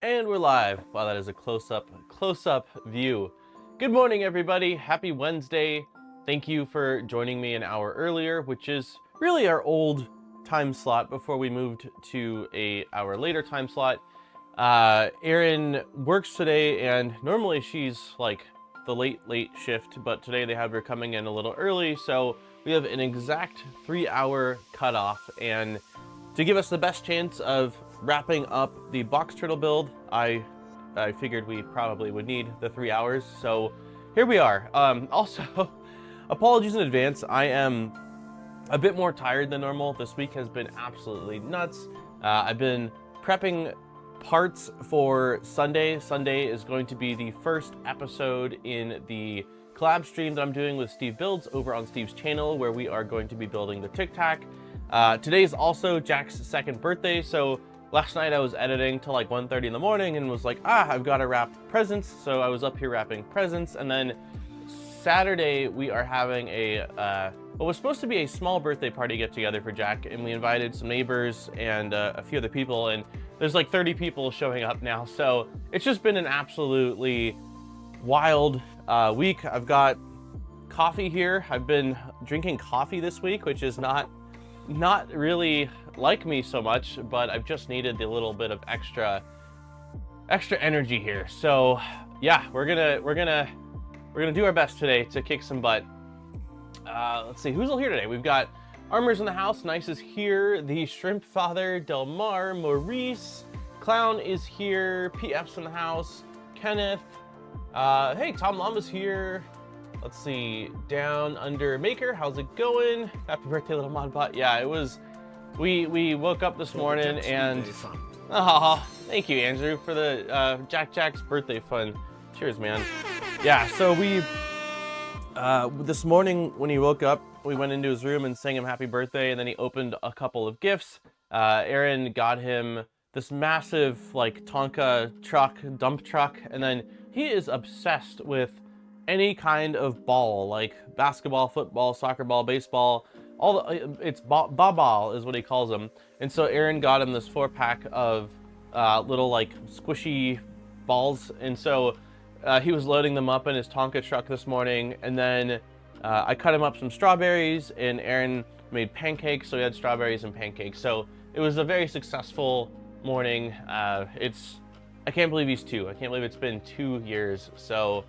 And we're live. Wow, that is a close-up view. Good morning, everybody. Happy Wednesday. Thank you for joining me an hour earlier, which is really our old time slot before we moved to an hour later time slot. Erin works today, and normally she's like the late shift, but today they have her coming in a little early, so we have an exact 3-hour cutoff. And to give us the best chance of wrapping up the box turtle build, I figured we probably would need the 3 hours, so here we are. Also, apologies in advance. I am a bit more tired than normal. This week has been absolutely nuts. I've been prepping parts for Sunday. Sunday is going to be the first episode in the collab stream that I'm doing with Steve Builds over on Steve's channel, where we are going to be building the Tic Tac. Today is also Jack's second birthday, so last night I was editing till like 1:30 in the morning and was like, I've got to wrap presents, so I was up here wrapping presents. And then Saturday we are having what was supposed to be a small birthday party get together for Jack, and we invited some neighbors and a few other people, and there's like 30 people showing up now, so it's just been an absolutely wild week. I've got coffee here. I've been drinking coffee this week, which is not really like me so much, but I've just needed the little bit of extra energy here. So yeah, we're gonna do our best today to kick some butt. Let's see who's all here today. We've got Armor's in the house. Nice is here. The Shrimp Father, Delmar, Maurice, Clown is here. PF's in the house. Kenneth. Hey, Tom Llama's here. Let's see, Down Under Maker, how's it going? Happy birthday, little modbot. Yeah, it was, we woke up this morning and, oh, thank you, Andrew, for the Jack's birthday fun. Cheers, man. Yeah, so we, this morning when he woke up, we went into his room and sang him happy birthday, and then he opened a couple of gifts. Aaron got him this massive, like, Tonka truck, dump truck, and then he is obsessed with any kind of ball, like basketball, football, soccer ball, baseball, it's ball is what he calls them. And so Aaron got him this 4-pack of little like squishy balls, and so he was loading them up in his Tonka truck this morning. And then I cut him up some strawberries, and Aaron made pancakes, so he had strawberries and pancakes. So it was a very successful morning. I can't believe he's 2. I can't believe it's been 2 years. So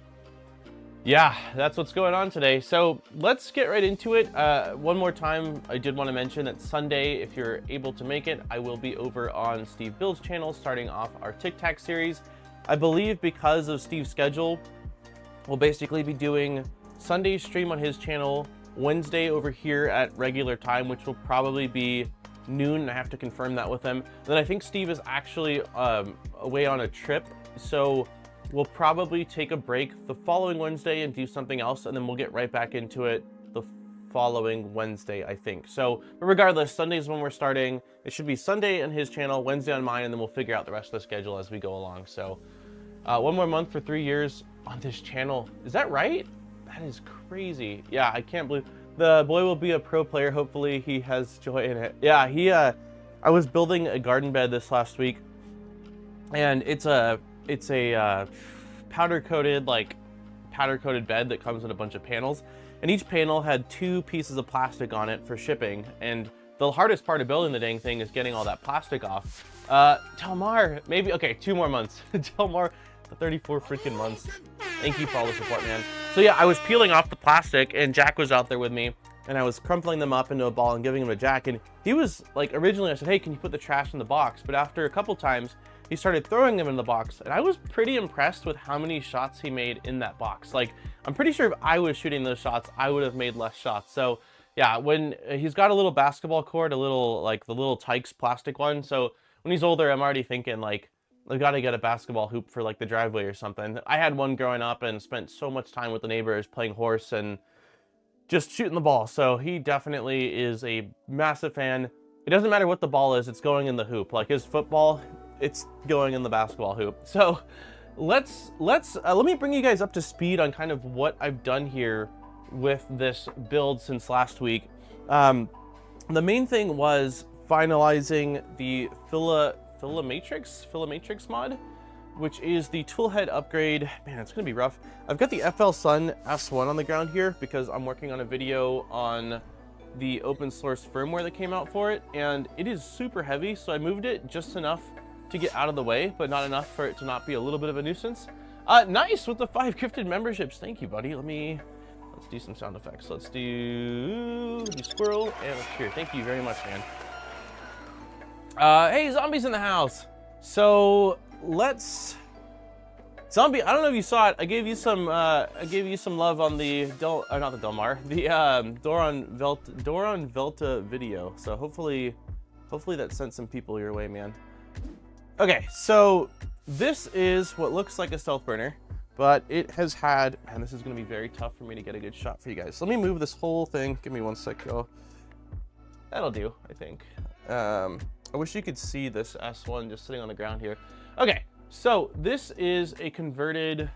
yeah, that's what's going on today. So let's get right into it. One more time, I did want to mention that Sunday, if you're able to make it, I will be over on Steve Build's channel starting off our Tic Tac series. I believe because of Steve's schedule, we'll basically be doing Sunday stream on his channel, Wednesday over here at regular time, which will probably be noon. I have to confirm that with him. Then I think Steve is actually away on a trip, so we'll probably take a break the following Wednesday and do something else, and then we'll get right back into it the following Wednesday, I think. So, but regardless, Sunday's when we're starting. It should be Sunday on his channel, Wednesday on mine, and then we'll figure out the rest of the schedule as we go along. So, one more month for 3 years on this channel. Is that right? That is crazy. Yeah, I can't believe the boy will be a pro player. Hopefully he has joy in it. Yeah, I was building a garden bed this last week, and it's a powder coated bed that comes with a bunch of panels, and each panel had 2 pieces of plastic on it for shipping. And the hardest part of building the dang thing is getting all that plastic off. Telmar, maybe, okay, 2 more months. Telmar, the 34 freaking months. Thank you for all the support, man. So yeah, I was peeling off the plastic, and Jack was out there with me, and I was crumpling them up into a ball and giving them to Jack. And he was like, originally I said, hey, can you put the trash in the box? But after a couple times, he started throwing them in the box, and I was pretty impressed with how many shots he made in that box. Like, I'm pretty sure if I was shooting those shots, I would have made less shots. So yeah, when he's got a little basketball court, a little, like the little Tykes plastic one. So when he's older, I'm already thinking like, I've got to get a basketball hoop for like the driveway or something. I had one growing up and spent so much time with the neighbors playing horse and just shooting the ball. So he definitely is a massive fan. It doesn't matter what the ball is, it's going in the hoop. Like his football, it's going in the basketball hoop. So let me bring you guys up to speed on kind of what I've done here with this build since last week. The main thing was finalizing the FilAMatrix mod. which is the toolhead upgrade. Man, it's gonna be rough. I've got the FL Sun S1 on the ground here because I'm working on a video on the open source firmware that came out for it, and it is super heavy, so I moved it just enough to get out of the way, but not enough for it to not be a little bit of a nuisance. Nice with the 5 gifted memberships. Thank you, buddy. Let's do some sound effects. Let's do squirrel and a cheer. Thank you very much, man. Hey, zombies in the house. So let's zombie. I don't know if you saw it. I gave you some love on the not the Delmar, the Doron Velta video. So hopefully that sent some people your way, man. Okay, so this is what looks like a stealth burner, but it has had, and this is going to be very tough for me to get a good shot for you guys. So let me move this whole thing. Give me one sec, y'all. That'll do, I think. I wish you could see this S1 just sitting on the ground here. Okay, so this is a converted,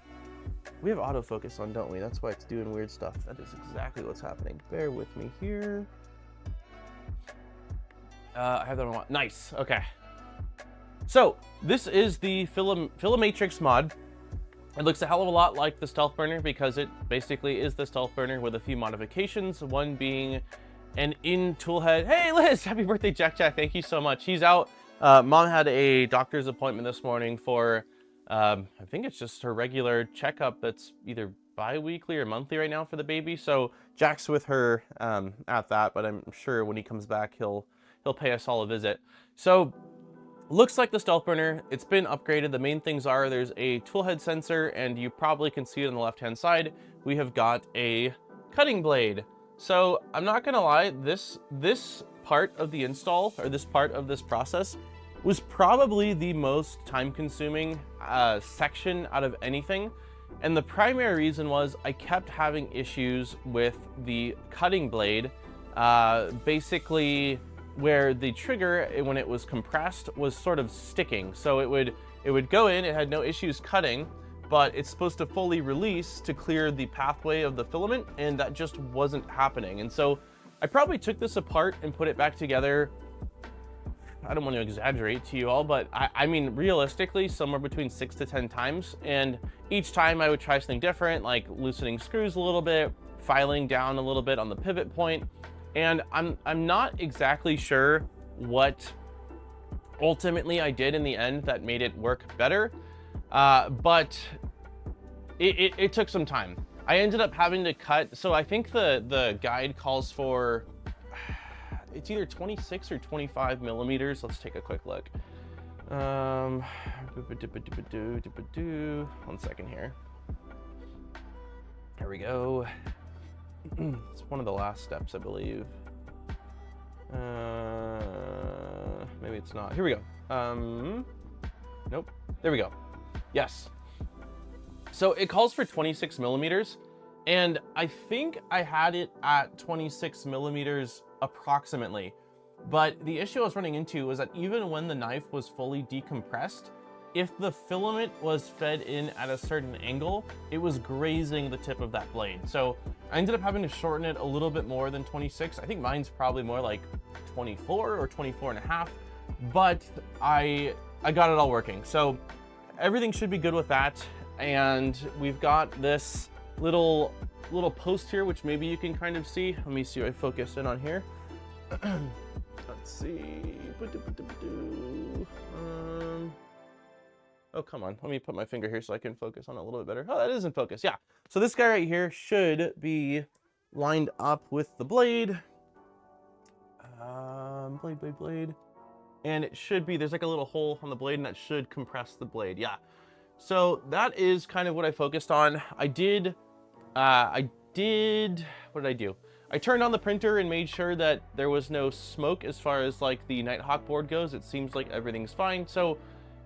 we have autofocus on, don't we? That's why it's doing weird stuff. That is exactly what's happening. Bear with me here. I have that on. Nice, okay. So this is the FilAMatrix mod. It looks a hell of a lot like the stealth burner because it basically is the stealth burner with a few modifications, one being an in toolhead. Hey Liz, happy birthday, Jack. Thank you so much. He's out. Mom had a doctor's appointment this morning for, I think it's just her regular checkup that's either bi-weekly or monthly right now for the baby. So Jack's with her at that, but I'm sure when he comes back, he'll pay us all a visit. So looks like the stealth burner. It's been upgraded. The main things are there's a toolhead sensor, and you probably can see it on the left-hand side. We have got a cutting blade. So I'm not gonna lie, this part of the install, or this part of this process, was probably the most time-consuming section out of anything. And the primary reason was I kept having issues with the cutting blade, basically where the trigger, when it was compressed, was sort of sticking. So it would go in, it had no issues cutting, but it's supposed to fully release to clear the pathway of the filament, and that just wasn't happening. And so I probably took this apart and put it back together, I don't want to exaggerate to you all, but I mean, realistically, somewhere between 6 to 10 times. And each time I would try something different, like loosening screws a little bit, filing down a little bit on the pivot point. And I'm not exactly sure what ultimately I did in the end that made it work better, but it took some time. I ended up having to cut, so I think the guide calls for, it's either 26 or 25 millimeters. Let's take a quick look. 1 second here. Here we go. It's one of the last steps, I believe. Maybe it's not. Here we go. Nope. There we go. Yes. So it calls for 26 millimeters, and I think I had it at 26 millimeters approximately. But the issue I was running into was that even when the knife was fully decompressed, if the filament was fed in at a certain angle, it was grazing the tip of that blade. So I ended up having to shorten it a little bit more than 26. I think mine's probably more like 24 or 24 and a half, but I got it all working. So everything should be good with that. And we've got this little post here, which maybe you can kind of see. Let me see if I focus in on here. Let's see. Oh, come on. Let me put my finger here so I can focus on it a little bit better. Oh, that is in focus. Yeah. So this guy right here should be lined up with the blade. Blade. And it should be, there's like a little hole on the blade, and that should compress the blade. Yeah. So that is kind of what I focused on. What did I do? I turned on the printer and made sure that there was no smoke as far as like the Nighthawk board goes. It seems like everything's fine. So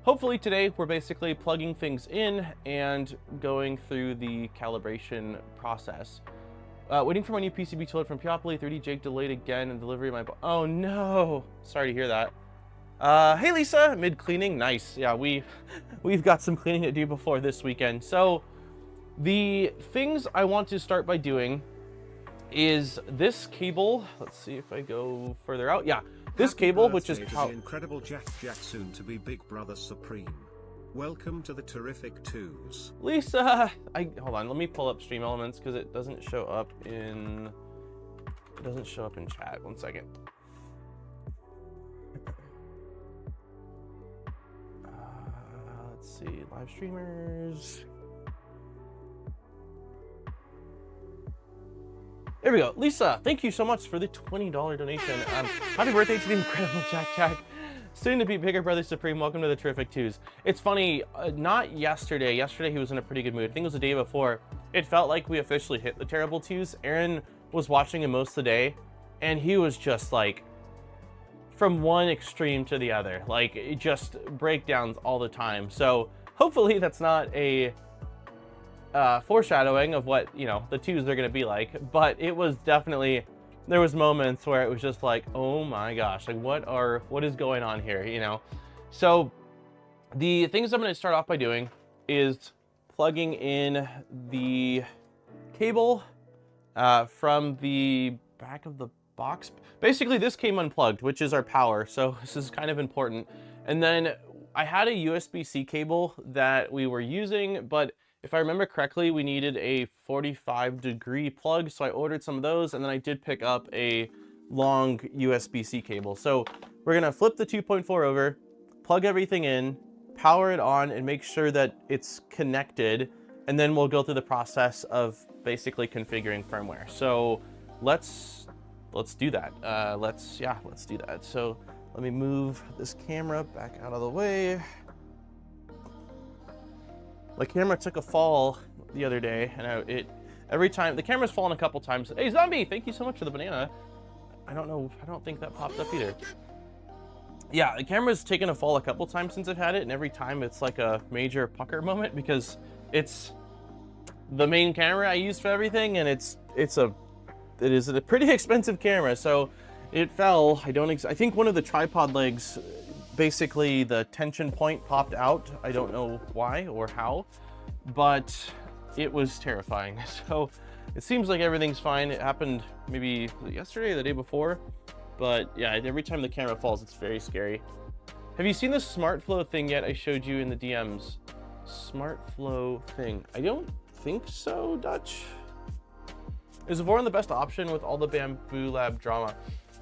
hopefully today we're basically plugging things in and going through the calibration process. Waiting for my new PCB toolhead from Piopoly. 3D Jake delayed again and delivery of my... Oh no! Sorry to hear that. Hey Lisa, mid cleaning, nice. Yeah, we've got some cleaning to do before this weekend. So the things I want to start by doing is this cable. Let's see if I go further out. Yeah, this cable, which is the incredible Jack soon to be Big Brother Supreme. Welcome to the terrific twos. Lisa, hold on, let me pull up Stream Elements because it doesn't show up in chat. 1 second. Let's see, live streamers. There we go. Lisa, thank you so much for the $20 donation. Happy birthday to the incredible Jack. Soon to be Bigger Brother Supreme. Welcome to the terrific twos. It's funny, not yesterday. Yesterday he was in a pretty good mood. I think it was the day before. It felt like we officially hit the terrible twos. Aaron was watching him most of the day, and he was just like from one extreme to the other, like it just breakdowns all the time. So hopefully that's not a foreshadowing of what, you know, the twos are going to be like, but it was definitely, there was moments where it was just like, oh my gosh, like what is going on here, you know? So the things I'm going to start off by doing is plugging in the cable from the back of the box. Basically this came unplugged, which is our power, so this is kind of important. And then I had a USB-C cable that we were using, but if I remember correctly, we needed a 45-degree plug, so I ordered some of those, and then I did pick up a long USB-C cable. So we're gonna flip the 2.4 over, plug everything in, power it on, and make sure that it's connected, and then we'll go through the process of basically configuring firmware. So let's do that. Let's do that. So let me move this camera back out of the way. My camera took a fall the other day, and every time the camera's fallen a couple times. Hey Zombie, thank you so much for the banana. I don't think that popped up either. Yeah, the camera's taken a fall a couple times since I've had it, and every time it's like a major pucker moment because it's the main camera I use for everything, and it is a pretty expensive camera, so it fell. I think one of the tripod legs, basically the tension point popped out. I don't know why or how, but it was terrifying. So it seems like everything's fine. It happened maybe yesterday or the day before, but yeah, every time the camera falls, it's very scary. Have you seen the SmartFlow thing yet? I showed you in the DMs. SmartFlow thing. I don't think so, Dutch. Is Voron the best option with all the Bamboo Lab drama?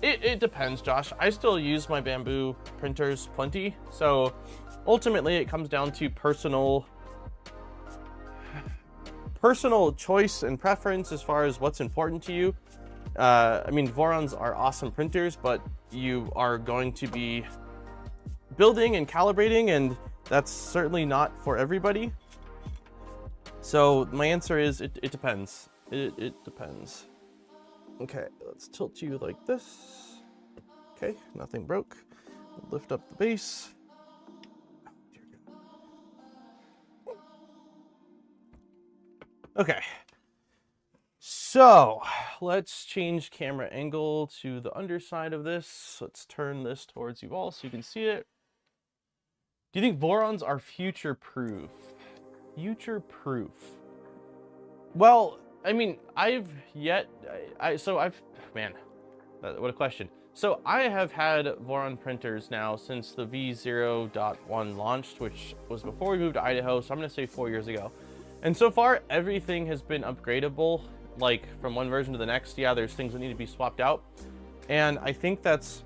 It depends, Josh. I still use my Bamboo printers plenty. So ultimately it comes down to personal choice and preference as far as what's important to you. I mean, Vorons are awesome printers, but you are going to be building and calibrating, and that's certainly not for everybody. So my answer is it depends. It depends. Okay, let's tilt you like this. Okay, nothing broke. Lift up the base. Okay, so let's change camera angle to the underside of this. Let's turn this towards you all so you can see it. Do you think Vorons are future-proof? Future-proof. Well, I mean, man, what a question. So I have had Voron printers now since the V0.1 launched, which was before we moved to Idaho, so I'm gonna say 4 years ago. And so far, everything has been upgradable, like from one version to the next. Yeah, there's things that need to be swapped out. And I think that's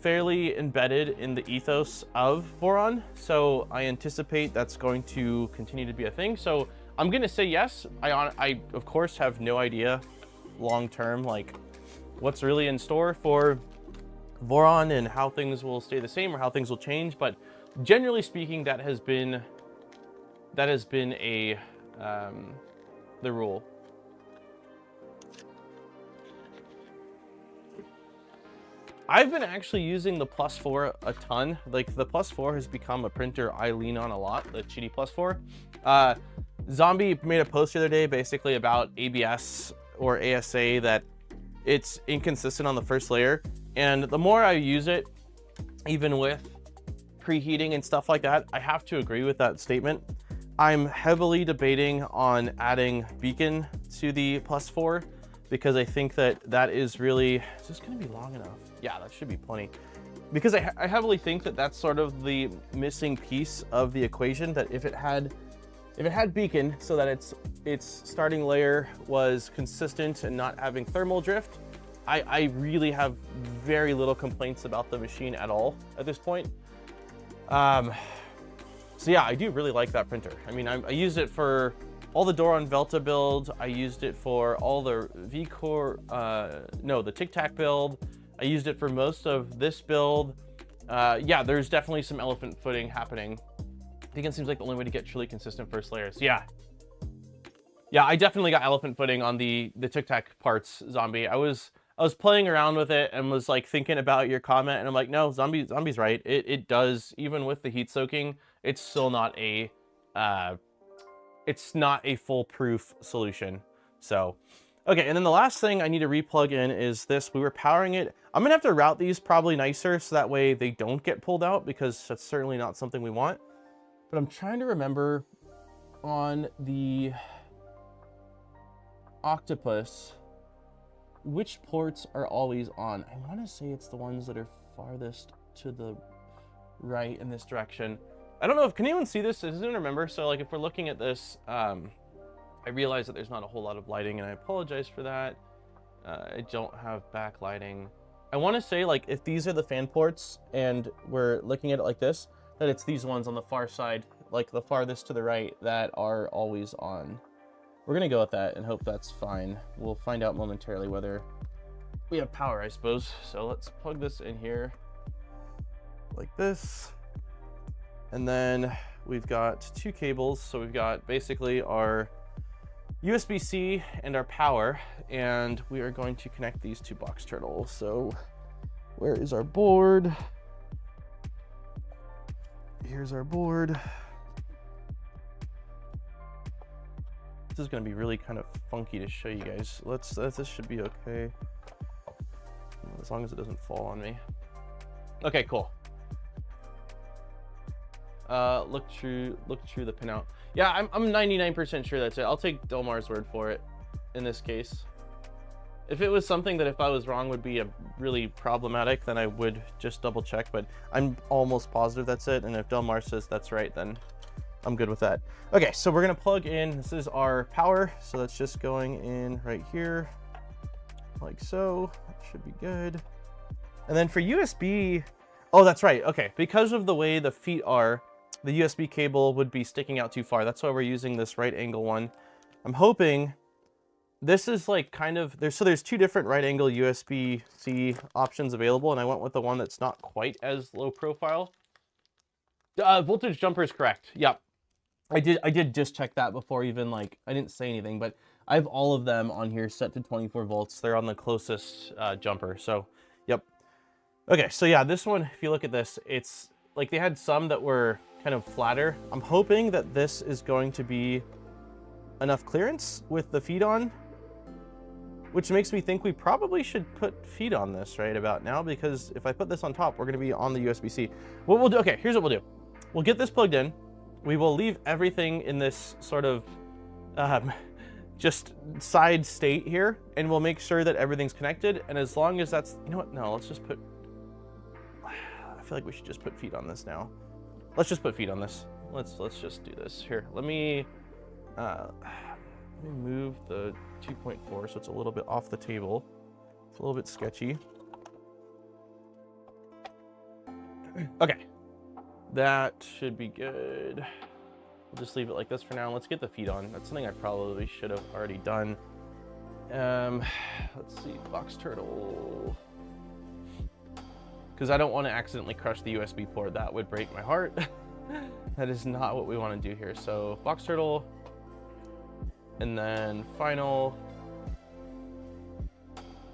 fairly embedded in the ethos of Voron. So I anticipate that's going to continue to be a thing. So I'm gonna say yes. I of course have no idea long-term, like what's really in store for Voron and how things will stay the same or how things will change. But generally speaking, that has been the rule. I've been actually using the Plus 4 a ton. Like the Plus 4 has become a printer I lean on a lot, the Cheaty Plus 4. Zombie made a post the other day basically about ABS or ASA, that it's inconsistent on the first layer. And the more I use it, even with preheating and stuff like that, I have to agree with that statement. I'm heavily debating on adding beacon to the Plus 4 because I think that is really, is this gonna be long enough? Yeah, that should be plenty. because I heavily think that that's sort of the missing piece of the equation, that if it had beacon so that its starting layer was consistent and not having thermal drift, I really have very little complaints about the machine at all at this point. So yeah, I do really like that printer. I mean, I used it for all the Door on Velta build. I used it for all the the Tic Tac build. I used it for most of this build. Yeah, there's definitely some elephant footing happening. I think it seems like the only way to get truly consistent first layers. Yeah, I definitely got elephant footing on the Tic Tac parts, Zombie. I was playing around with it and was like thinking about your comment, and I'm like, no, Zombie's right. It does, even with the heat soaking, it's still not a foolproof solution. So, okay, and then the last thing I need to replug in is this. We were powering it. I'm gonna have to route these probably nicer so that way they don't get pulled out, because that's certainly not something we want. But I'm trying to remember on the Octopus which ports are always on. I want to say it's the ones that are farthest to the right in this direction. I don't know if, can anyone see this? Does anyone remember? So like if we're looking at this, I realize that there's not a whole lot of lighting, and I apologize for that. I don't have backlighting. I want to say, like, if these are the fan ports and we're looking at it like this, that it's these ones on the far side, like the farthest to the right, that are always on. We're gonna go with that and hope that's fine. We'll find out momentarily whether we have power, I suppose. So let's plug this in here like this. And then we've got two cables. So we've got basically our USB-C and our power, and we are going to connect these to Box Turtle. So where is our board? Here's our board. This is going to be really kind of funky to show you guys. This should be okay, as long as it doesn't fall on me. Okay, cool. Look through the pinout. Yeah, I'm 99% sure that's it. I'll take Delmar's word for it in this case. If it was something that, if I was wrong, would be a really problematic, then I would just double check, but I'm almost positive that's it. And if Delmar says that's right, then I'm good with that. Okay, so we're gonna plug in, this is our power, so that's just going in right here, like so. That should be good. And then for USB, oh, that's right, okay. Because of the way the feet are, the USB cable would be sticking out too far. That's why we're using this right angle one. I'm hoping this is like kind of, there's two different right angle USB-C options available, and I went with the one that's not quite as low profile. Voltage jumper is correct, yep. I did just check that before even, like, I didn't say anything, but I have all of them on here set to 24 volts. They're on the closest jumper, so yep. Okay, so yeah, this one, if you look at this, it's like they had some that were kind of flatter. I'm hoping that this is going to be enough clearance with the feet on, which makes me think we probably should put feet on this right about now, because if I put this on top, we're gonna be on the USB-C. What we'll do, okay, here's what we'll do. We'll get this plugged in. We will leave everything in this sort of just side state here, and we'll make sure that everything's connected. And as long as that's, you know what, no, let's just put, I feel like we should just put feet on this now. Let's just put feet on this. Let's just do this. Here, let me move the 2.4 so it's a little bit off the table. It's a little bit sketchy. Okay. That should be good. We'll just leave it like this for now. Let's get the feet on. That's something I probably should have already done. Let's see, Box Turtle. Because I don't want to accidentally crush the USB port. That would break my heart. That is not what we want to do here. So Box Turtle, and then final.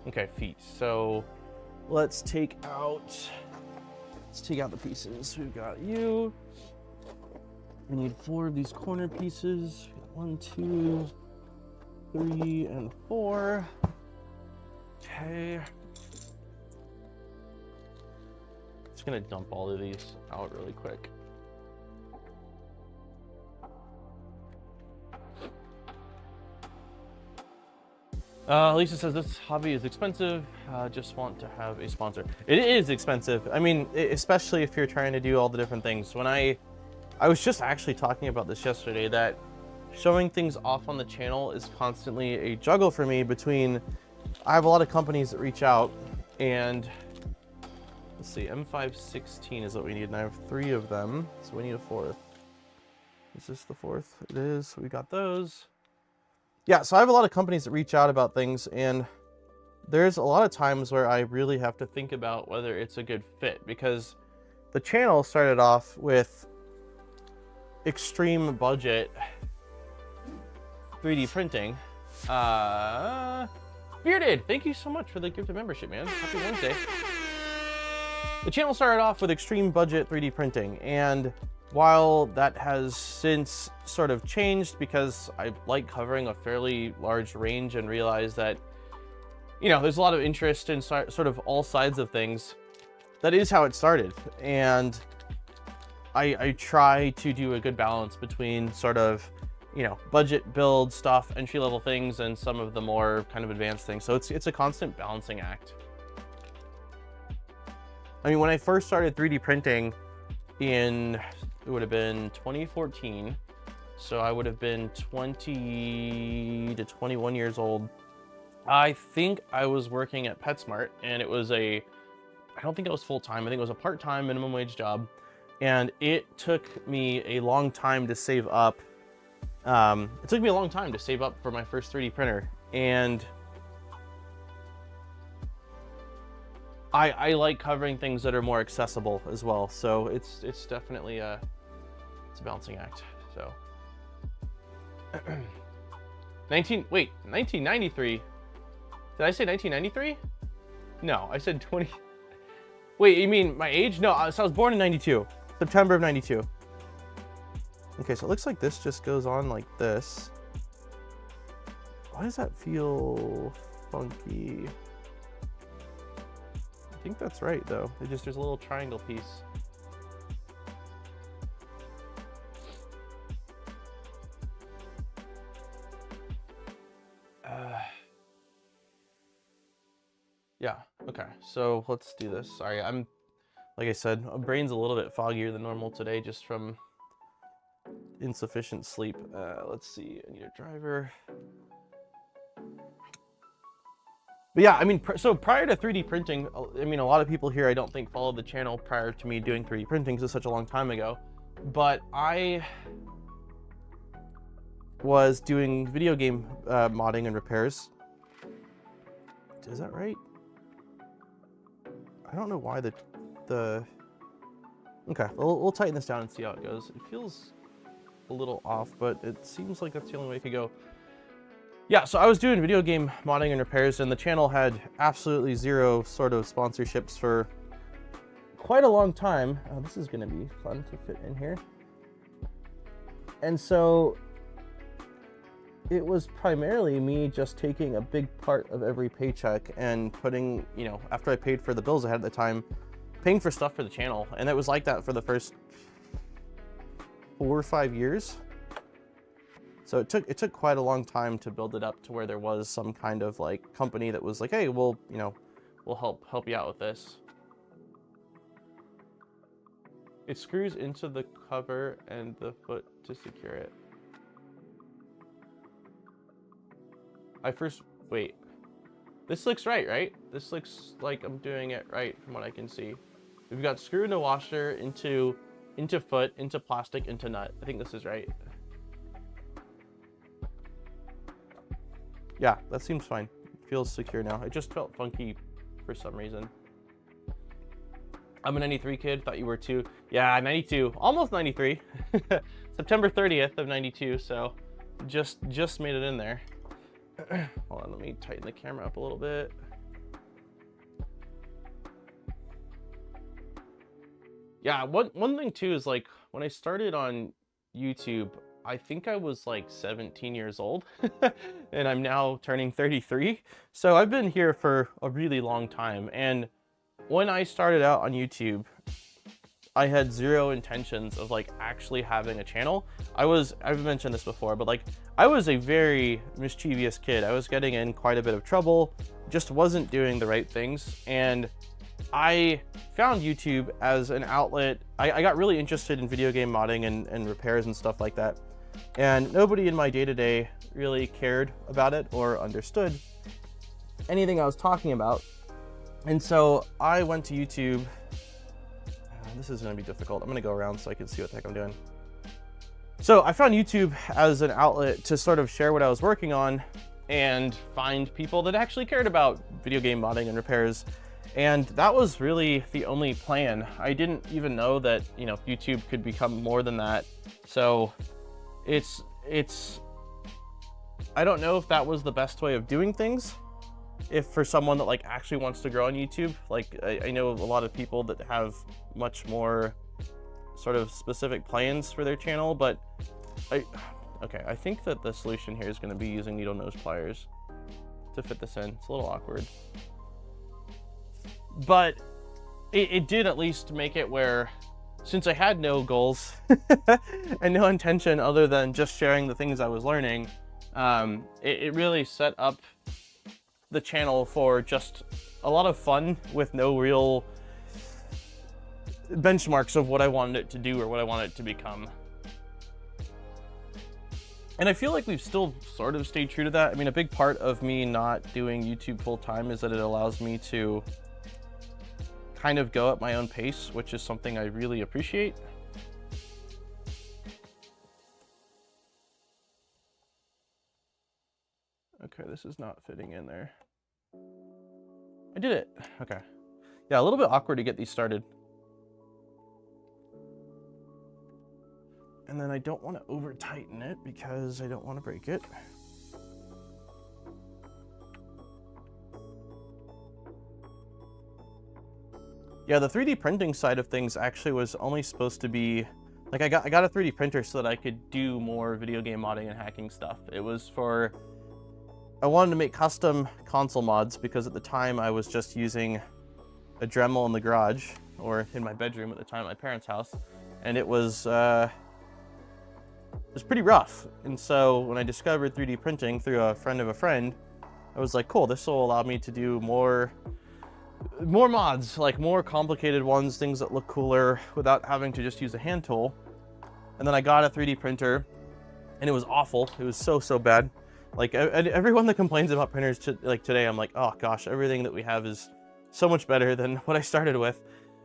Okay, feet. So let's take out the pieces. We've got you. We need 4 of these corner pieces. 1, 2, 3, and 4. Okay. Just gonna dump all of these out really quick. Lisa says this hobby is expensive. Just want to have a sponsor. It is expensive. I mean, especially if you're trying to do all the different things. When I was just actually talking about this yesterday, that showing things off on the channel is constantly a juggle for me between, I have a lot of companies that reach out, and let's see, M516 is what we need, and I have 3 of them, so we need a 4th. Is this the 4th? It is. We got those. Yeah, so I have a lot of companies that reach out about things, and there's a lot of times where I really have to think about whether it's a good fit, because the channel started off with extreme budget 3D printing. Bearded, thank you so much for the gift of membership, man. Happy Wednesday. The channel started off with extreme budget 3D printing, and while that has since sort of changed because I like covering a fairly large range and realize that, you know, there's a lot of interest in sort of all sides of things, that is how it started. And I try to do a good balance between sort of, you know, budget build stuff, entry level things, and some of the more kind of advanced things. So it's a constant balancing act. I mean, when I first started 3D printing in, it would have been 2014. So I would have been 20 to 21 years old. I think I was working at PetSmart, and it was I don't think it was full-time. I think it was a part-time minimum wage job. And it took me a long time to save up. It took me a long time to save up for my first 3D printer. And I like covering things that are more accessible as well. So it's definitely it's a balancing act. So 1993. Did I say 1993? No, I said 20. Wait, you mean my age? No, so I was born in 92, September of 92. Okay, so it looks like this just goes on like this. Why does that feel funky? I think that's right though. There's a little triangle piece. Yeah, okay, so let's do this. Sorry, like I said, my brain's a little bit foggier than normal today just from insufficient sleep. Let's see, I need a driver. But yeah, I mean, so prior to 3D printing, I mean, a lot of people here I don't think followed the channel prior to me doing 3D printing because it's such a long time ago. But I was doing video game modding and repairs. Is that right? I don't know why the okay, we'll tighten this down and see how it goes. It feels a little off, but it seems like that's the only way it could go. Yeah, so I was doing video game modding and repairs, and the channel had absolutely zero sort of sponsorships for quite a long time. This is gonna be fun to fit in here. And so it was primarily me just taking a big part of every paycheck and putting, you know, after I paid for the bills I had at the time, paying for stuff for the channel. And it was like that for the first 4 or 5 years. So it took quite a long time to build it up to where there was some kind of like company that was like, hey, we'll help you out with this. It screws into the cover and the foot to secure it. Wait, this looks right? This looks like I'm doing it right from what I can see. We've got screw into washer, into foot, into plastic, into nut. I think this is right. Yeah, that seems fine. It feels secure now. It just felt funky for some reason. I'm a 93 kid, thought you were too. Yeah, 92, almost 93. September 30th of 92, so just made it in there. Hold on, let me tighten the camera up a little bit. Yeah, one thing too is like when I started on YouTube, I think I was like 17 years old and I'm now turning 33. So I've been here for a really long time. And when I started out on YouTube, I had zero intentions of like actually having a channel. I've mentioned this before, but like I was a very mischievous kid. I was getting in quite a bit of trouble, just wasn't doing the right things. And I found YouTube as an outlet. I got really interested in video game modding and repairs and stuff like that. And nobody in my day-to-day really cared about it or understood anything I was talking about. And so I went to YouTube. This is gonna be difficult. I'm gonna go around so I can see what the heck I'm doing. So I found YouTube as an outlet to sort of share what I was working on and find people that actually cared about video game modding and repairs. And that was really the only plan. I didn't even know that, you know, YouTube could become more than that. So it's, I don't know if that was the best way of doing things. If for someone that like actually wants to grow on YouTube, like I know a lot of people that have much more sort of specific plans for their channel, but I think that the solution here is going to be using needle nose pliers to fit this in. It's a little awkward, but it did at least make it where, since I had no goals and no intention other than just sharing the things I was learning, it really set up the channel for just a lot of fun with no real benchmarks of what I wanted it to do or what I wanted it to become. And I feel like we've still sort of stayed true to that. I mean, a big part of me not doing YouTube full time is that it allows me to kind of go at my own pace, which is something I really appreciate. Okay, this is not fitting in there. I did it. Okay. Yeah, a little bit awkward to get these started. And then I don't want to over tighten it because I don't want to break it. Yeah, the 3D printing side of things actually was only supposed to be, like I got a 3D printer so that I could do more video game modding and hacking stuff. It was for, I wanted to make custom console mods because at the time I was just using a Dremel in the garage or in my bedroom at the time at my parents' house, and it was pretty rough. And so when I discovered 3D printing through a friend of a friend, I was like, cool, this will allow me to do more mods, like more complicated ones, things that look cooler without having to just use a hand tool. And then I got a 3D printer and it was awful. It was so bad. Like everyone that complains about printers like today, I'm like, oh gosh, everything that we have is so much better than what I started with.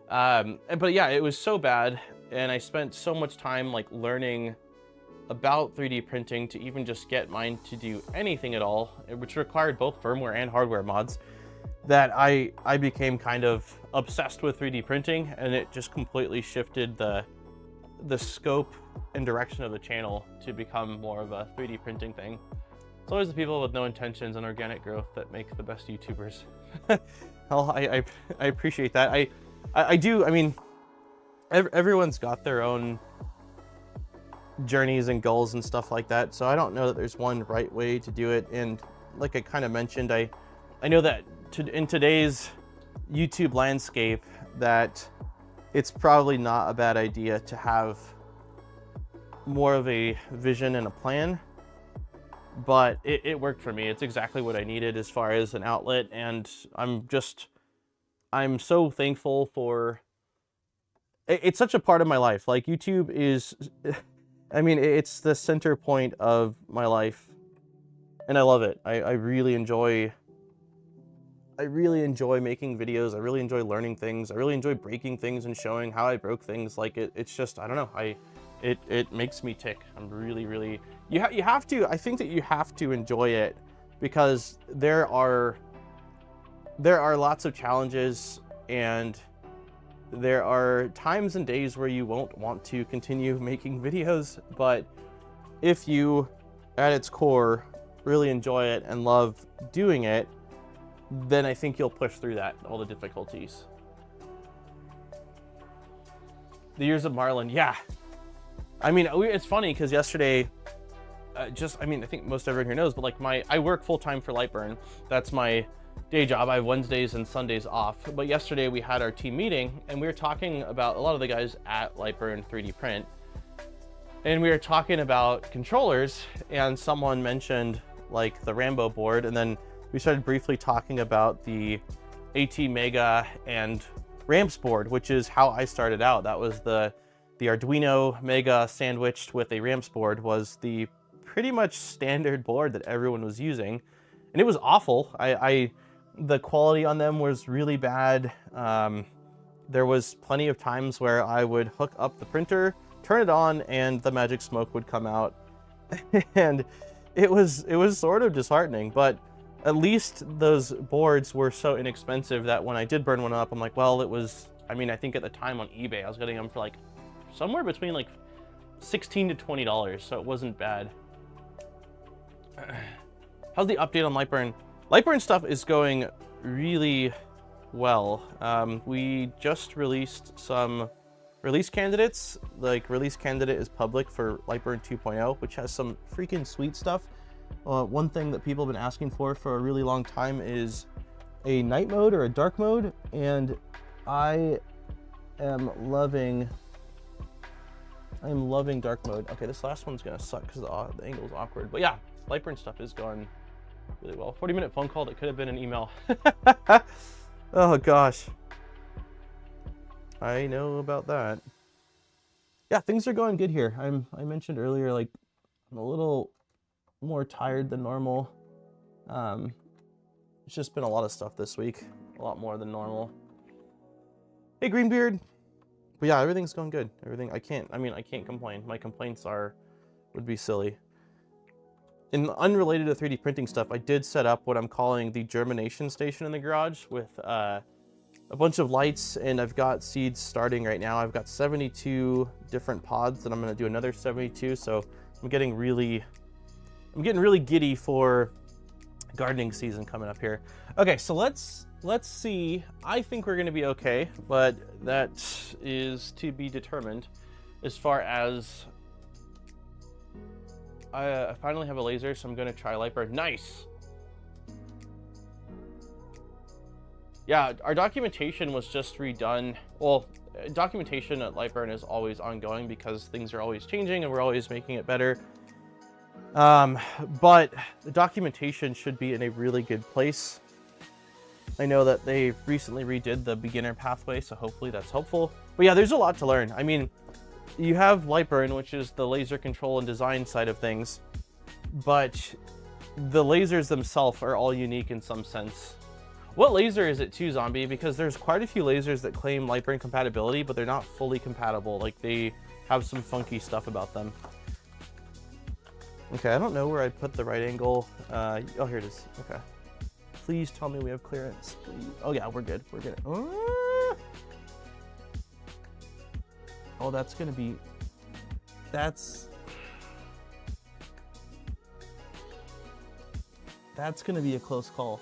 But yeah, it was so bad. And I spent so much time like learning about 3D printing to even just get mine to do anything at all, which required both firmware and hardware mods, that I became kind of obsessed with 3D printing, and it just completely shifted the scope and direction of the channel to become more of a 3D printing thing. It's always the people with no intentions and organic growth that make the best YouTubers. Well, I appreciate that. I do. I mean, everyone's got their own journeys and goals and stuff like that, so I don't know that there's one right way to do it. And like I kind of mentioned, I know that in today's YouTube landscape that it's probably not a bad idea to have more of a vision and a plan, but it worked for me. It's exactly what I needed as far as an outlet, and I'm so thankful for it's such a part of my life. Like YouTube is, I mean, it's the center point of my life, and I love it. I really enjoy making videos. I really enjoy learning things. I really enjoy breaking things and showing how I broke things. Like it's just, I don't know, it makes me tick. I'm really, you have to, I think that you have to enjoy it, because there are lots of challenges, and there are times and days where you won't want to continue making videos, but if you, at its core, really enjoy it and love doing it, then I think you'll push through that, all the difficulties. The years of Marlin, yeah. I mean, it's funny because yesterday, I mean, I think most everyone here knows, but like I work full time for Lightburn. That's my day job. I have Wednesdays and Sundays off, but yesterday we had our team meeting and we were talking about a lot of the guys at Lightburn 3D Print, and we were talking about controllers, and someone mentioned like the Rambo board, and then we started briefly talking about the AT Mega and Ramps board, which is how I started out. That was the Arduino Mega sandwiched with a Ramps board was the pretty much standard board that everyone was using, and it was awful. The quality on them was really bad. There was plenty of times where I would hook up the printer, turn it on, and the magic smoke would come out. And it was sort of disheartening, but at least those boards were so inexpensive that when I did burn one up, I'm like, well, it was, I mean, I think at the time on eBay, I was getting them for like somewhere between like $16 to $20, so it wasn't bad. How's the update on Lightburn? Lightburn stuff is going really well. We just released some release candidates. Like, release candidate is public for Lightburn 2.0, which has some freaking sweet stuff. One thing that people have been asking for a really long time is a night mode or a dark mode, and I am loving dark mode. Okay, this last one's gonna suck because the angle's awkward, but yeah, Lightburn stuff is going really well. 40-minute phone call that could have been an email. Oh gosh, I know about that. Yeah, things are going good here. I mentioned earlier, like, I'm a little more tired than normal. It's just been a lot of stuff this week, a lot more than normal. Hey, Greenbeard. But yeah, everything's going good. I can't complain. My complaints would be silly. In unrelated to 3D printing stuff, I did set up what I'm calling the germination station in the garage with a bunch of lights, and I've got seeds starting right now. I've got 72 different pods, and I'm going to do another 72. So I'm getting really giddy for gardening season coming up here. Okay, so let's see. I think we're going to be okay, but that is to be determined. As far as I finally have a laser, so I'm going to try Lightburn. Nice. Yeah, our documentation was just redone. Well, documentation at Lightburn is always ongoing because things are always changing and we're always making it better. But the documentation should be in a really good place. I know that they recently redid the beginner pathway, so hopefully that's helpful. But yeah, there's a lot to learn. I mean, you have Lightburn, which is the laser control and design side of things, but the lasers themselves are all unique in some sense. What laser is it too, Zombie? Because there's quite a few lasers that claim Lightburn compatibility, but they're not fully compatible. Like, they have some funky stuff about them. Okay, I don't know where I put the right angle. Oh, here it is. Okay. Please tell me we have clearance, please. Oh yeah, we're good. We're good. Oh, that's gonna be. That's gonna be a close call.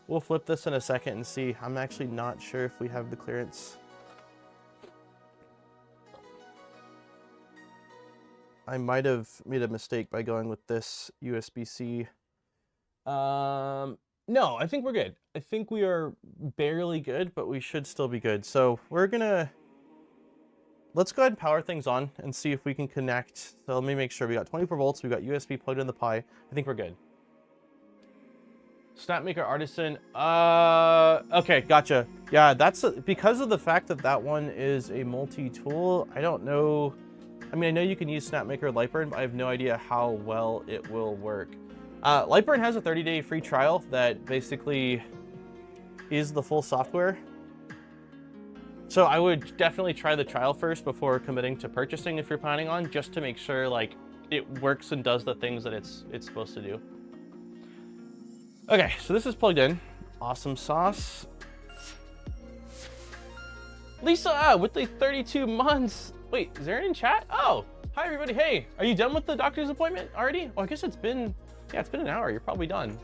We'll flip this in a second and see. I'm actually not sure if we have the clearance. I might have made a mistake by going with this USB-C. No, I think we're good. I think we are barely good, but we should still be good. So let's go ahead and power things on and see if we can connect. So let me make sure we got 24 volts. We got USB plugged in the Pi. I think we're good. Snapmaker Artisan. Okay, gotcha. Yeah, that's because of the fact that that one is a multi-tool. I don't know. I mean, I know you can use Snapmaker Lightburn, but I have no idea how well it will work. Lightburn has a 30-day free trial that basically is the full software. So I would definitely try the trial first before committing to purchasing if you're planning on, just to make sure like it works and does the things that it's supposed to do. Okay, so this is plugged in. Awesome sauce. Lisa, with the 32 months. Wait, is Aaron in chat? Oh, hi everybody. Hey, are you done with the doctor's appointment already? Oh, I guess it's been an hour. You're probably done.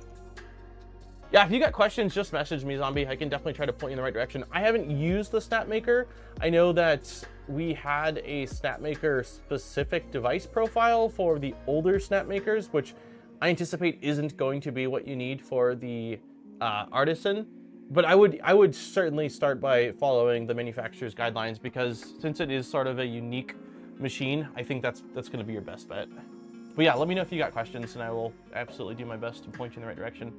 Yeah, if you got questions, just message me, Zombie. I can definitely try to point you in the right direction. I haven't used the Snapmaker. I know that we had a Snapmaker specific device profile for the older Snapmakers, which I anticipate isn't going to be what you need for the artisan, but I would certainly start by following the manufacturer's guidelines, because since it is sort of a unique machine, I think that's going to be your best bet. But yeah, let me know if you got questions, and I will absolutely do my best to point you in the right direction.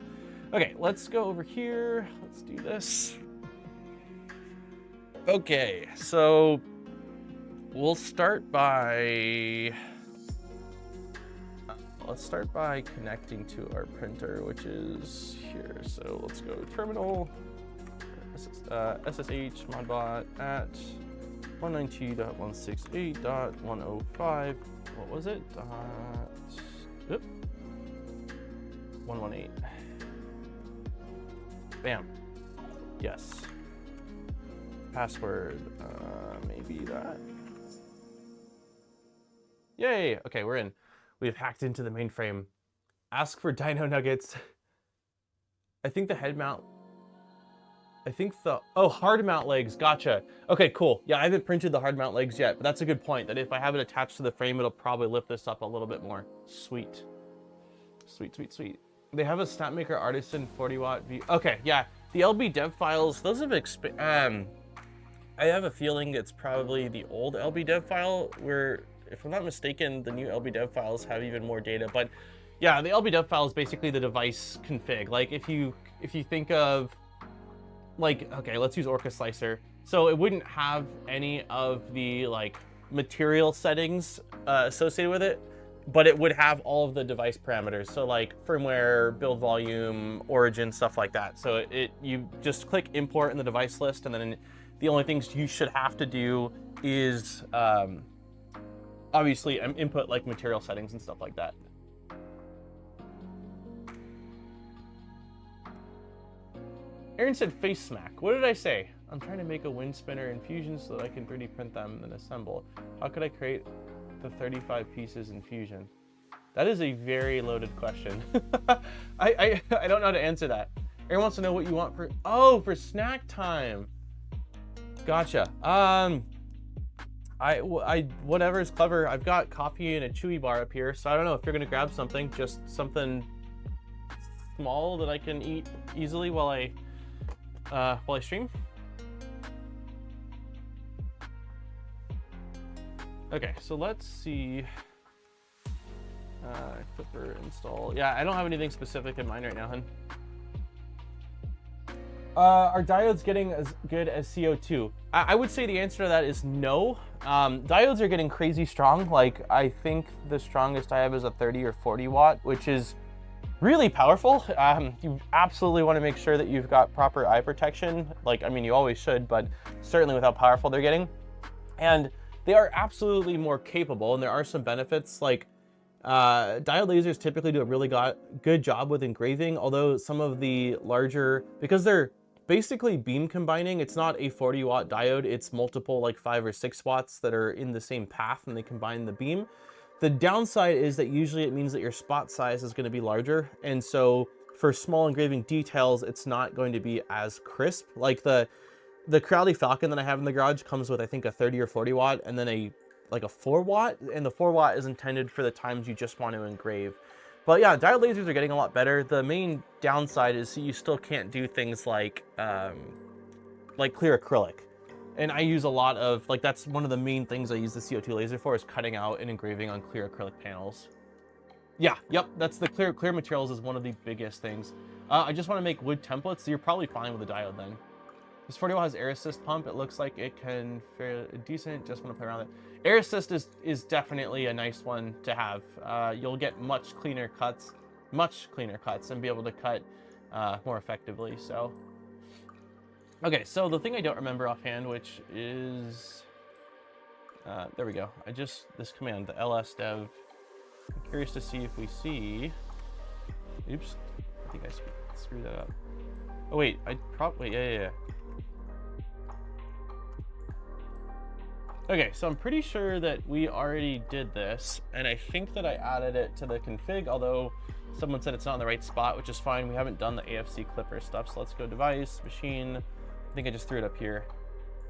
Okay, let's go over here. Let's do this. Okay, so we'll start by connecting to our printer, which is here. So let's go terminal, SSH modbot at 192.168.105. What was it? 118. Bam. Yes. Password. Maybe that. Yay. Okay, we're in. We've hacked into the mainframe. Ask for dino nuggets. I think the head mount. Hard mount legs. Gotcha. Okay, cool. Yeah, I haven't printed the hard mount legs yet, but that's a good point, that if I have it attached to the frame, it'll probably lift this up a little bit more. Sweet. Sweet, sweet, sweet. They have a Snapmaker Artisan 40-watt view. Okay, yeah. The LB dev files, those have I have a feeling it's probably the old LB dev file, where, if I'm not mistaken, the new LB dev files have even more data. But yeah, the LB dev file is basically the device config. Like if you think of, like, okay, let's use Orca Slicer. So it wouldn't have any of the like material settings associated with it, but it would have all of the device parameters. So like firmware, build volume, origin, stuff like that. So you just click import in the device list, and then the only things you should have to do is obviously input like material settings and stuff like that. Aaron said face smack. What did I say? I'm trying to make a wind spinner in Fusion so that I can 3D print them and then assemble. How could I create the 35 pieces in Fusion? That is a very loaded question. I don't know how to answer that. Aaron wants to know what you want for snack time. Gotcha. Whatever is clever. I've got coffee and a chewy bar up here, so I don't know if you're gonna grab something, just something small that I can eat easily while I stream. Okay, so let's see. Clipper install. Yeah, I don't have anything specific in mind right now, hun. Are diodes getting as good as CO2? I would say the answer to that is no. Diodes are getting crazy strong. Like, I think the strongest I have is a 30 or 40 watt, which is really powerful. You absolutely want to make sure that you've got proper eye protection. Like, I mean, you always should, but certainly with how powerful they're getting. And they are absolutely more capable, and there are some benefits. Like, diode lasers typically do a really good job with engraving, although some of the larger, because they're basically beam combining, it's not a 40 watt diode, it's multiple like 5 or 6 watts that are in the same path and they combine the beam. The downside is that usually it means that your spot size is going to be larger, and so for small engraving details, it's not going to be as crisp. Like the Creality Falcon that I have in the garage comes with, I think, a 30 or 40 watt and then a 4 watt, and the 4 watt is intended for the times you just want to engrave. But yeah, diode lasers are getting a lot better. The main downside is you still can't do things like clear acrylic. And I use a lot of, like, that's one of the main things I use the CO2 laser for, is cutting out and engraving on clear acrylic panels. Yeah, yep, that's the clear materials is one of the biggest things. I just want to make wood templates, so you're probably fine with a diode then. This 40 watt has air assist pump. It looks like it can fare decent. Just want to play around with it. Air assist is definitely a nice one to have. You'll get much cleaner cuts, and be able to cut more effectively. So, okay. So the thing I don't remember offhand, which is, there we go. This command, the lsdev. I'm curious to see if we see. Oops, I think I screwed that up. Oh wait, yeah. Okay, so I'm pretty sure that we already did this, and I think that I added it to the config, although someone said it's not in the right spot, which is fine. We haven't done the AFC clipper stuff, so let's go device, machine. I think I just threw it up here.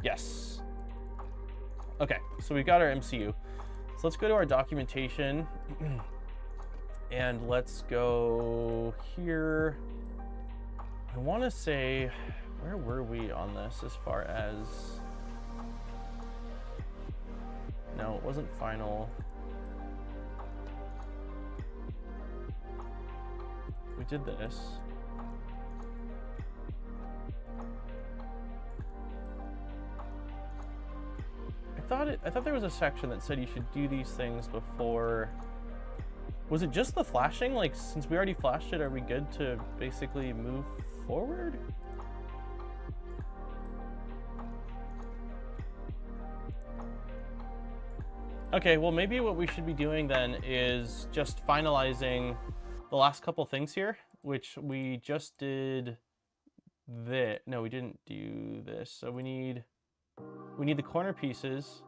Yes. Okay, so we've got our MCU. So let's go to our documentation, and let's go here. I want to say, where were we on this as far as... No, it wasn't final. We did this. I thought there was a section that said you should do these things before. Was it just the flashing? Like, since we already flashed it, are we good to basically move forward? Okay, well, maybe what we should be doing then is just finalizing the last couple things here, which we just did this. No, we didn't do this. So we need the corner pieces.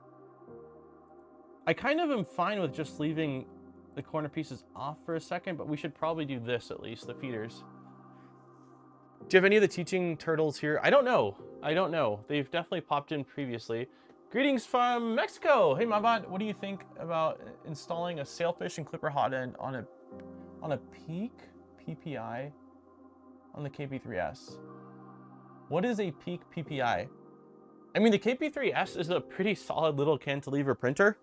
I kind of am fine with just leaving the corner pieces off for a second, but we should probably do this at least, the feeders. Do you have any of the teaching turtles here? I don't know. I don't know. They've definitely popped in previously. Greetings from Mexico. Hey, Mabot, what do you think about installing a sailfish and clipper hot end on a peak PPI on the KP3S? What is a peak PPI? I mean, the KP3S is a pretty solid little cantilever printer,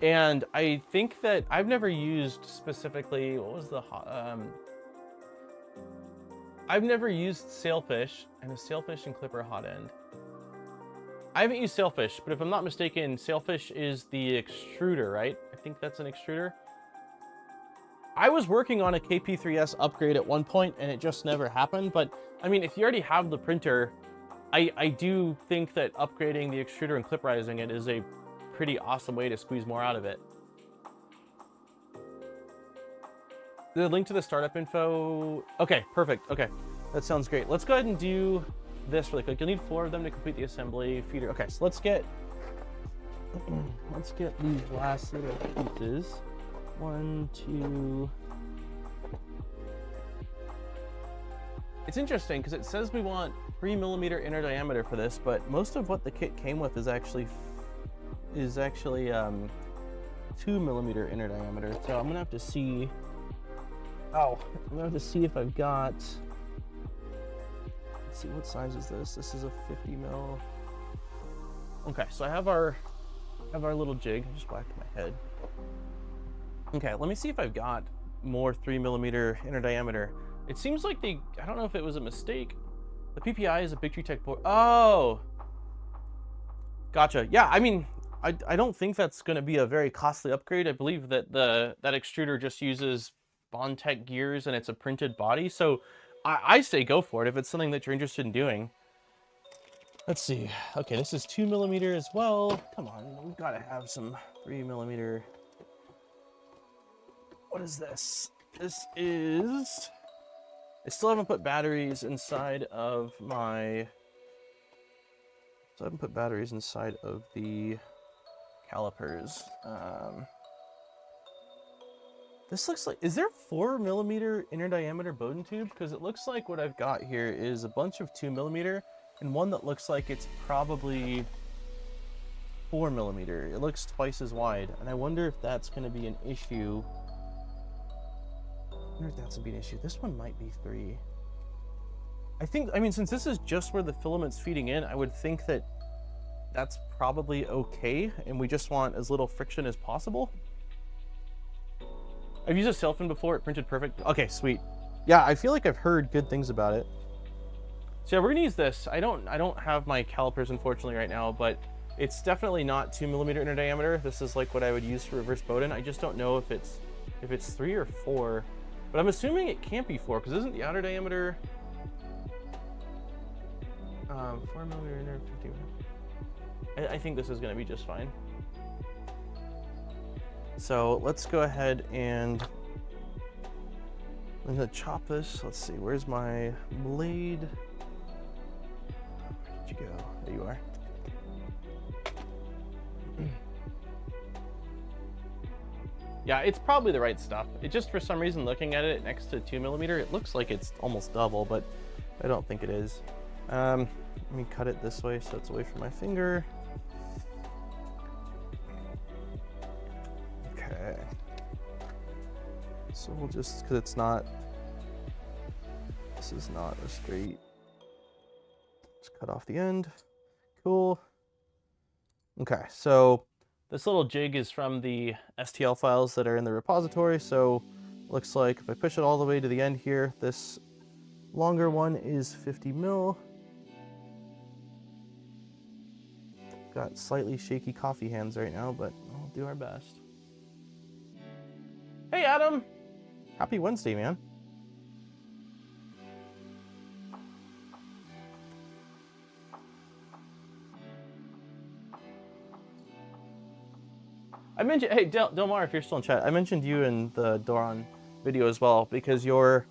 and I think that I've never used specifically, what was the I've never used sailfish and a sailfish and clipper hot end. I haven't used sailfish, but if I'm not mistaken, sailfish is the extruder, right? I think that's an extruder. I was working on a KP3S upgrade at one point and it just never happened, but I mean, if you already have the printer, I do think that upgrading the extruder and clipperizing it is a pretty awesome way to squeeze more out of it. The link to the startup info. Okay, perfect. Okay, that sounds great. Let's go ahead and do this really quick. You'll need 4 of them to complete the assembly feeder. Okay, so let's get these last little pieces. 1, 2. It's interesting because it says we want 3mm inner diameter for this, but most of what the kit came with is actually 2mm inner diameter. So I'm gonna have to see. Oh, I'm gonna have to see if I've got. Let's see, what size is this? This is a 50 mil. Okay, so I have our little jig. I just whacked my head. Okay, let me see if I've got more 3mm inner diameter. It seems like I don't know if it was a mistake. The PPI is a Big Tree Tech board. Oh, gotcha. Yeah, I mean, I don't think that's going to be a very costly upgrade. I believe that that extruder just uses Bondtech gears and it's a printed body. So I say go for it if it's something that you're interested in doing. Let's see. Okay, this is 2mm as well. Come on, we've got to have some 3mm. What is this? This is... I still haven't put batteries inside of my... So I haven't put batteries inside of the calipers. This looks like... Is there 4mm inner diameter Bowden tube? Because it looks like what I've got here is a bunch of 2mm and one that looks like it's probably 4mm. It looks twice as wide, and I wonder if that's going to be an issue. I wonder if that's going to be an issue. This one might be 3. I mean, since this is just where the filament's feeding in, I would think that that's probably okay, and we just want as little friction as possible. I've used a Selfin before, it printed perfect. Okay, sweet. Yeah, I feel like I've heard good things about it. So yeah, we're gonna use this. I don't have my calipers, unfortunately, right now, but it's definitely not 2mm inner diameter. This is like what I would use for reverse Bowden. I just don't know if it's 3 or 4, but I'm assuming it can't be 4, because isn't the outer diameter 4mm inner 50? I think this is gonna be just fine. So let's go ahead and I'm gonna chop this. Let's see, where's my blade? Where did you go? There you are. Yeah, it's probably the right stuff. It just, for some reason, looking at it next to 2mm, it looks like it's almost double, but I don't think it is. Let me cut it this way so it's away from my finger. Okay. So we'll just, because it's not this is not a straight. Let's cut off the end. Cool. Okay, so this little jig is from the STL files that are in the repository. So looks like if I push it all the way to the end here, this longer one is 50 mil. Got slightly shaky coffee hands right now, but I'll do our best. Hey, Adam. Happy Wednesday, man. I mentioned, hey, Delmar, if you're still in chat, I mentioned you in the Doron video as well, because you're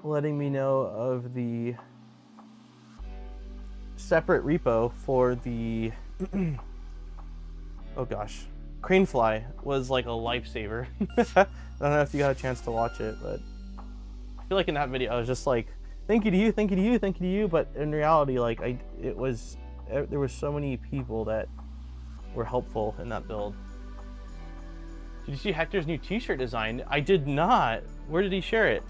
letting me know of the separate repo for the, oh gosh, Cranefly was like a lifesaver. I don't know if you got a chance to watch it, but I feel like in that video I was just like, thank you to you, thank you to you, thank you to you. But in reality, like there were so many people that were helpful in that build. Did you see Hector's new t-shirt design? I did not. Where did he share it?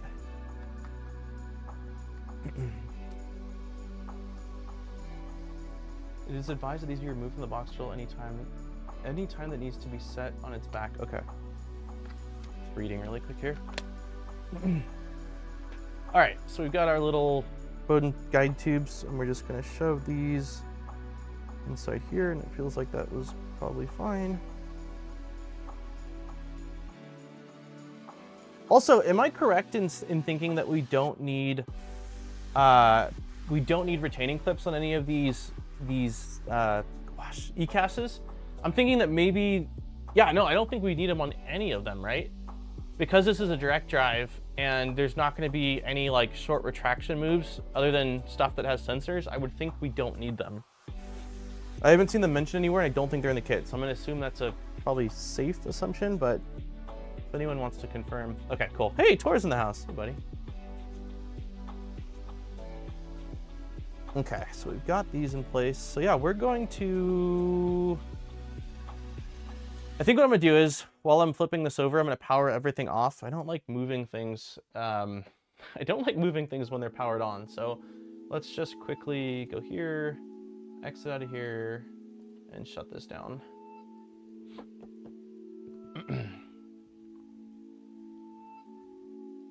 It is advised that these be removed from the box drill anytime that needs to be set on its back. Okay. Just reading really quick here. All right, so we've got our little Bowden guide tubes, and we're just gonna shove these inside here, and it feels like that was probably fine. Also, am I correct in thinking that we don't need retaining clips on any of these ECASs? I'm thinking that maybe, yeah, no, I don't think we need them on any of them, right? Because this is a direct drive and there's not going to be any like short retraction moves other than stuff that has sensors, I would think we don't need them. I haven't seen them mentioned anywhere, and I don't think they're in the kit, so I'm going to assume that's a probably safe assumption, but if anyone wants to confirm. Okay, cool. Hey, Tor's in the house. Hey, buddy. Okay, so we've got these in place. So yeah, we're going to... I think what I'm going to do is, while I'm flipping this over, I'm going to power everything off. I don't like moving things. I don't like moving things when they're powered on. So let's just quickly go here, exit out of here, and shut this down.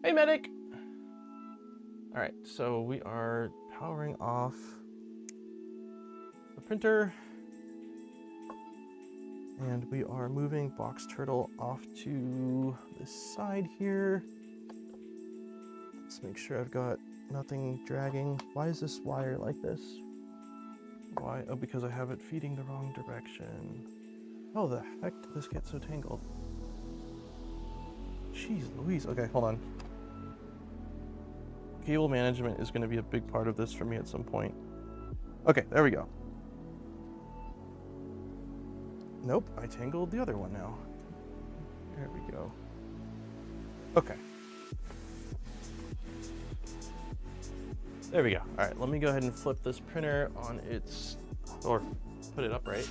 Hey, medic. All right, so we are powering off the printer, and we are moving Box Turtle off to this side here. Let's make sure I've got nothing dragging. Why is this wire like this? Why? Oh, because I have it feeding the wrong direction. Oh, the heck did this get so tangled? Jeez Louise. Okay, hold on. Cable management is going to be a big part of this for me at some point. Okay, there we go. Nope, I tangled the other one now. There we go. Okay. There we go. All right, let me go ahead and flip this printer on its, or put it upright.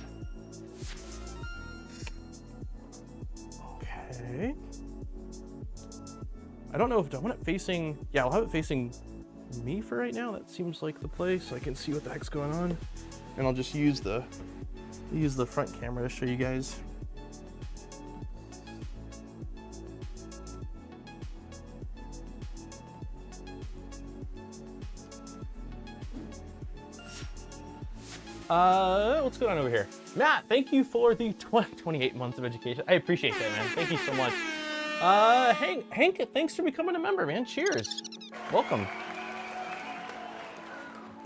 Okay. I don't know if I want it facing, yeah, I'll have it facing me for right now. That seems like the play, so I can see what the heck's going on. And I'll just use the front camera to show you guys. What's going on over here? Matt, thank you for the 28 months of education. I appreciate that, man. Thank you so much. Hank, thanks for becoming a member, man. Cheers. Welcome.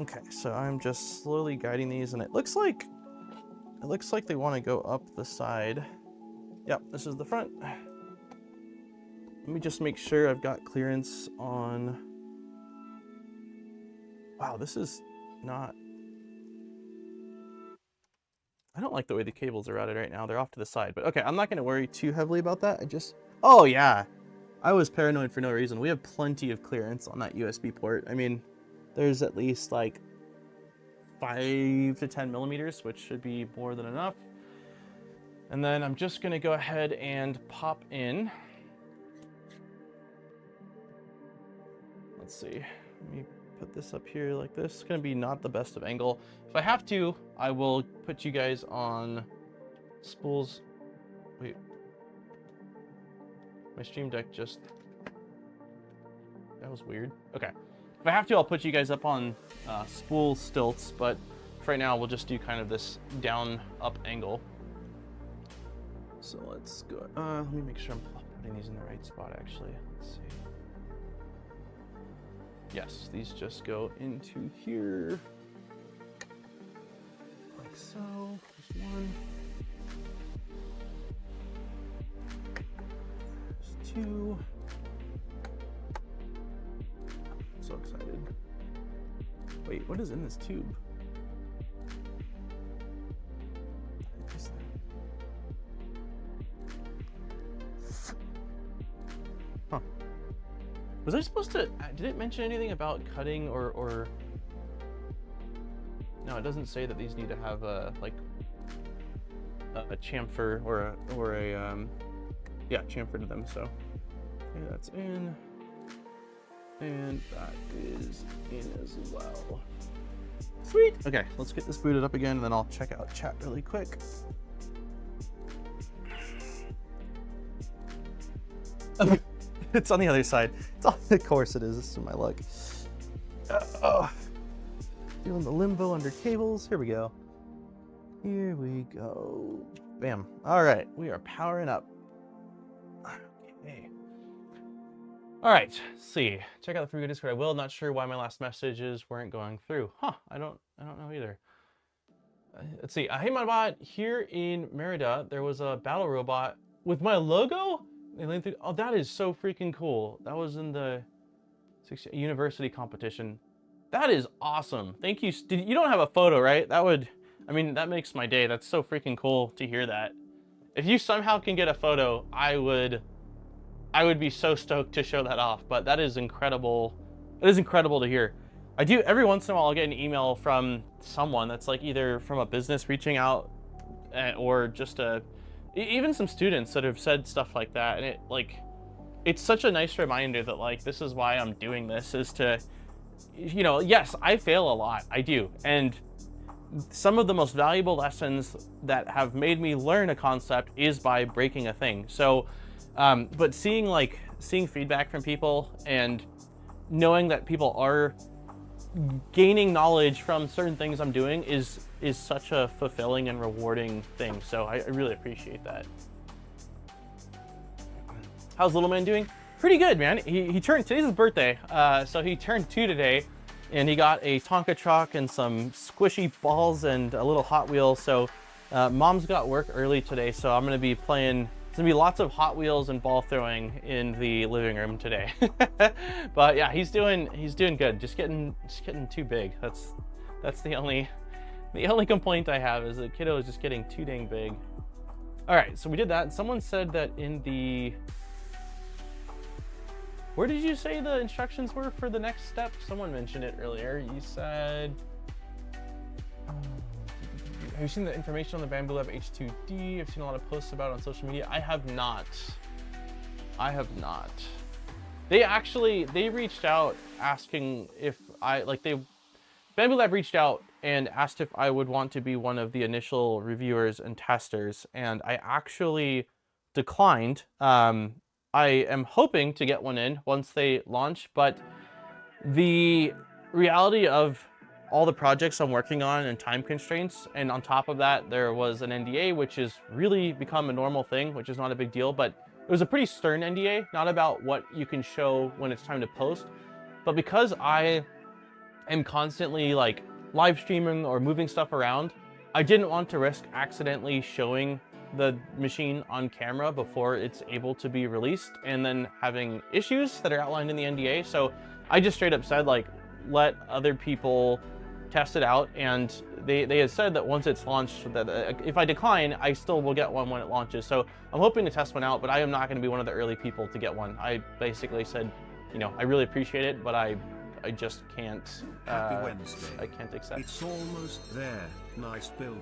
Okay, so I'm just slowly guiding these, and it looks like they want to go up the side. Yep, this is the front. Let me just make sure I've got clearance on. Wow, this is not. I don't like the way the cables are routed right now. They're off to the side, but okay, I'm not going to worry too heavily about that. Oh yeah, I was paranoid for no reason. We have plenty of clearance on that USB port. I mean, there's at least like 5 to 10 millimeters, which should be more than enough. And then I'm just gonna go ahead and pop in let's see. Let me put this up here like this. It's gonna be not the best of angle. If I have to, I will put you guys on spools. Wait. My Stream Deck just... That was weird. Okay. If I have to, I'll put you guys up on spool stilts, but for right now, we'll just do kind of this down-up angle. So let's go... let me make sure I'm putting these in the right spot, actually. Let's see. Yes, these just go into here. Like so. There's one. There's two. I'm so excited. Wait, what is in this tube? Huh. Was I supposed to, did it mention anything about cutting or no, it doesn't say that these need to have a, like, a chamfer or a yeah, chamfer to them, so. Okay, that's in. And that is in as well. Sweet. Okay, let's get this booted up again, and then I'll check out chat really quick. It's on the other side. Of course it is. This is my luck. Doing the limbo under cables. Here we go. Here we go. Bam. All right, we are powering up. Okay. All right, let's see. Check out the free Discord. I will. Not sure why my last messages weren't going through. Huh? I don't know either. Let's see. Hey, my bot. Here in Merida, there was a battle robot with my logo. Oh, that is so freaking cool. That was in the university competition. That is awesome. Thank you. You don't have a photo, right? That would, I mean, that makes my day. That's so freaking cool to hear that. If you somehow can get a photo, I would be so stoked to show that off. But that is incredible. It is incredible to hear. I do, every once in a while, I'll get an email from someone that's like either from a business reaching out or just even some students that have said stuff like that. And it's such a nice reminder that like, this is why I'm doing this, is to, you know, yes, I fail a lot. I do. And some of the most valuable lessons that have made me learn a concept is by breaking a thing. So, but seeing feedback from people and knowing that people are gaining knowledge from certain things I'm doing is such a fulfilling and rewarding thing. So I really appreciate that. How's little man doing? Pretty good, man. He turned, today's his birthday. So he turned 2 today, and he got a Tonka truck and some squishy balls and a little Hot Wheel. So mom's got work early today, so I'm gonna be playing. There's gonna be lots of Hot Wheels and ball throwing in the living room today. But yeah, he's doing good. Just getting too big. That's the only complaint I have, is the kiddo is just getting too dang big. All right, so we did that. Someone said that in the, where did you say the instructions were for the next step? Someone mentioned it earlier. You said, have you seen the information on the Bamboo Lab H2D? I've seen a lot of posts about it on social media. I have not. They reached out asking if Bamboo Lab reached out and asked if I would want to be one of the initial reviewers and testers, and I actually declined. I am hoping to get one in once they launch, but the reality of all the projects I'm working on and time constraints, and on top of that, there was an NDA, which has really become a normal thing, which is not a big deal, but it was a pretty stern NDA, not about what you can show when it's time to post, but because I am constantly like live streaming or moving stuff around, I didn't want to risk accidentally showing the machine on camera before it's able to be released and then having issues that are outlined in the NDA. So I just straight up said, like, let other people test it out, and they had said that once it's launched, that if I decline, I still will get one when it launches. So I'm hoping to test one out, but I am not going to be one of the early people to get one. I basically said, you know, I really appreciate it, but I just can't. Happy Wednesday. I can't accept. It's almost there. Nice building.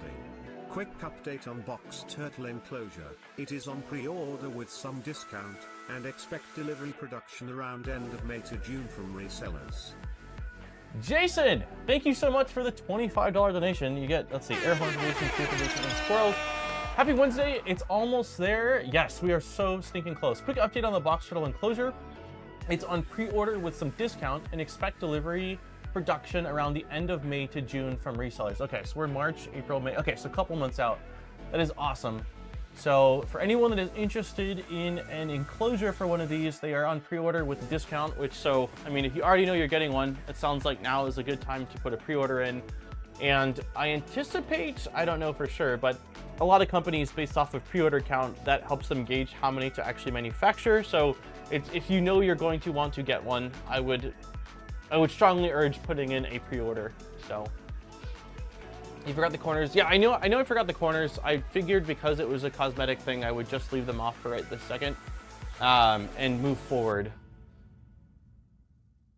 Quick update on box turtle enclosure. It is on pre-order with some discount, and expect delivery production around end of May to June from resellers. Jason, thank you so much for the $25 donation. You get, let's see, air horn racing, and squirrels. Happy Wednesday, it's almost there. Yes, we are so stinking close. Quick update on the box turtle enclosure. It's on pre-order with some discount and expect delivery production around the end of May to June from resellers. Okay, so we're March, April, May. Okay, so a couple months out. That is awesome. So for anyone that is interested in an enclosure for one of these, they are on pre-order with a discount, which, so, I mean, if you already know you're getting one, it sounds like now is a good time to put a pre-order in. And I anticipate, I don't know for sure, but a lot of companies based off of pre-order count, that helps them gauge how many to actually manufacture. So if you know you're going to want to get one, I would strongly urge putting in a pre-order. So you forgot the corners. Yeah, I know I forgot the corners. I figured because it was a cosmetic thing, I would just leave them off for right this second and move forward.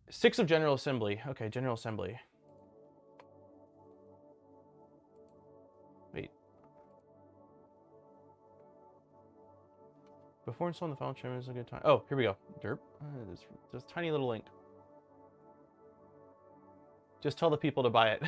6 of general assembly. Okay, general assembly. Wait. Before installing the file trim is a good time. Oh, here we go. Derp. There's a tiny little link. Just tell the people to buy it.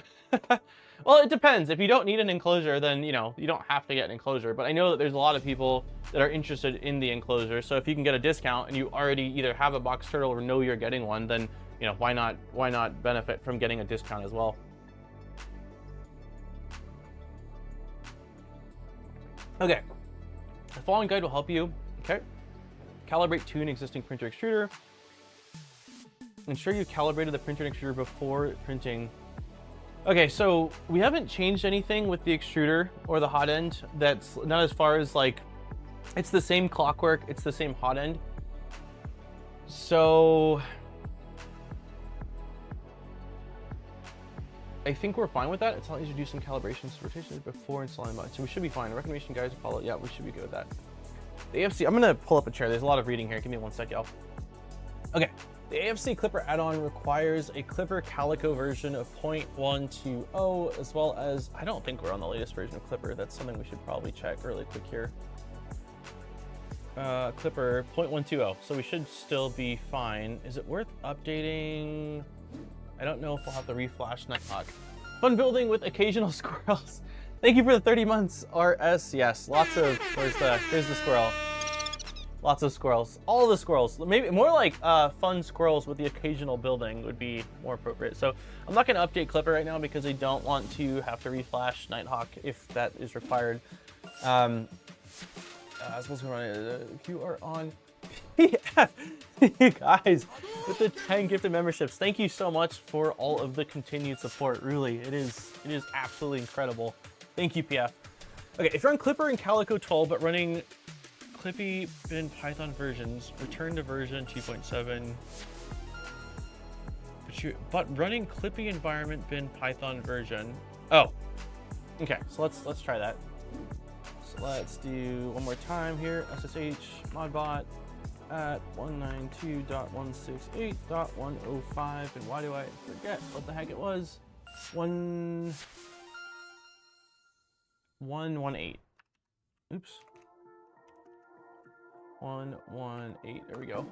Well, it depends. If you don't need an enclosure, then, you know, you don't have to get an enclosure. But I know that there's a lot of people that are interested in the enclosure. So if you can get a discount and you already either have a box turtle or know you're getting one, then, you know, why not benefit from getting a discount as well? Okay. The following guide will help you. Okay. Calibrate, tune existing printer extruder. Ensure you calibrated the printer and extruder before printing. Okay, so we haven't changed anything with the extruder or the hot end. That's not as far as like, it's the same clockwork, it's the same hot end. So I think we're fine with that. It's not easy to do some calibrations, rotations before installing mods. So we should be fine. Recommendation guys to follow. Yeah, we should be good with that. The AFC, I'm gonna pull up a chair. There's a lot of reading here. Give me one sec, y'all. Okay. The AFC Clipper add-on requires a Clipper Calico version of 0.120, as well as, I don't think we're on the latest version of Clipper. That's something we should probably check really quick here. Clipper 0.120, so we should still be fine. Is it worth updating? I don't know if we'll have to reflash Nighthawk. Fun building with occasional squirrels. Thank you for the 30 months, RS. Yes, lots of, there's the squirrel. Lots of squirrels, all the squirrels. Maybe more like fun squirrels with the occasional building would be more appropriate. So I'm not going to update Clipper right now because I don't want to have to reflash Nighthawk if that is required. If you are on PF, you guys with the 10 gifted memberships, thank you so much for all of the continued support. Really, it is absolutely incredible. Thank you, PF. Okay, if you're on Clipper and Calico 12 but running Clippy bin Python versions, return to version 2.7. But running Clippy environment bin Python version. Oh, okay. So let's try that. So let's do one more time here. SSH modbot at 192.168.105. And why do I forget what the heck it was? 118. Oops. 118, there we go.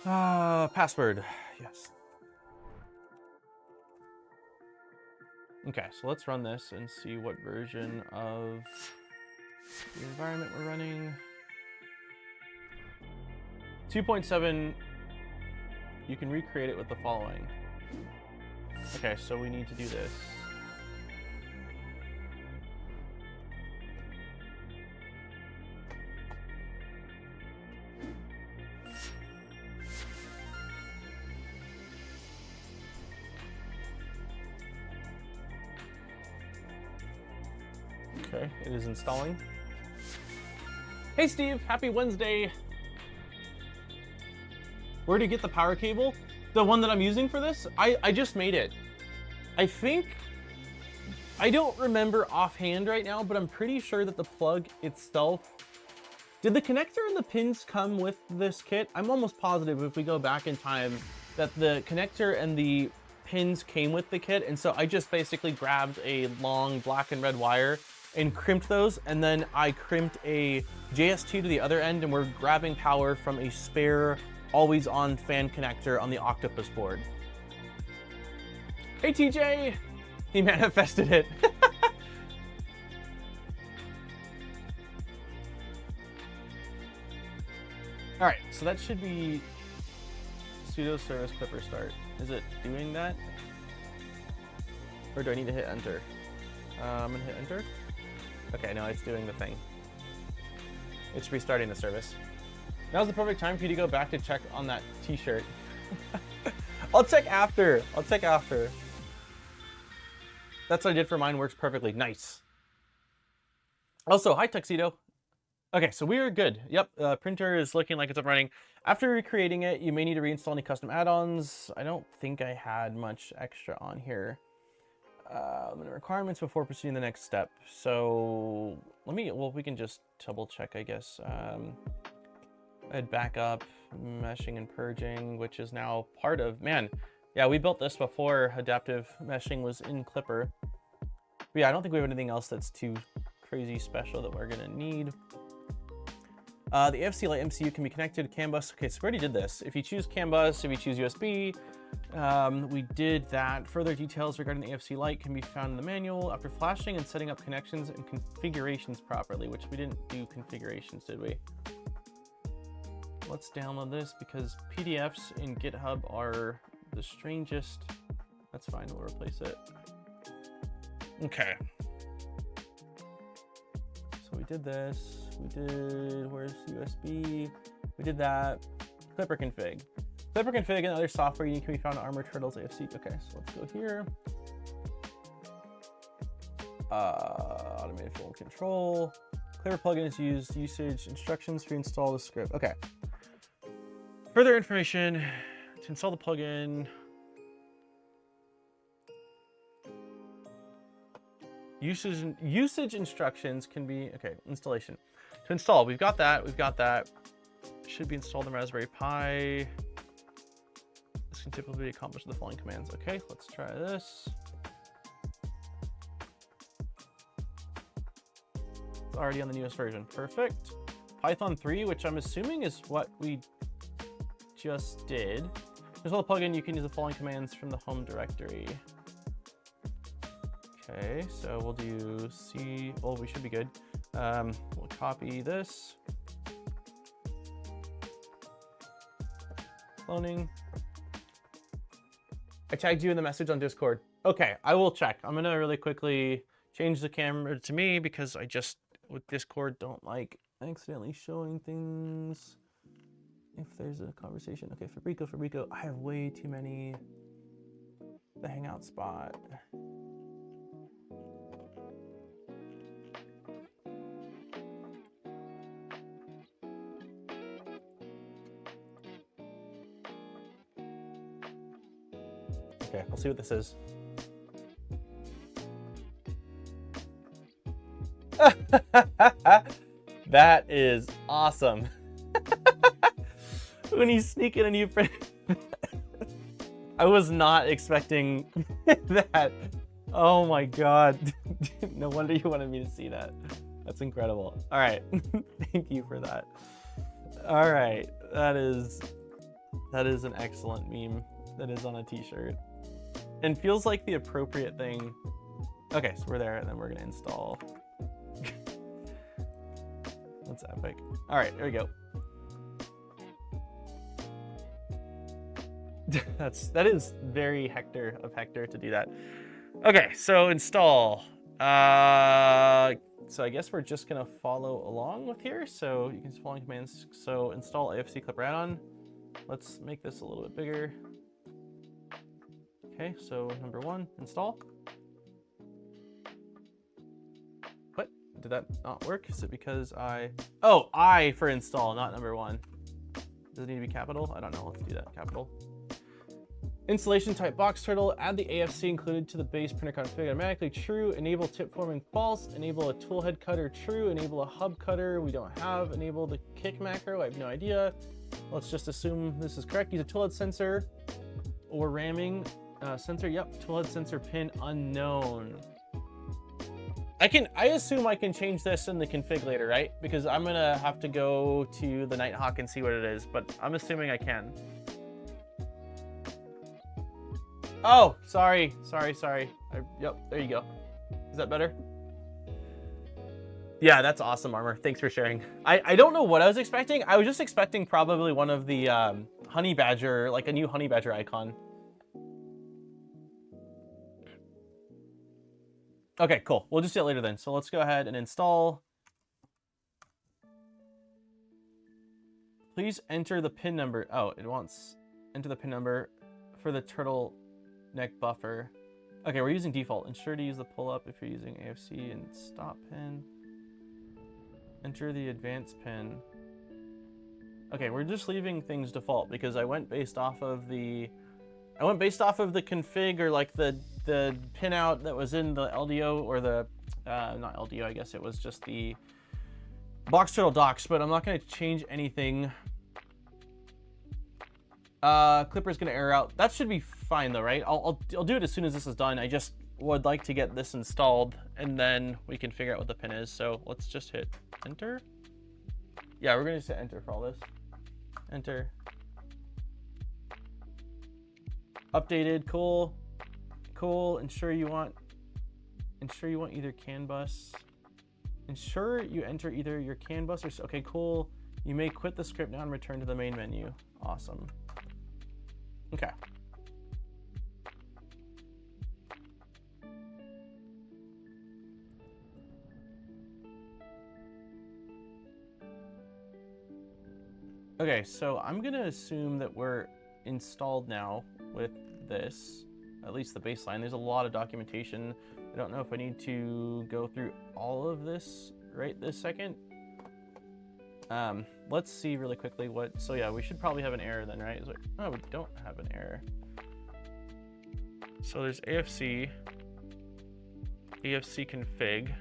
Password, yes. Okay, so let's run this and see what version of the environment we're running. 2.7, you can recreate it with the following. Okay, so we need to do this. Okay, it is installing. Hey Steve, happy Wednesday. Where to get the power cable? The one that I'm using for this? I just made it. I think, I don't remember offhand right now, but I'm pretty sure that the plug itself, did the connector and the pins come with this kit? I'm almost positive if we go back in time that the connector and the pins came with the kit, and so I just basically grabbed a long black and red wire and crimped those, and then I crimped a JS2 to the other end, and we're grabbing power from a spare always on fan connector on the Octopus board. Hey TJ! He manifested it. All right, so that should be sudo service clipper start. Is it doing that? Or do I need to hit enter? I'm gonna hit enter. Okay, no, it's doing the thing. It's restarting the service. Now's the perfect time for you to go back to check on that t-shirt. I'll check after. I'll check after. That's what I did for mine. Works perfectly. Nice. Also, hi Tuxedo. Okay, so we are good. Yep, printer is looking like it's up running. After recreating it, you may need to reinstall any custom add-ons. I don't think I had much extra on here. Requirements before proceeding the next step. So we can just double check, I guess. I had backup, meshing and purging, which is now part of, man, yeah, we built this before adaptive meshing was in Clipper. But yeah, I don't think we have anything else that's too crazy special that we're gonna need. The AFC Light MCU can be connected to CAN bus. Okay, so we already did this. If you choose CAN bus, if you choose USB, we did that. Further details regarding the AFC Light can be found in the manual. After flashing and setting up connections and configurations properly, which we didn't do configurations, did we? Let's download this because PDFs in GitHub are the strangest. That's fine, we'll replace it. Okay. So we did this. We did, where's USB? We did that. Clipper config. Clipper config and other software you need can be found on Armor Turtles AFC. Okay, so let's go here. Automated film control. Clipper plugin is used. Usage instructions to install the script. Okay. Further information to install the plugin. Usage instructions can be, okay, installation. To install, we've got that, Should be installed on Raspberry Pi. This can typically be accomplished with the following commands. Okay, let's try this. It's already on the newest version, perfect. Python 3, which I'm assuming is what we just did. There's a little plugin, you can use the following commands from the home directory. Okay, so we'll do C, well, we should be good. We'll copy this. Cloning. I tagged you in the message on Discord. Okay, I will check. I'm gonna really quickly change the camera to me because I just, with Discord, don't like accidentally showing things. If there's a conversation. Okay, Fabrico, I have way too many. The hangout spot. Okay, we'll see what this is. That is awesome. When you sneak in a new print. I was not expecting that. Oh my God. No wonder you wanted me to see that. That's incredible. All right. Thank you for that. All right. That is an excellent meme that is on a t-shirt and feels like the appropriate thing. Okay, so we're there and then we're gonna install. That's epic. All right, there we go. That is very Hector of Hector to do that. Okay, so install. So I guess we're just gonna follow along with here. So you can follow commands. So install AFC Clipper add-on. Let's make this a little bit bigger. Okay, so number 1, install. What? Did that not work? Is it because I for install, not number 1. Does it need to be capital? I don't know. Let's do that, capital. Installation type box turtle, add the AFC included to the base printer config automatically, true, enable tip forming false, enable a tool head cutter, true, enable a hub cutter, we don't have, enable the kick macro, I have no idea. Let's just assume this is correct. Use a tool head sensor or ramming Sensor, yep, toolhead sensor pin unknown. I assume I can change this in the config later, right? Because I'm gonna have to go to the Nighthawk and see what it is, but I'm assuming I can. Oh, sorry. Yep, there you go. Is that better? Yeah, that's awesome, Armor. Thanks for sharing. I don't know what I was expecting. I was just expecting probably one of the honey badger, like a new honey badger icon. Okay, cool. We'll just do it later then. So let's go ahead and install. Please enter the pin number. Oh, it wants enter the pin number for the turtleneck buffer. Okay, we're using default. Ensure to use the pull up if you're using AFC and stop pin. Enter the advanced pin. Okay, we're just leaving things default because I went based off of the config, or like the pinout that was in the LDO, or the not LDO, I guess it was just the box turtle docs, but I'm not going to change anything. Clipper's going to error out. That should be fine though, right? I'll do it as soon as this is done. I just would like to get this installed and then we can figure out what the pin is. So let's just hit enter. Yeah, we're going to just hit enter for all this. Enter. Updated, cool. Ensure you want either CAN bus. Ensure you enter either your CAN bus or, okay, cool. You may quit the script now and return to the main menu. Awesome. Okay. Okay, so I'm gonna assume that we're installed now with this, at least the baseline. There's a lot of documentation. I don't know if I need to go through all of this right this second. Let's see really quickly what, so yeah, we should probably have an error then, right? Like, oh, we don't have an error. So there's AFC config.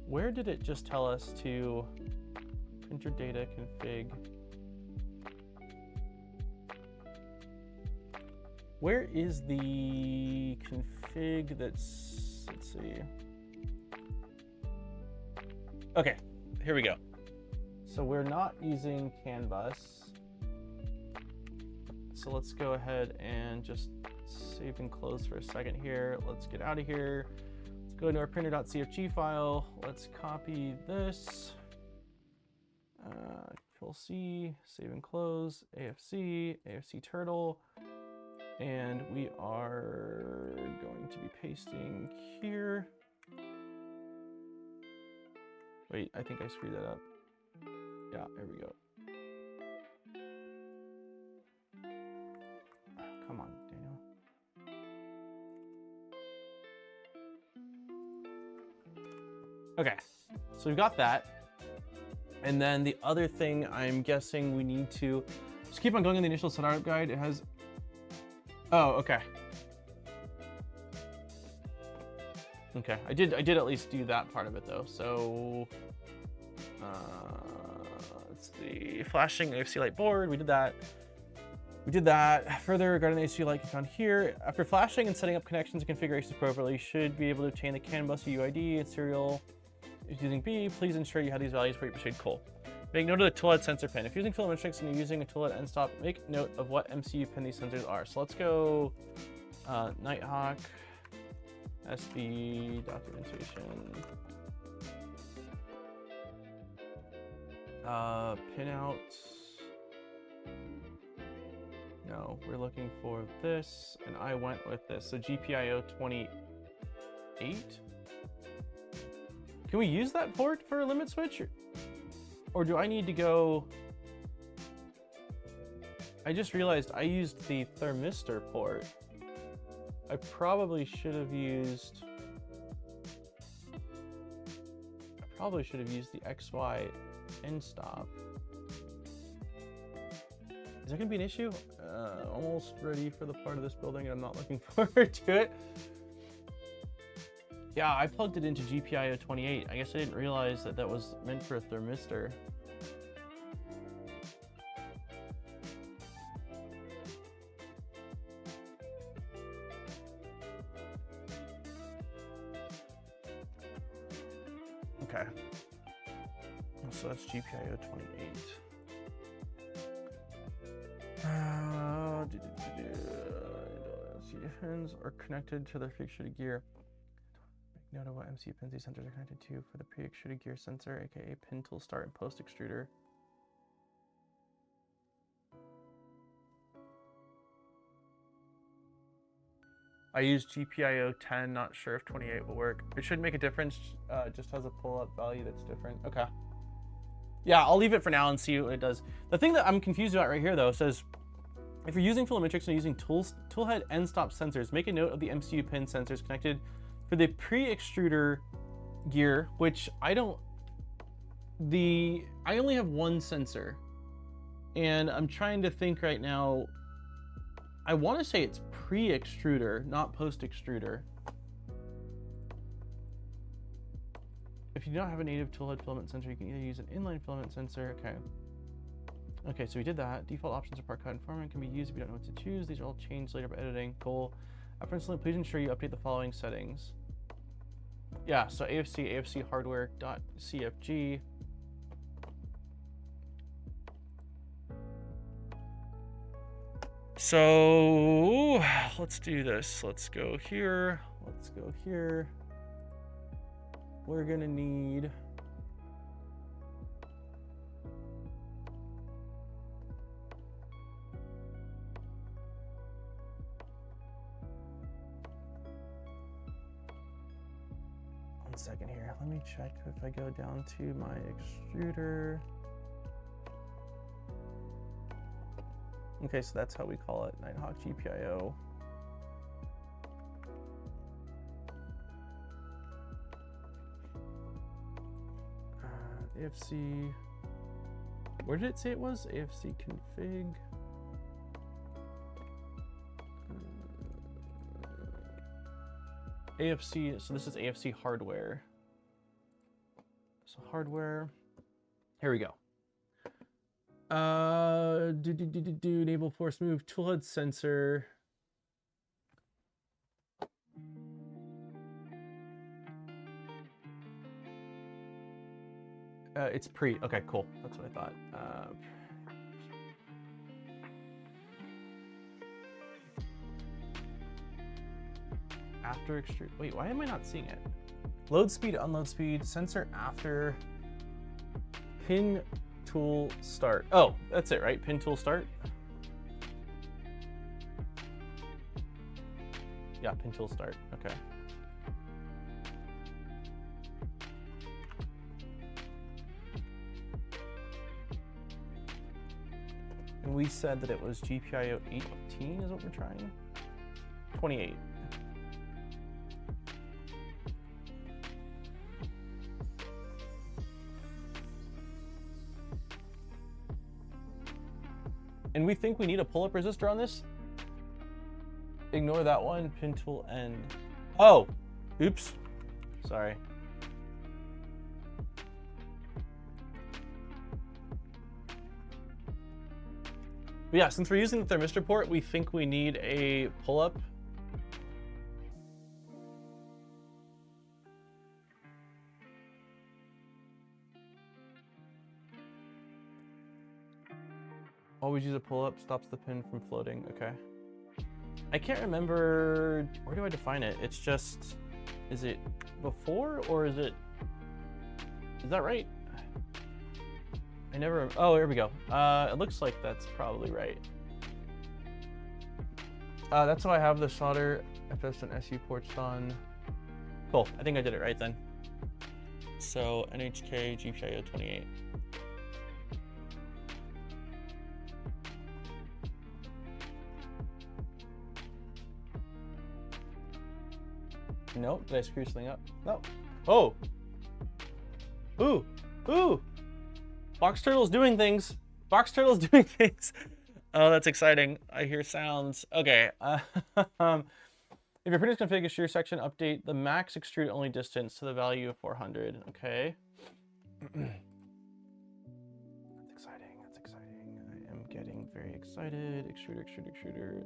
Where did it just tell us to printer data config? Where is the config that's, let's see. Okay, here we go. So we're not using CAN bus. So let's go ahead and just save and close for a second here. Let's get out of here. Let's go into our printer.cfg file. Let's copy this. Control C, save and close, AFC turtle. And we are going to be pasting here. Wait, I think I screwed that up. Yeah, there we go. Oh, come on, Daniel. Okay, so we've got that. And then the other thing I'm guessing we need to just keep on going in the initial setup guide. It has, oh, okay. Okay, I did at least do that part of it though. So it's the flashing AFC light board. We did that. Further regarding the AFC light you found here, after flashing and setting up connections and configurations appropriately, you should be able to obtain the CAN bus UID and serial. If using B, please ensure you have these values where you should cool. Make note of the toolhead sensor pin. If using FilAMatrix and you're using a toolhead end stop, make note of what MCU pin these sensors are. So let's go Nighthawk. SB documentation. Pinout. No, we're looking for this, and I went with this. So GPIO 28. Can we use that port for a limit switch, or do I need to go? I just realized I used the thermistor port. I probably should have used the XY end stop. Is that gonna be an issue? Almost ready for the part of this building and I'm not looking forward to it. Yeah, I plugged it into GPIO 28. I guess I didn't realize that that was meant for a thermistor. Okay. So that's GPIO 28. Pins are connected to the pre-extruded gear. Make note of what MCU pins these sensors are connected to for the pre-extruded gear sensor, aka pin tool start and post extruder. I use GPIO 10, not sure if 28 will work. It should make a difference, just has a pull-up value that's different. Okay. Yeah, I'll leave it for now and see what it does. The thing that I'm confused about right here, though, says, if you're using FilAMatrix and using toolhead end stop sensors, make a note of the MCU pin sensors connected for the pre-extruder gear, which I only have one sensor. And I'm trying to think right now, I want to say it's pre-extruder, not post-extruder. If you do not have a native toolhead filament sensor, you can either use an inline filament sensor. Okay. Okay, so we did that. Default options are part cut and format can be used if you don't know what to choose. These are all changed later by editing. Goal. After installing, please ensure you update the following settings. Yeah, so AFC hardware.cfg. So let's do this. Let's go here. Let's go here. We're gonna need one second here. Let me check if I go down to my extruder. Okay, so that's how we call it, Nighthawk GPIO. AFC, where did it say it was? AFC config. AFC, so this is AFC hardware. So hardware, here we go. Enable force move toolhead sensor. It's pre. Okay, cool. That's what I thought. After extrude. Wait, why am I not seeing it? Load speed, unload speed, sensor after pin tool start. Oh, that's it, right? Pin tool start. Yeah, pin tool start. Okay. And we said that it was GPIO 18 is what we're trying. 28. And we think we need a pull-up resistor on this. Ignore that one, pin tool end. Oh, oops, sorry. But yeah, since we're using the thermistor port, we think we need a pull-up. Always use a pull-up, stops the pin from floating, okay. I can't remember, where do I define it? It's just, is it before or is that right? I never, oh, here we go. It looks like that's probably right. That's how I have the solder FS and SU ports on. Cool, I think I did it right then. So NHK GPIO 28. Nope, did I screw something up? No. Oh. Ooh. Ooh. Box Turtle's doing things. Box Turtle's doing things. Oh, that's exciting. I hear sounds. Okay. If your printer's config a shear section, update the max extrude only distance to the value of 400. Okay. That's exciting. That's exciting. I am getting very excited. Extruder, extruder, extruder.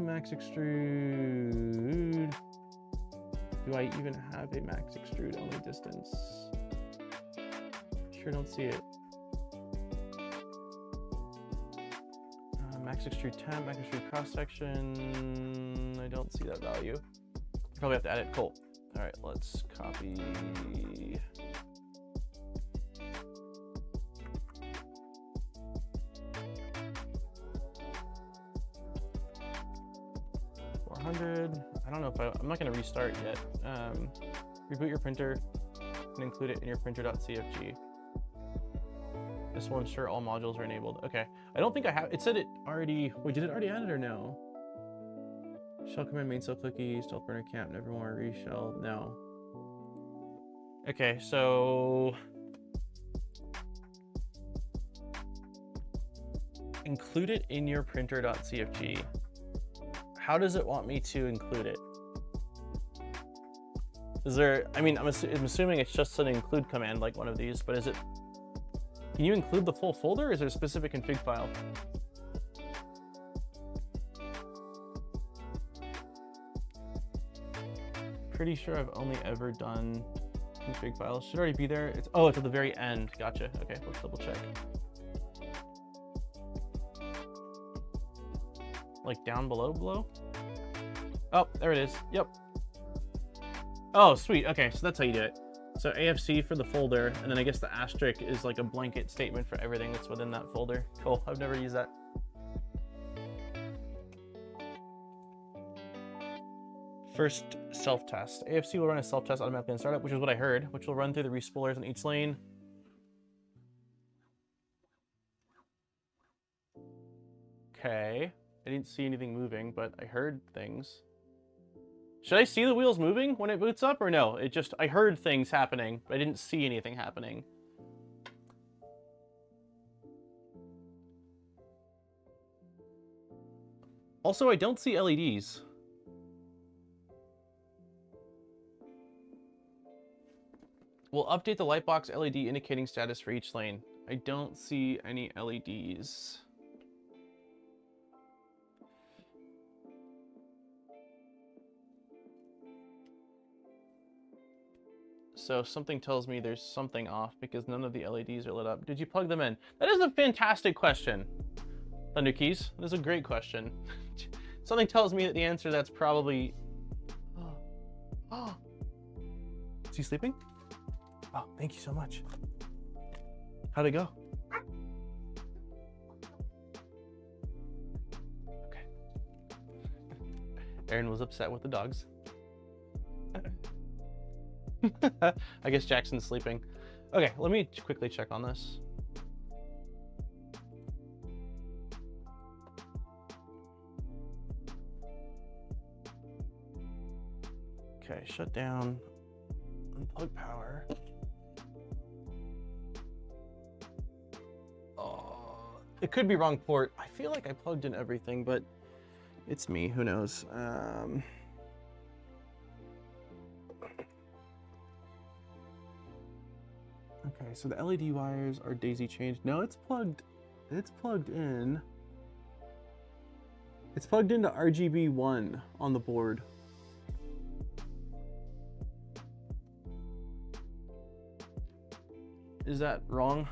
Max extrude. Do I even have a max extrude only distance? Sure don't see it. Max extrude temp, max extrude cross section. I don't see that value. Probably have to add it. Cool. All right, let's copy. I don't know if I'm not going to restart yet. Reboot your printer and include it in your printer.cfg. This will ensure all modules are enabled. Okay, I don't think I have. It said it already. Wait, did it already add it or no? Shell command main cell cookie, stealth burner camp, nevermore, reshell. No. Okay, so include it in your printer.cfg. How does it want me to include it? Is there, I mean, I'm assuming it's just an include command like one of these, but is it, can you include the full folder or is there a specific config file? Pretty sure I've only ever done config files. Should already be there. It's, oh, it's at the very end. Gotcha. Okay, let's double check. Like down below? Oh, there it is. Yep. Oh, sweet. Okay, so that's how you do it. So AFC for the folder, and then I guess the asterisk is like a blanket statement for everything that's within that folder. Cool. I've never used that. First self-test. AFC will run a self-test automatically in startup, which is what I heard, which will run through the respoolers in each lane. Okay. I didn't see anything moving, but I heard things. Should I see the wheels moving when it boots up or no? It just, I heard things happening, but I didn't see anything happening. Also, I don't see LEDs. We'll update the lightbox LED indicating status for each lane. I don't see any LEDs. So something tells me there's something off because none of the LEDs are lit up. Did you plug them in? That is a fantastic question, Thunder Keys. That is a great question. Something tells me that the answer to that's probably... Oh. Is he sleeping? Oh, thank you so much. How'd it go? Okay. Aaron was upset with the dogs. I guess Jackson's sleeping. Okay, let me quickly check on this. Okay, shut down. Unplug power. Oh, it could be wrong port. I feel like I plugged in everything, but it's me. Who knows? Okay, so the LED wires are daisy chained. No, it's plugged in. It's plugged into RGB1 on the board. Is that wrong?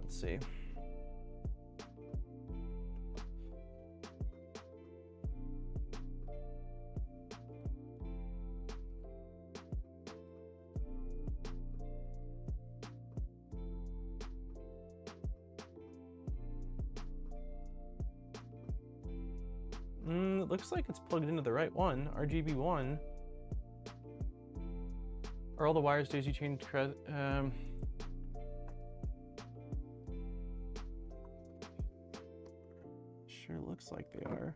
Let's see. It looks like it's plugged into the right one, RGB1. Are all the wires daisy chained? Sure looks like they are.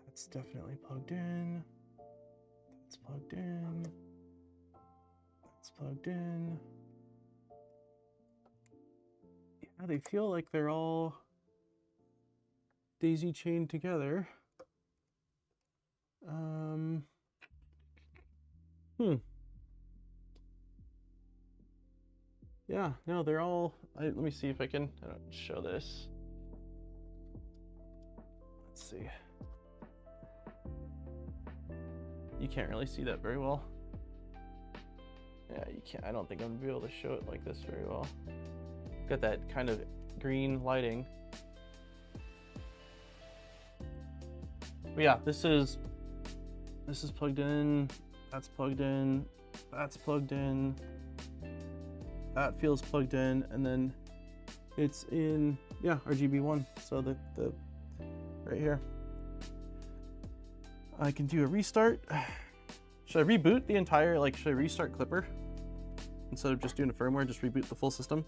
That's definitely plugged in. That's plugged in. That's plugged in. Yeah, they feel like they're all daisy chained together. Yeah, no, they're all, let me see if I can show this. let's see. You can't really see that very well. Yeah, you can't. I don't think I'm gonna be able to show it like this very well. Got that kind of green lighting. But yeah, this is plugged in, that's plugged in, that's plugged in, that feels plugged in, and then it's in, yeah, RGB1. So the right here. I can do a restart. Should I reboot the entire, like, should I restart Clipper? Instead of just doing a firmware, just reboot the full system?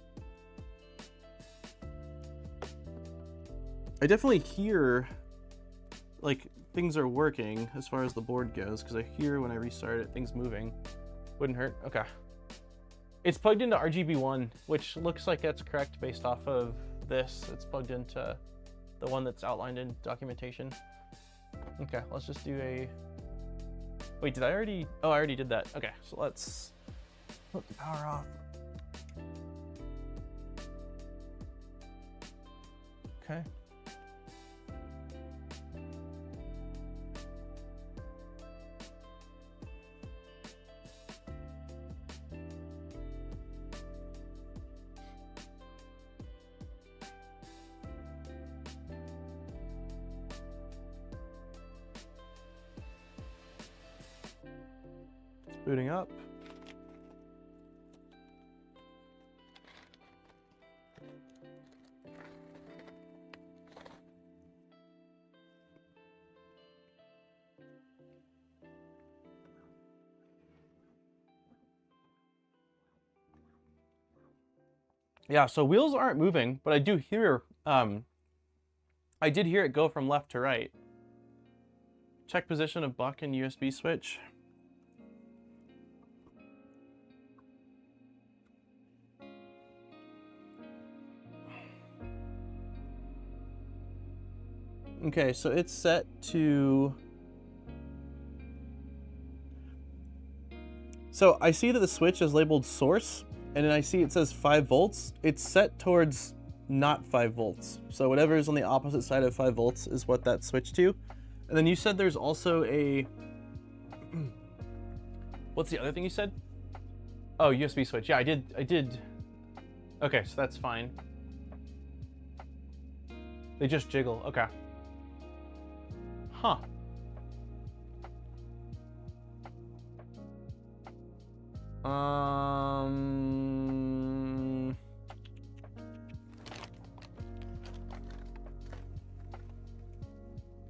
I definitely hear, like, things are working as far as the board goes, because I hear when I restart it, things moving. Wouldn't hurt, okay. It's plugged into RGB1, which looks like that's correct based off of this. It's plugged into the one that's outlined in documentation. Okay, let's just do a, wait, did I already, oh, I already did that. Okay, so let's put the power off. Okay. Booting up. Yeah, so wheels aren't moving, but I do hear, I did hear it go from left to right. Check position of buck and USB switch. Okay, so it's set to... So I see that the switch is labeled source, and then I see it says 5 volts. It's set towards not 5 volts. So whatever is on the opposite side of 5 volts is what that's switched to. And then you said there's also a... What's the other thing you said? Oh, USB switch. Yeah, I did. Okay, so that's fine. They just jiggle, okay. Huh.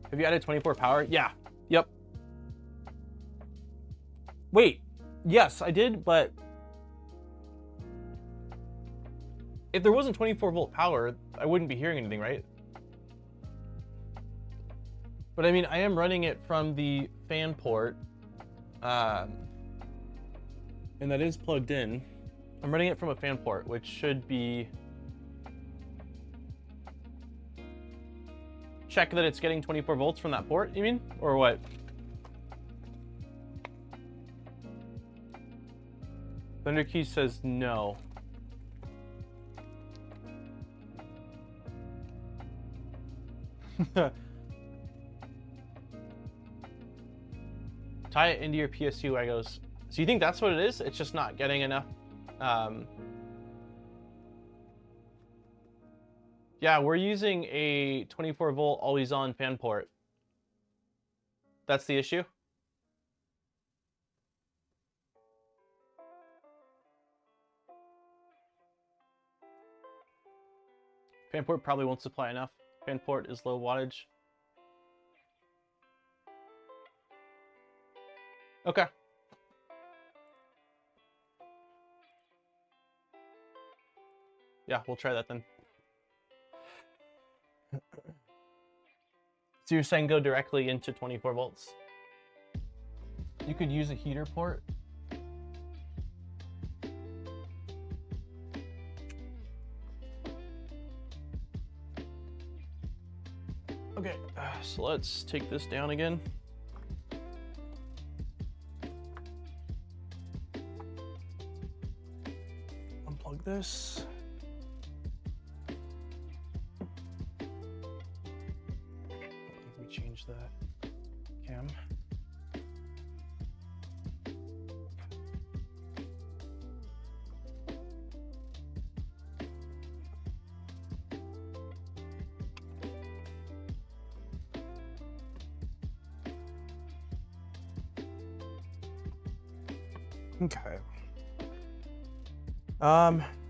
Have you added 24 power? Yeah. Yep. Wait. Yes, I did, but if there wasn't 24 volt power, I wouldn't be hearing anything, right? But I mean, I am running it from the fan port, and that is plugged in. I'm running it from a fan port, which should be... Check that it's getting 24 volts from that port, you mean? Or what? Thunder Key says no. Tie it into your PSU, I goes. So you think that's what it is? It's just not getting enough. Yeah, we're using a 24 volt always on fan port. That's the issue. Fan port probably won't supply enough. Fan port is low wattage. Okay. Yeah, we'll try that then. So you're saying go directly into 24 volts? You could use a heater port. Okay, so let's take this down again. Unplug this. Okay.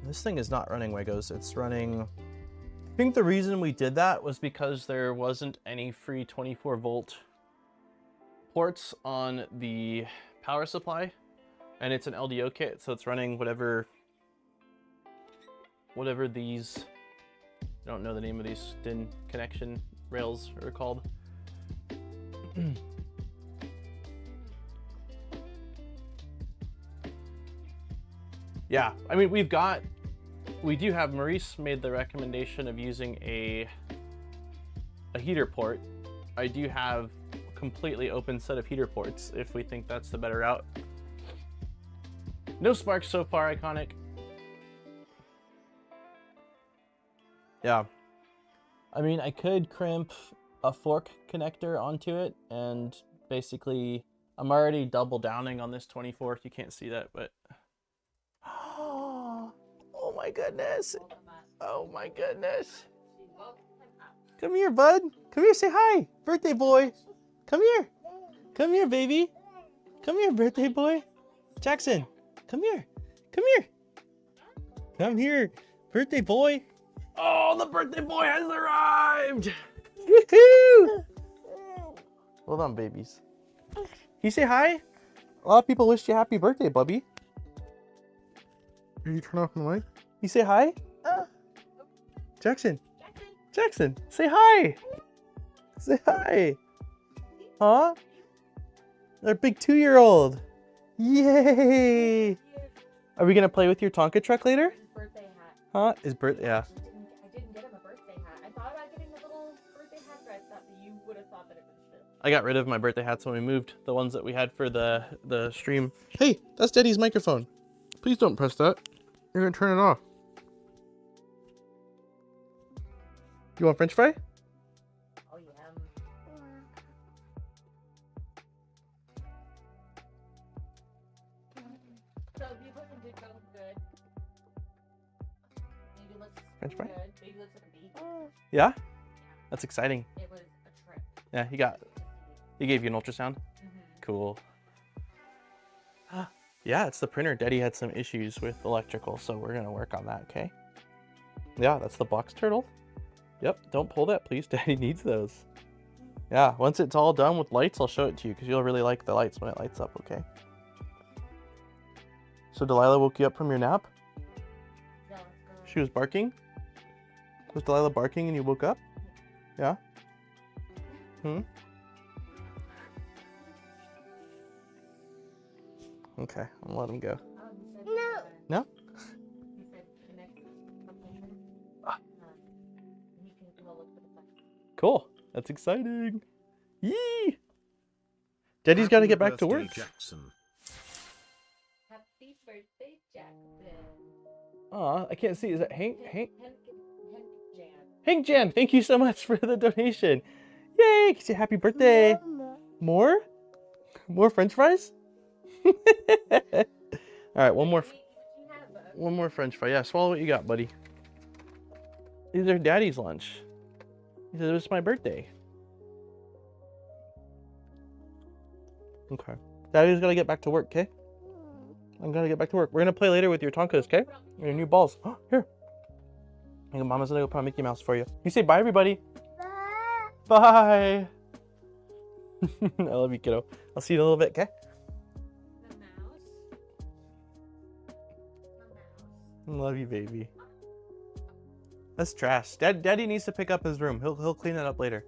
This thing is not running Wegos. It's running... I think the reason we did that was because there wasn't any free 24 volt ports on the power supply, and it's an LDO kit, so it's running whatever these, I don't know the name of these DIN connection rails are called. Yeah, I mean, we do have, Maurice made the recommendation of using a heater port. I do have a completely open set of heater ports if we think that's the better route. No sparks so far, Iconic. Yeah. I mean, I could crimp a fork connector onto it, and basically, I'm already double downing on this 24. You can't see that, but... Oh my goodness. Oh my goodness. Come here, bud. Come here, say hi. Birthday boy. Come here. Come here, baby. Come here, birthday boy. Jackson, come here. Come here. Come here, birthday boy. Oh, the birthday boy has arrived. Woohoo! Hold on, babies. Can you say hi? A lot of people wish you happy birthday, Bubby. Can you turn off the mic? You say hi? Jackson. Jackson, say hi. Say hi. Huh? Our big 2-year-old. Yay. Are we gonna play with your Tonka truck later? His birthday hat. Huh? His birthday, yeah. I didn't get him a birthday hat. I thought about getting a little birthday hat, but I thought that you would have thought that it was fit. I got rid of my birthday hats when we moved, the ones that we had for the stream. Hey, that's Daddy's microphone. Please don't press that. You're gonna turn it off. You want French fry? Oh, yeah. So the equipment did go good. Baby looks French fry? good. Baby looks like a baby. Yeah? That's exciting. It was a trip. Yeah, he gave you an ultrasound? Mm-hmm. Cool. Yeah, it's the printer. Daddy had some issues with electrical, so we're gonna work on that, okay? Yeah, that's the box turtle. Yep, don't pull that, please. Daddy needs those. Yeah, once it's all done with lights, I'll show it to you, because you'll really like the lights when it lights up, okay? So Delilah woke you up from your nap? Yeah, let's go. She was barking? Was Delilah barking and you woke up? Yeah? Hmm? Okay, I'm gonna let him go. Oh, he said No. No? He said connect something. Ah. He can go look for the flash. Cool. That's exciting. Yee! Daddy's got to get back to work. Jackson. Happy birthday, Jackson. Aw, I can't see. Is that Hank? Jan. Hank Jan, thank you so much for the donation. Yay! Say happy birthday. More? More French fries? All right, one more French fry. Yeah, swallow what you got, buddy. These are Daddy's lunch. He said it was my birthday. Okay. Daddy's gotta get back to work, okay? I'm gonna get back to work. We're gonna play later with your Tonkas, okay? Your new balls. Oh, here. I think Mama's gonna go put on Mickey Mouse for you. You say bye, everybody. Bye. I love you, kiddo. I'll see you in a little bit, okay? Love you, baby. That's trash. Daddy needs to pick up his room. He'll clean that up later.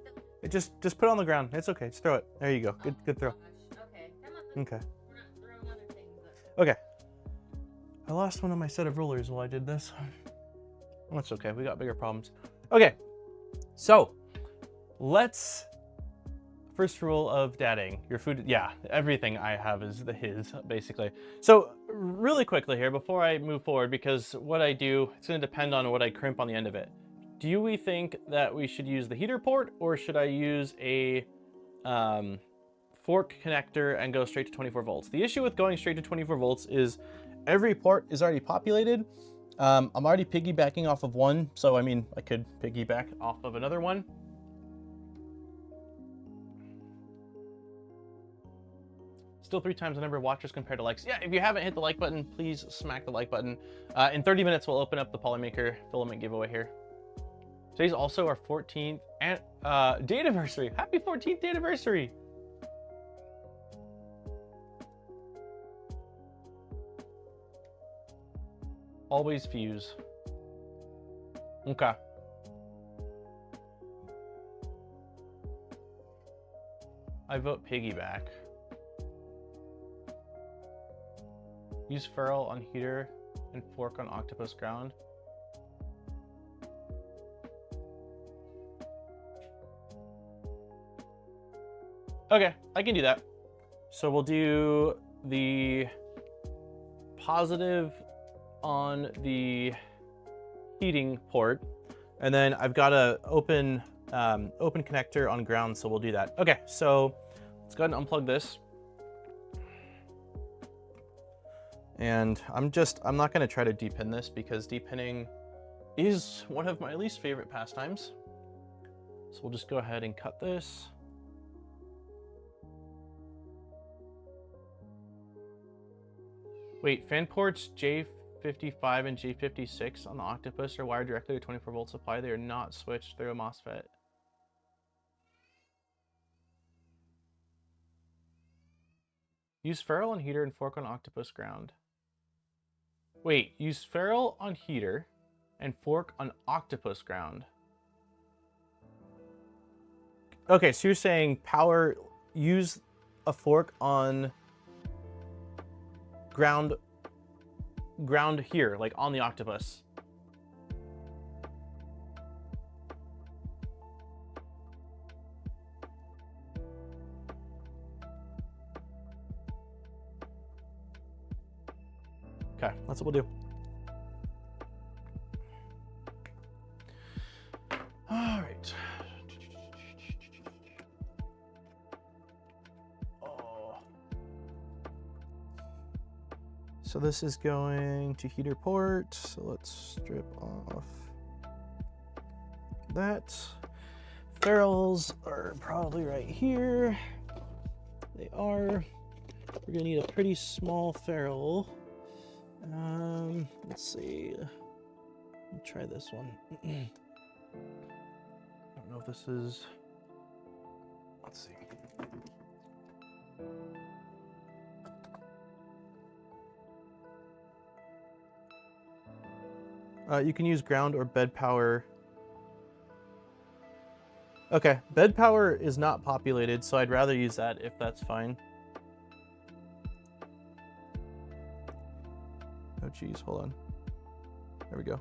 Just put it on the ground. It's okay. Just throw it. There you go. Good throw. Okay. Come on. Okay. We're not throwing other things up. Okay. I lost one of my set of rulers while I did this. That's okay. We got bigger problems. Okay. So, let's... First rule of dadding. Your food... Yeah, everything I have is his, basically. So, really quickly here, before I move forward, because what I do, it's going to depend on what I crimp on the end of it. Do we think that we should use the heater port, or should I use a fork connector and go straight to 24 volts? The issue with going straight to 24 volts is every port is already populated. I'm already piggybacking off of one, so I mean, I could piggyback off of another one. Still 3 times the number of watchers compared to likes. Yeah, if you haven't hit the like button, please smack the like button. In 30 minutes, we'll open up the FilAMatrix filament giveaway here. Today's also our 14th date anniversary. Happy 14th date anniversary. Always fuse. Okay. I vote piggyback. Use ferrule on heater and fork on octopus ground. Okay, I can do that. So we'll do the positive on the heating port, and then I've got a open connector on ground, so we'll do that. Okay, so let's go ahead and unplug this. And I'm not gonna try to depin this because depinning is one of my least favorite pastimes. So we'll just go ahead and cut this. Wait, fan ports J55 and J56 on the Octopus are wired directly to 24-volt supply. They are not switched through a MOSFET. Use ferrule on heater and fork on Octopus ground. Wait, use ferrule on heater and fork on Octopus ground. Okay, so you're saying use a fork on ground here, like on the Octopus. Okay, that's what we'll do. All right. So this is going to heater port. So let's strip off that. Ferrules are probably right here. They are. We're gonna need a pretty small ferrule. Let's see. I'll try this one. I don't know if this is. Let's see. You can use ground or bed power. Okay, bed power is not populated, so I'd rather use that if that's fine. Oh geez, hold on. There we go.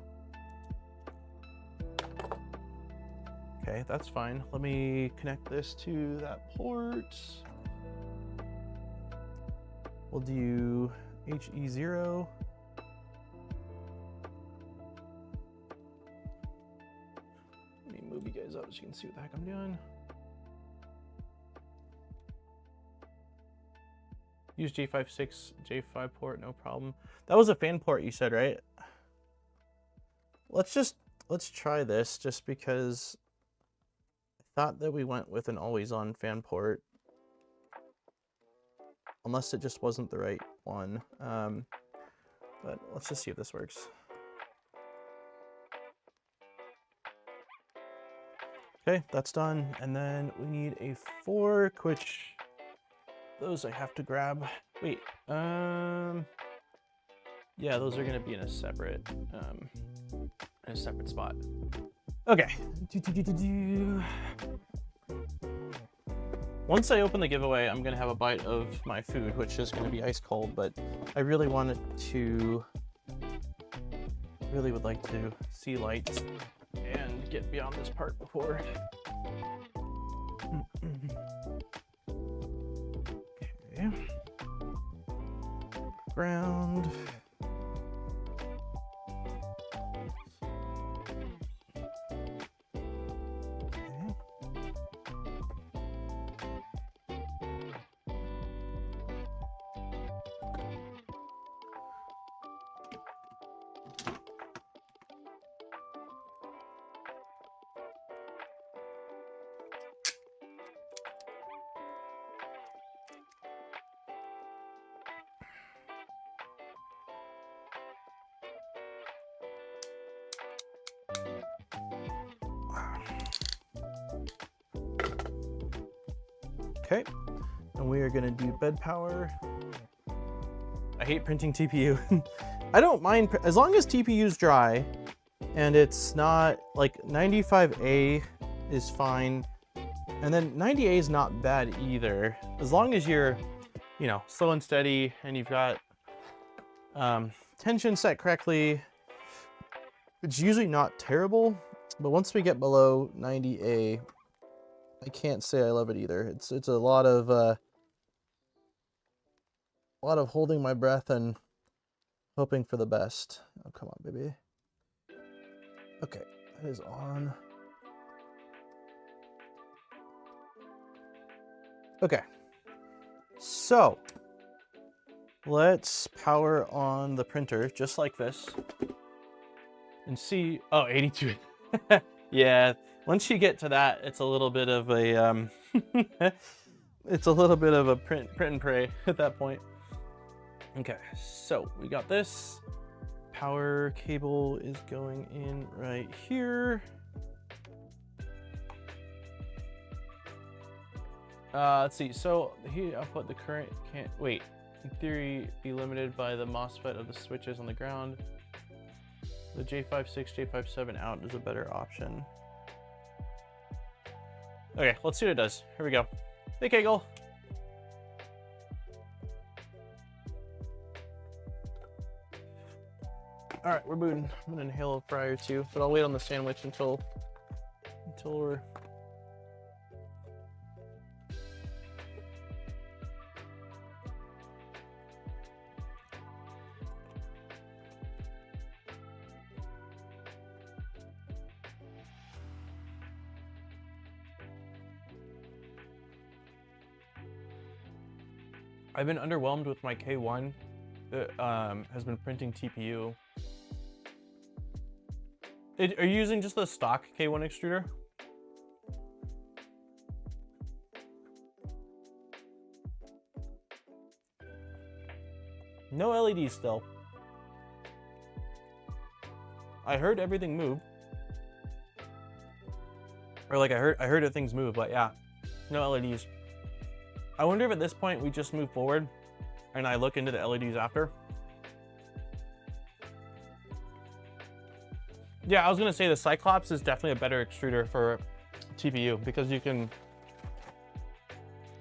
Okay, that's fine. Let me connect this to that port. We'll do HE0. Let me move you guys up so you can see what the heck I'm doing. Use J56, J5 port, no problem. That was a fan port you said, right? Let's try this just because I thought that we went with an always on fan port. Unless it just wasn't the right one. But let's just see if this works. Okay, that's done. And then we need a fork, which those I have to grab. Wait, yeah, those are gonna be in a separate spot. Okay. Once I open the giveaway, I'm gonna have a bite of my food, which is gonna be ice cold, but I really would like to see lights and get beyond this part before. Okay. Ground. Okay, and we are gonna do bed power. I hate printing TPU. I don't mind, as long as TPU's dry and it's not, like 95A is fine. And then 90A is not bad either. As long as you're, you know, slow and steady and you've got tension set correctly, it's usually not terrible. But once we get below 90A, I can't say I love it either. It's a lot of holding my breath and hoping for the best. Oh, come on, baby. Okay, that is on. Okay, so let's power on the printer just like this and see. Oh, 82. Yeah, once you get to that, it's a little bit of a it's a little bit of a print and pray at that point. Okay, so we got this. Power cable is going in right here. Let's see, so here I'll put the current can't, wait, in theory be limited by the MOSFET of the switches on the ground. The J56, J57 out is a better option. Okay, let's see what it does. Here we go. Hey, Kegel. All right, we're booting. I'm gonna inhale a fry or two, but I'll wait on the sandwich until we're. I've been underwhelmed with my K1 that has been printing TPU. Are you using just the stock K1 extruder? No LEDs still. I heard everything move. Or like I heard that things move, but yeah, no LEDs. I wonder if at this point we just move forward and I look into the LEDs after. Yeah, I was gonna say the Cyclops is definitely a better extruder for TPU because you can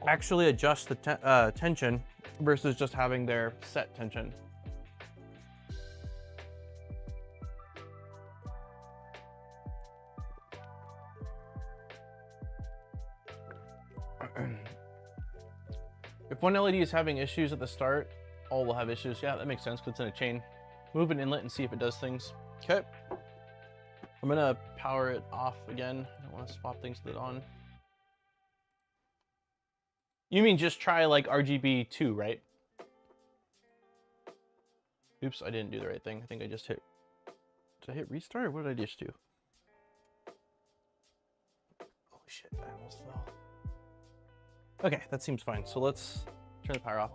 actually adjust the tension versus just having their set tension. If one LED is having issues at the start, all will have issues. Yeah, that makes sense because it's in a chain. Move an inlet and see if it does things. Okay. I'm gonna power it off again. I don't want to swap things that on. You mean just try like RGB 2, right? Oops, I didn't do the right thing. I think I just hit. Did I hit restart or what did I just do? Holy shit, I almost fell. Okay, that seems fine. So let's turn the power off.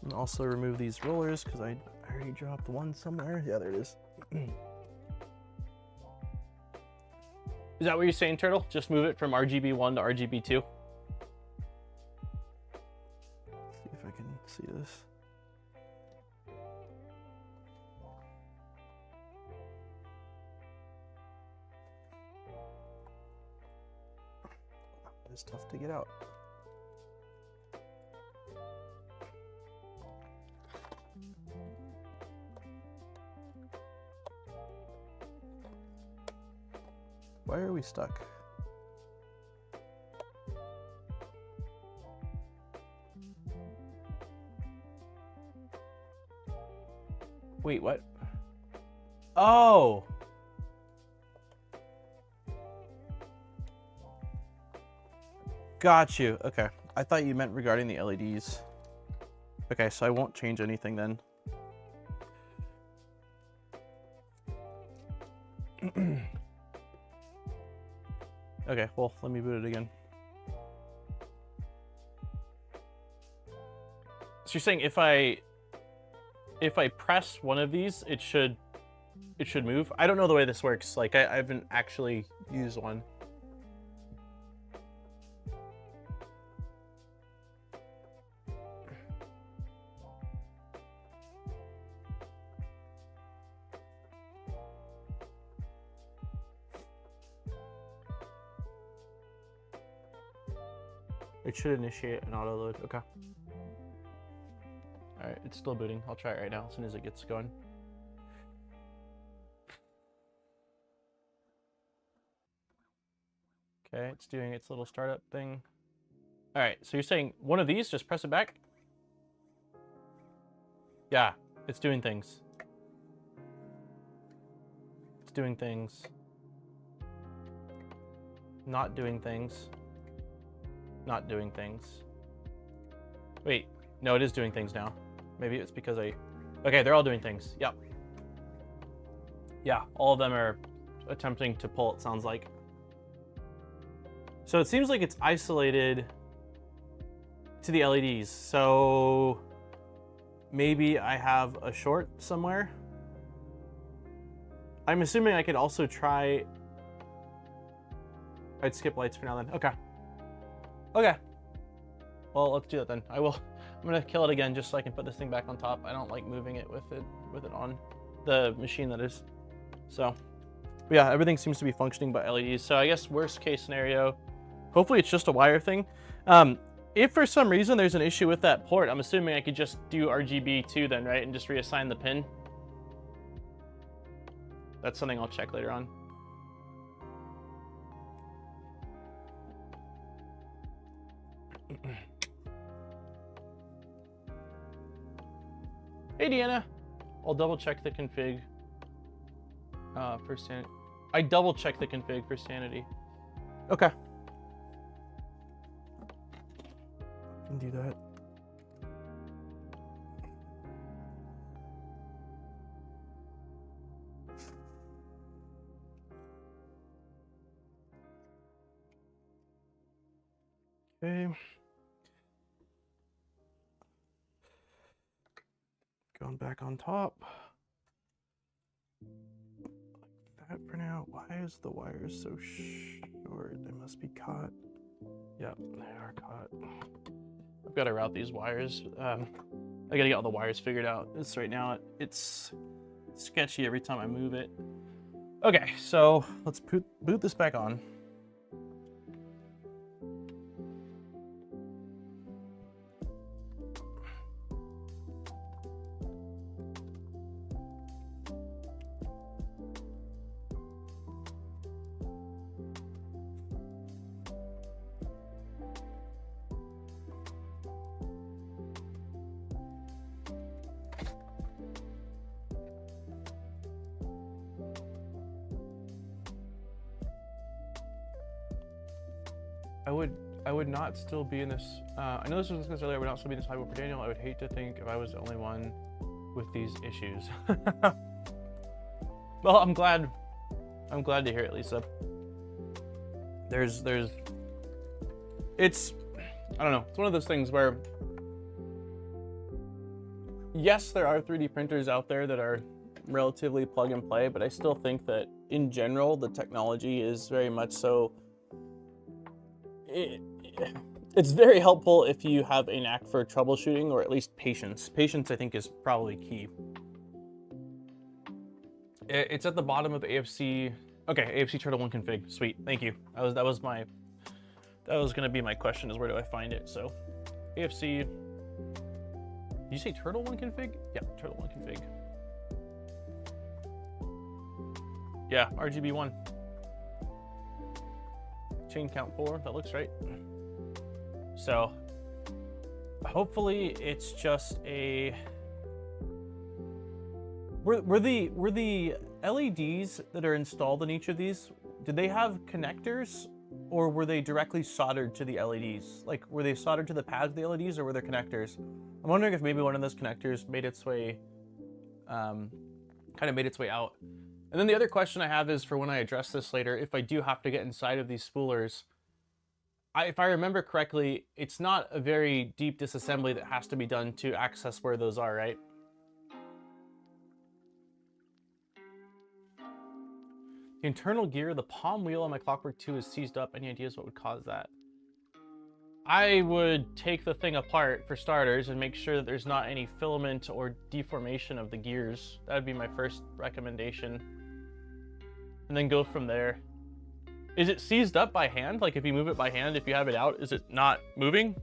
And also remove these rollers because I already dropped one somewhere. Yeah, there it is. Is that what you're saying, Turtle? Just move it from RGB 1 to RGB 2? See if I can see this. It's tough to get out. Why are we stuck? Wait, what? Oh! Got you. Okay. I thought you meant regarding the LEDs. Okay, so I won't change anything then. Okay, well, let me boot it again. So you're saying if I press one of these, it should it should move. I don't know the way this works. Like I haven't actually used one. It should initiate an auto load. Okay. All right, it's still booting. I'll try it right now as soon as it gets going. Okay, it's doing its little startup thing. All right, so you're saying one of these, just press it back? Yeah, it's doing things. It's doing things. Not doing things. Not doing things. Wait, no, it is doing things now. Maybe it's because okay, they're all doing things. Yep. Yeah, all of them are attempting to pull, it sounds like. So it seems like it's isolated to the LEDs. So maybe I have a short somewhere. I'm assuming I could also try. I'd skip lights for now then. Okay. Okay. Well, let's do that then. I'm gonna kill it again just so I can put this thing back on top. I don't like moving it with it on the machine, that is. So yeah, everything seems to be functioning by LEDs. So I guess worst case scenario, hopefully it's just a wire thing. If for some reason there's an issue with that port, I'm assuming I could just do RGB2 then, right? And just reassign the pin. That's something I'll check later on. Hey Deanna, I'll double check the config for sanity. I double check the config for sanity. Okay. I can do that. Okay. Going back on top. Like that for now. Why is the wire so short? They must be caught. Yep, they are caught. I've got to route these wires. I gotta get all the wires figured out. It's right now, it's sketchy every time I move it. Okay, so let's boot this back on. I would not still be in this. I know this was discussed earlier. I would not still be in this high for Daniel. I would hate to think if I was the only one with these issues. Well, I'm glad to hear it, Lisa. It's, I don't know. It's one of those things where, yes, there are 3D printers out there that are relatively plug and play, but I still think that in general, the technology is very much so. It's very helpful if you have a knack for troubleshooting, or at least patience. Patience, I think, is probably key. It's at the bottom of the AFC. Okay, AFC Turtle 1 config. Sweet, thank you. That was gonna be my question, is where do I find it? So, AFC. Did you say Turtle 1 config? Yeah, Turtle 1 config. Yeah, RGB 1. Chain count 4, that looks right. So hopefully it's just a, were the LEDs that are installed in each of these, did they have connectors, or were they directly soldered to the LEDs? Like, were they soldered to the pads of the LEDs, or were there connectors? I'm wondering if maybe one of those connectors made its way, kind of made its way out. And then the other question I have is, for when I address this later, if I do have to get inside of these spoolers, if I remember correctly, it's not a very deep disassembly that has to be done to access where those are, right? The internal gear, the palm wheel on my Clockwork 2 is seized up. Any ideas what would cause that? I would take the thing apart for starters and make sure that there's not any filament or deformation of the gears. That would be my first recommendation. And then go from there. Is it seized up by hand? Like if you move it by hand, if you have it out, is it not moving?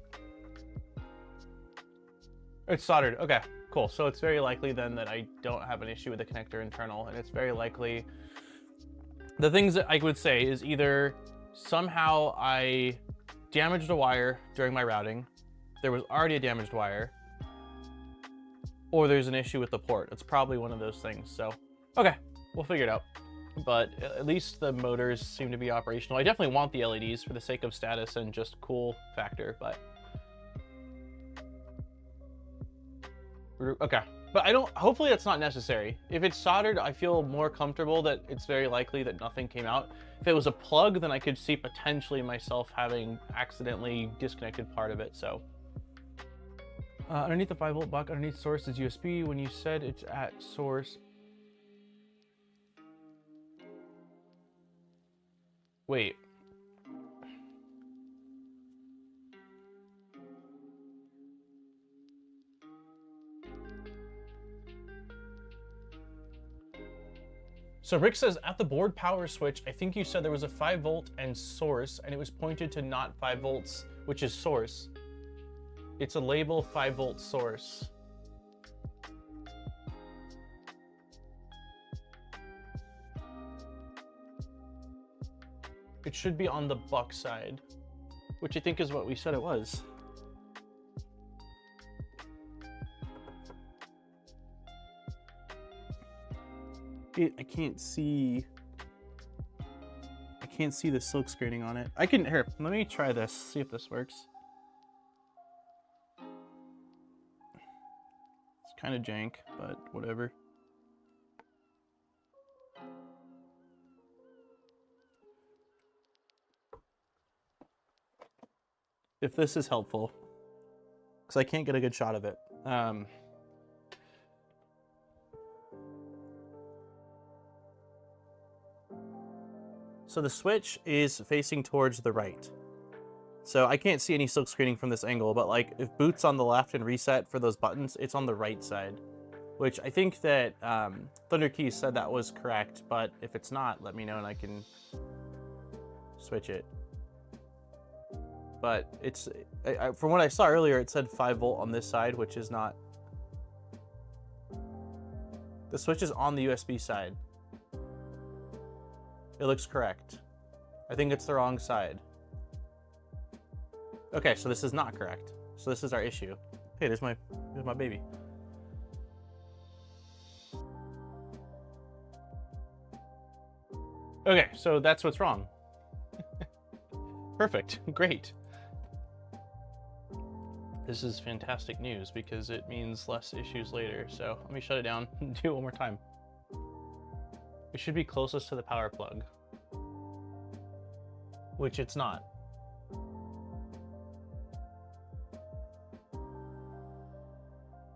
It's soldered. Okay, cool. So it's very likely then that I don't have an issue with the connector internal, and it's very likely... The things that I would say is either somehow I damaged a wire during my routing, there was already a damaged wire, or there's an issue with the port. It's probably one of those things. So, okay, we'll figure it out. But at least the motors seem to be operational. I definitely want the LEDs for the sake of status and just cool factor, but... Okay, but I don't, hopefully that's not necessary. If it's soldered, I feel more comfortable that it's very likely that nothing came out. If it was a plug, then I could see potentially myself having accidentally disconnected part of it, so. Underneath the 5-volt buck, underneath source is USB. When you said it's at source. Wait. So Rick says, at the board power switch, I think you said there was a 5-volt and source, and it was pointed to not 5 volts, which is source. It's a label 5-volt source. It should be on the buck side, which I think is what we said it was. I can't see the silk screening on it. Here, let me try this, see if this works. It's kind of jank, but whatever. If this is helpful, because I can't get a good shot of it. So the switch is facing towards the right. So I can't see any silk screening from this angle, but like if boot's on the left and reset for those buttons, it's on the right side, which I think that Thunder Keys said that was correct, but if it's not, let me know and I can switch it. But it's, from what I saw earlier, it said 5-volt on this side, which is not. The switch is on the USB side. It looks correct. I think it's the wrong side. Okay, so this is not correct. So this is our issue. Hey, there's my baby. Okay, so that's what's wrong. Perfect, great. This is fantastic news because it means less issues later. So let me shut it down and do it one more time. It should be closest to the power plug, which it's not.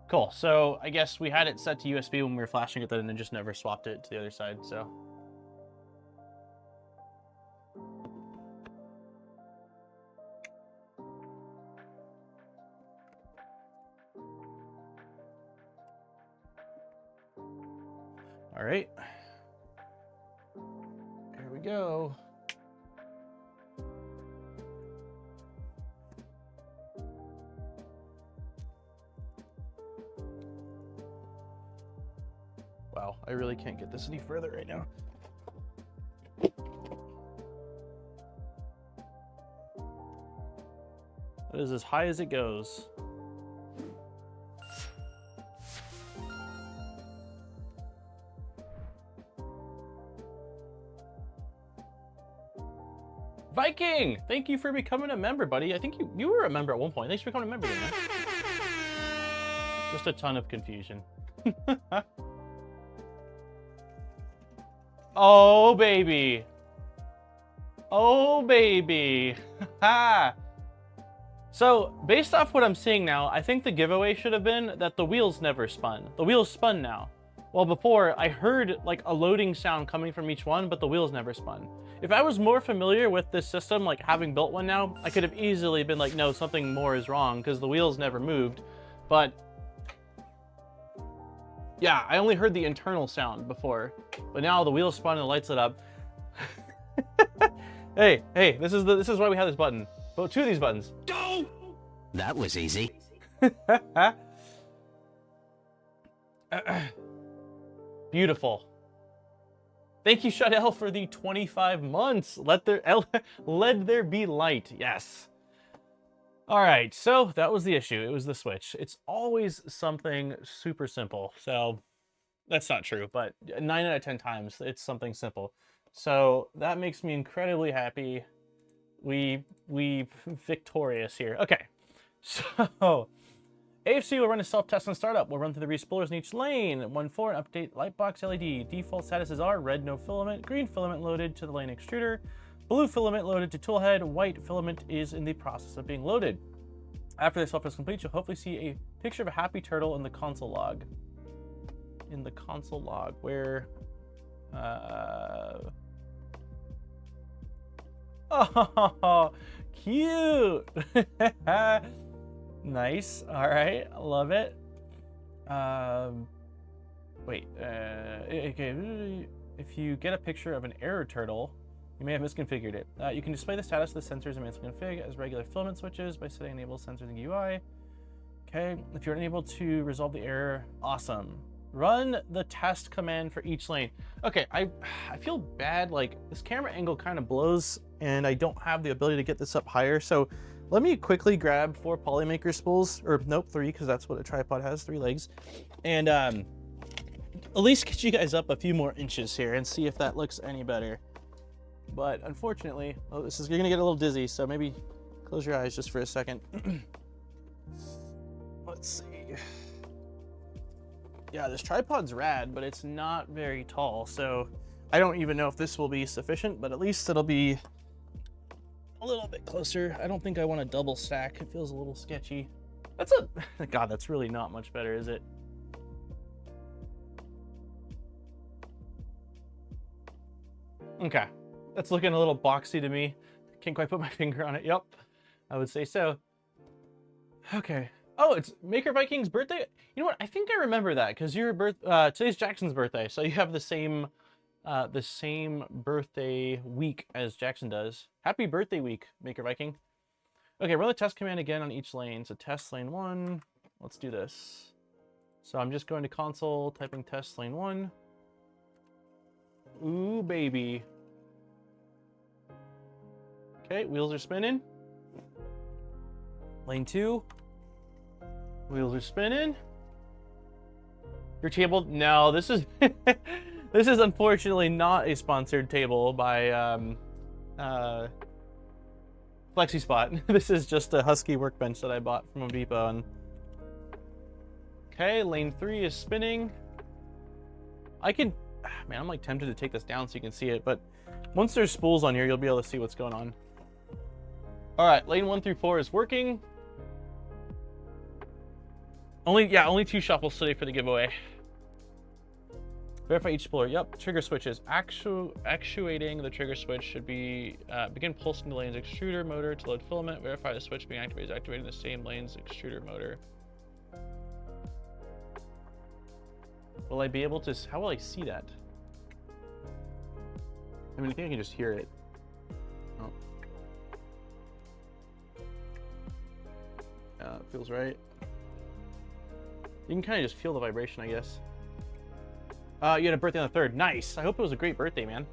Cool, so I guess we had it set to USB when we were flashing it then and then just never swapped it to the other side, so. All right. Here we go. Wow, I really can't get this any further right now. That is as high as it goes. Viking, thank you for becoming a member, buddy. I think you were a member at one point. Thanks for becoming a member, man. Just a ton of confusion. Oh, baby. Oh, baby. So, based off what I'm seeing now, I think the giveaway should have been that the wheels never spun. The wheels spun now. Well, before, I heard like a loading sound coming from each one, but the wheels never spun. If I was more familiar with this system, like having built one now, I could have easily been like, no, something more is wrong because the wheels never moved. But yeah, I only heard the internal sound before, but now the wheels spun and the lights lit up. Hey, this is why we have this button. Well, two of these buttons. Go! That was easy. Beautiful. Thank you, Shadell, for the 25 months. Let there be light. Yes. All right, so that was the issue. It was the switch. It's always something super simple. So that's not true, but 9 out of 10 times it's something simple. So that makes me incredibly happy. We victorious here. Okay, so AFC will run a self-test on startup. We'll run through the re-spoolers in each lane. 1.4 and update lightbox LED. Default statuses are red, no filament, green filament loaded to the lane extruder, blue filament loaded to toolhead, white filament is in the process of being loaded. After the self-test complete, you'll hopefully see a picture of a happy turtle in the console log. In the console log, where... Oh, cute! Nice. All right, I love it. Wait. Okay. If you get a picture of an error turtle, you may have misconfigured it. You can display the status of the sensors and misconfig as regular filament switches by setting enable sensors in UI. Okay. If you're unable to resolve the error, awesome. Run the test command for each lane. Okay, I feel bad. Like this camera angle kind of blows, and I don't have the ability to get this up higher. So let me quickly grab 4 Polymaker spools, or nope, 3, because that's what a tripod has, 3 legs, and at least get you guys up a few more inches here and see if that looks any better. But unfortunately, oh, you're gonna get a little dizzy, so maybe close your eyes just for a second. Let's see. Yeah, this tripod's rad, but it's not very tall, so I don't even know if this will be sufficient, but at least it'll be a little bit closer. I don't think I want to double stack. It feels a little sketchy. God, that's really not much better, is it? Okay, that's looking a little boxy to me. Can't quite put my finger on it. Yep, I would say so. Okay. Oh, it's Maker Viking's birthday. You know what? I think I remember that because today's Jackson's birthday, so you have the same birthday week as Jackson does. Happy birthday week, Maker Viking. Okay, run the test command again on each lane. So test lane 1. Let's do this. So I'm just going to console, typing test lane 1. Ooh, baby. Okay, wheels are spinning. Lane 2. Wheels are spinning. Your table? No, this is this is unfortunately not a sponsored table by FlexiSpot. This is just a Husky workbench that I bought from Home Depot. And okay, lane 3 is spinning. Man, I'm like tempted to take this down so you can see it, but once there's spools on here, you'll be able to see what's going on. All right, lane 1 through 4 is working. Only 2 shuffles today for the giveaway. Verify each spooler. Yep, trigger switches. Actuating the trigger switch should be begin pulsing the lane's extruder motor to load filament. Verify the switch being activated is activating the same lane's extruder motor. Will I be able to? How will I see that? I mean, I think I can just hear it. Oh. It feels right. You can kind of just feel the vibration, I guess. You had a birthday on the 3rd. Nice. I hope it was a great birthday, man.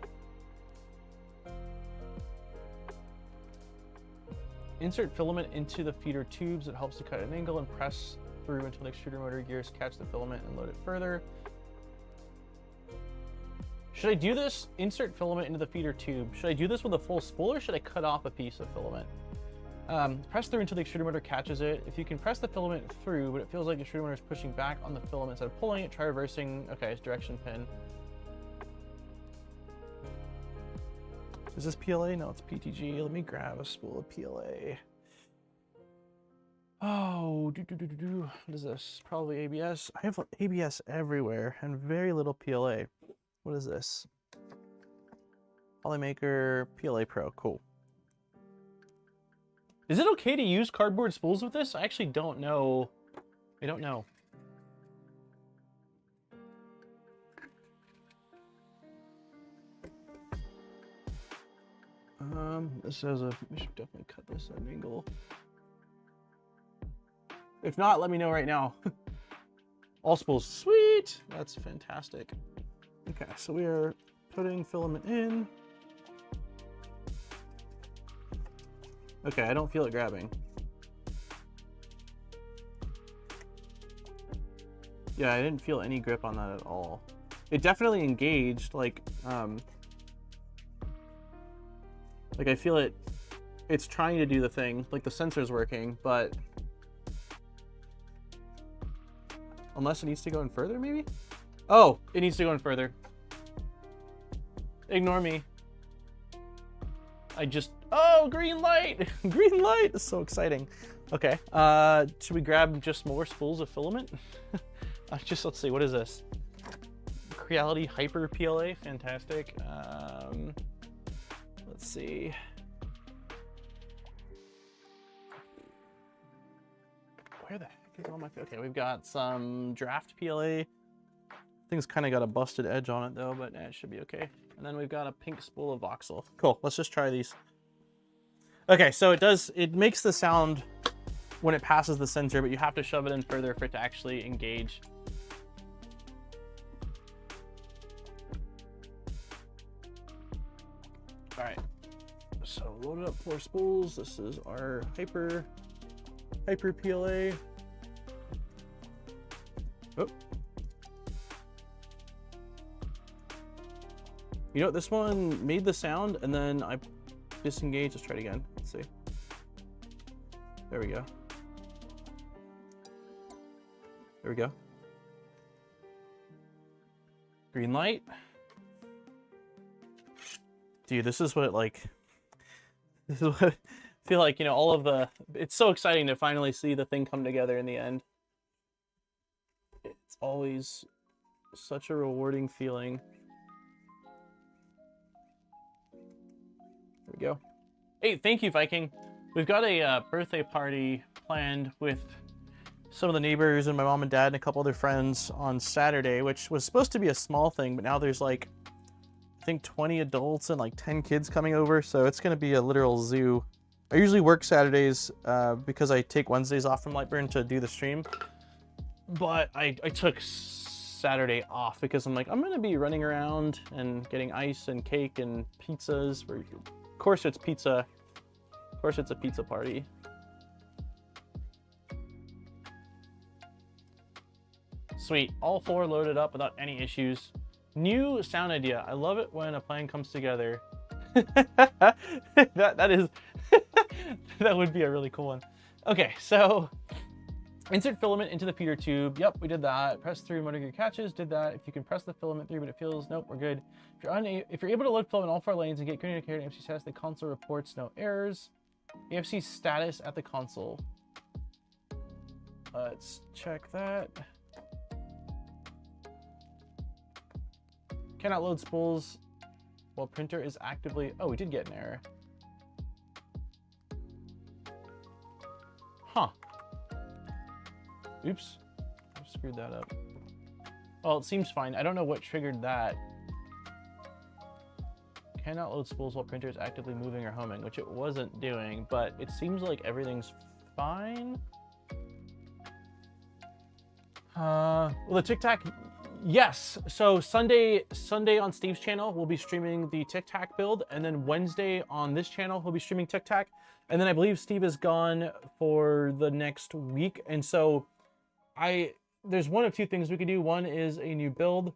Insert filament into the feeder tubes. It helps to cut an angle and press through until the extruder motor gears catch the filament and load it further. Should I do this? Insert filament into the feeder tube. Should I do this with a full spool, or should I cut off a piece of filament? Press through until the extruder motor catches it. If you can press the filament through, but it feels like the extruder motor is pushing back on the filament instead of pulling it, try reversing. Okay, it's direction pin. Is this PLA? No, it's PTG. Let me grab a spool of PLA. Oh, what is this? Probably ABS. I have ABS everywhere and very little PLA. What is this? Polymaker PLA Pro. Cool. Is it okay to use cardboard spools with this? I actually don't know. I don't know. This has a, we should definitely cut this at an angle. If not, let me know right now. All spools, sweet. That's fantastic. Okay, so we are putting filament in. Okay, I don't feel it grabbing. Yeah, I didn't feel any grip on that at all. It definitely engaged, like I feel it, it's trying to do the thing, like the sensor's working, but unless it needs to go in further, maybe? Oh, it needs to go in further. Ignore me. I just, oh, green light! Green light! It's so exciting. Okay, should we grab just more spools of filament? Let's see, what is this? Creality Hyper PLA, fantastic. Let's see. Where the heck is all my, okay, we've got some draft PLA. Thing's kind of got a busted edge on it though, but it should be okay. And then we've got a pink spool of voxel. Cool, let's just try these. Okay, so it makes the sound when it passes the sensor, but you have to shove it in further for it to actually engage. All right, so loaded up 4 spools. This is our Hyper PLA. Oh. You know, this one made the sound and then I disengaged. Let's try it again. Let's see. There we go. There we go. Green light. Dude, this is what this is what I feel like, you know, all of the, it's so exciting to finally see the thing come together in the end. It's always such a rewarding feeling. There we go. Hey, thank you, Viking. We've got a birthday party planned with some of the neighbors and my mom and dad and a couple other friends on Saturday, which was supposed to be a small thing, but now there's like, I think 20 adults and like 10 kids coming over, so it's going to be a literal zoo. I usually work Saturdays because I take Wednesdays off from Lightburn to do the stream, but I took Saturday off because I'm like, I'm going to be running around and getting ice and cake and pizzas. Of course it's pizza. Of course it's a pizza party. Sweet, all 4 loaded up without any issues. New sound idea. I love it when a plan comes together. that is that would be a really cool one. Okay, so insert filament into the feeder tube. Yep, we did that. Press through motor gear catches. Did that. If you can press the filament through, but it feels, nope, we're good. If you're able to load filament in all 4 lanes and get good indicator and AFC status, the console reports no errors. AFC status at the console. Let's check that. Cannot load spools while printer is actively, oh, we did get an error. Huh. Oops, I screwed that up. Well, it seems fine. I don't know what triggered that. Cannot load spools while printer is actively moving or humming, which it wasn't doing, but it seems like everything's fine. Well, the Tic Tac, yes. So Sunday on Steve's channel, we'll be streaming the Tic Tac build, and then Wednesday on this channel, he'll be streaming Tic Tac. And then I believe Steve is gone for the next week. And so there's one of 2 things we could do. One is a new build.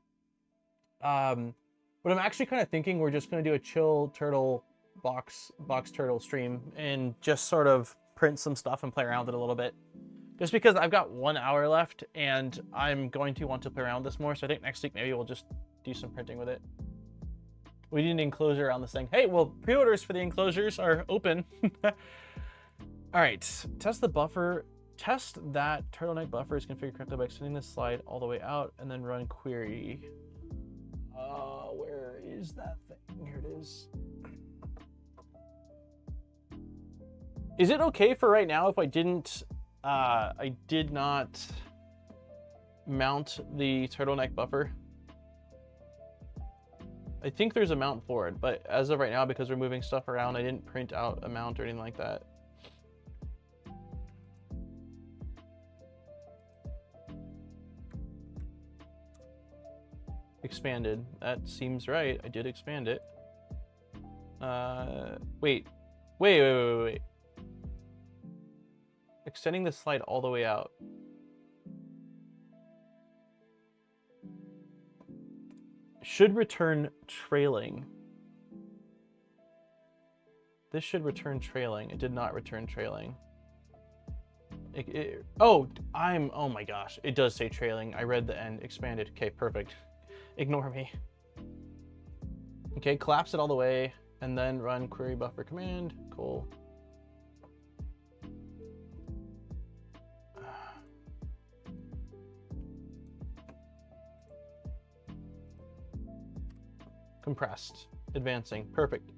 But I'm actually kind of thinking we're just going to do a chill turtle box turtle stream and just sort of print some stuff and play around with it a little bit. Just because I've got 1 hour left and I'm going to want to play around with this more. So I think next week maybe we'll just do some printing with it. We need an enclosure on this thing. Hey, well, pre-orders for the enclosures are open. All right, test the buffer Test that turtleneck buffer is configured correctly by extending the slide all the way out and then run query. Where is that thing? Here it is. Is it okay for right now if I did not mount the turtleneck buffer? I think there's a mount for it, but as of right now, because we're moving stuff around, I didn't print out a mount or anything like that. Expanded. That seems right. I did expand it. Wait. Extending the slide all the way out. Should return trailing. This should return trailing. It did not return trailing. Oh my gosh. It does say trailing. I read the end. Expanded. Okay, perfect. Ignore me. Okay, collapse it all the way and then run query buffer command. Cool. Compressed. Advancing. Perfect.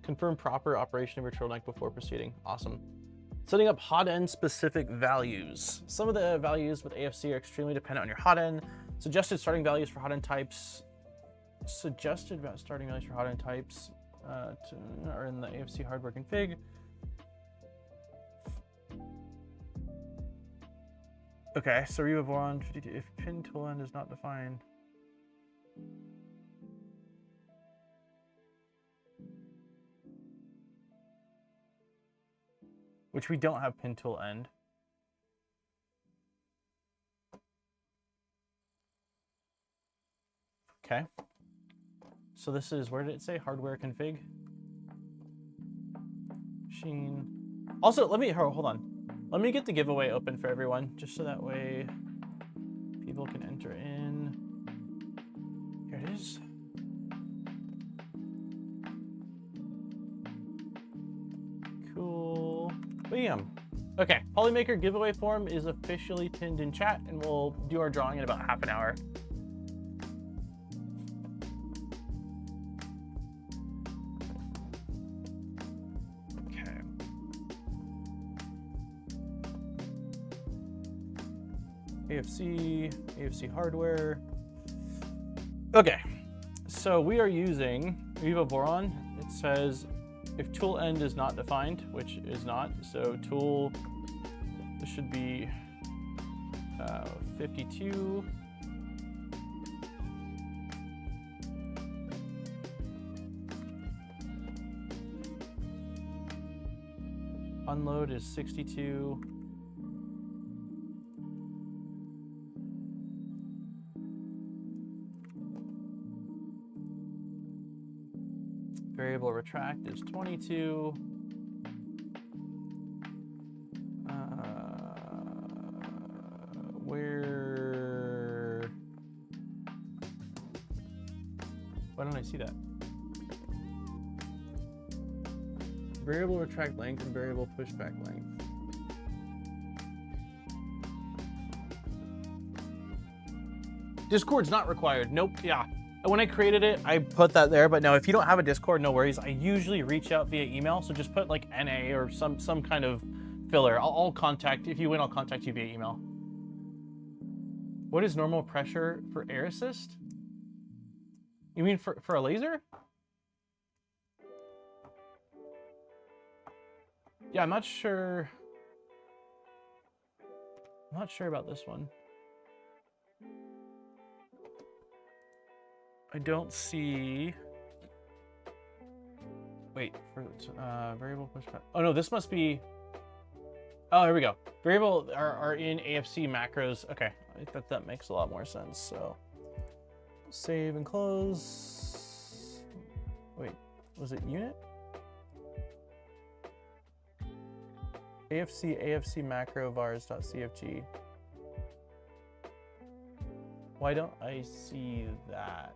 Confirm proper operation of your turtleneck before proceeding. Awesome. Setting up hot end specific values. Some of the values with AFC are extremely dependent on your hot end. Suggested starting values for hot end types. Suggested starting values for hot end types are in the AFC hardware config. Okay, so remove one 52 if pin tool end is not defined. Which we don't have pin tool end. Okay. So this is, where did it say? Hardware config. Machine. Also, let me, hold on. Let me get the giveaway open for everyone, just so that way people can enter in. Here it is. Cool. Bam. Okay, Polymaker giveaway form is officially pinned in chat, and we'll do our drawing in about half an hour. Okay. AFC hardware. Okay, so we are using Viva Voron. It says if tool end is not defined, which is not, so tool, this should be 52. Unload is 62. Variable retract is 22. Why don't I see that? Variable retract length and variable pushback length. Discord's not required. Nope. Yeah. When I created it, I put that there, but no, if you don't have a Discord, no worries. I usually reach out via email, so just put like NA or some kind of filler. I'll contact, if you win, I'll contact you via email. What is normal pressure for air assist? You mean for a laser? Yeah, I'm not sure. I'm not sure about this one. I don't see. Wait, for variable pushback. Oh no, this must be. Oh, here we go. Variable are in AFC macros. Okay, I think that makes a lot more sense. So save and close. Wait, was it unit? AFC macro vars.cfg. Why don't I see that?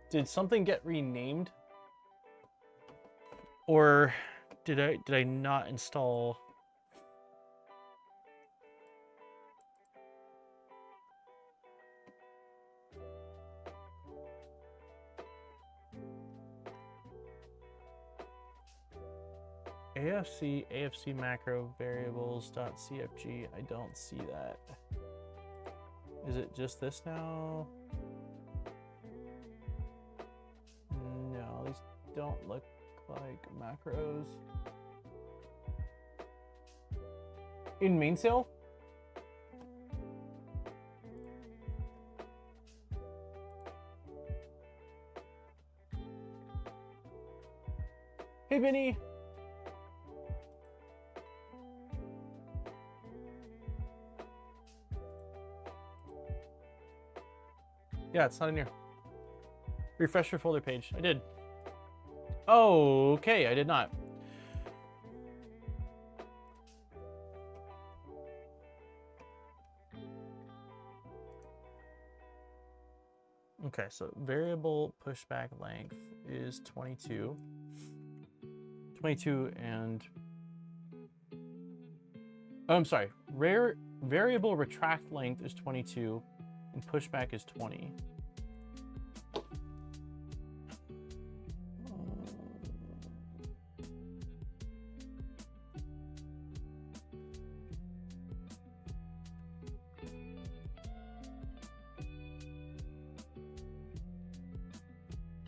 Did something get renamed? Or did I not install? AFC macro variables.cfg. I don't see that. Is it just this now? No, these don't look like macros. In mainsail? Hey, Vinny. Yeah, it's not in here. Refresh your folder page. I did. Oh, okay, I did not. Okay, so variable pushback length is 22. 22 and... Oh, I'm sorry. Variable retract length is 22 and pushback is 20.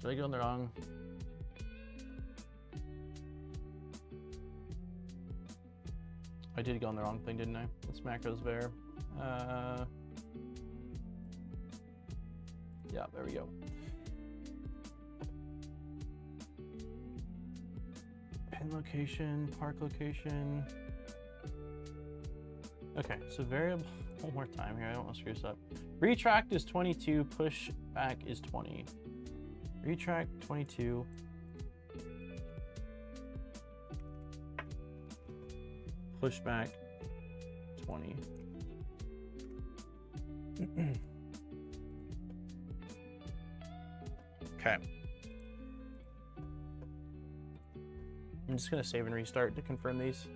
Did I go on the wrong? I did go on the wrong thing, didn't I? It's macros var. Yeah, there we go. Pin location, park location. Okay, so variable, one more time here, I don't want to screw this up. Retract is 22, push back is 20. Retract 22. Pushback 20. Okay. I'm just gonna save and restart to confirm these.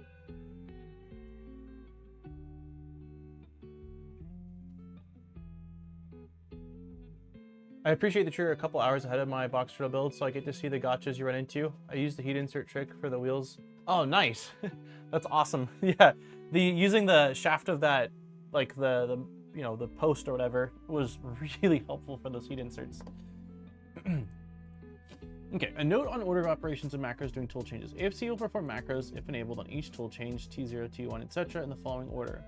I appreciate that you're a couple hours ahead of my box turtle build, so I get to see the gotchas you run into. I used the heat insert trick for the wheels. Oh, nice. That's awesome. Yeah, using the shaft of that, like the you know, the post or whatever, was really helpful for those heat inserts. Okay, a note on order of operations and macros during tool changes. AFC will perform macros if enabled on each tool change, T0, T1, etc. in the following order.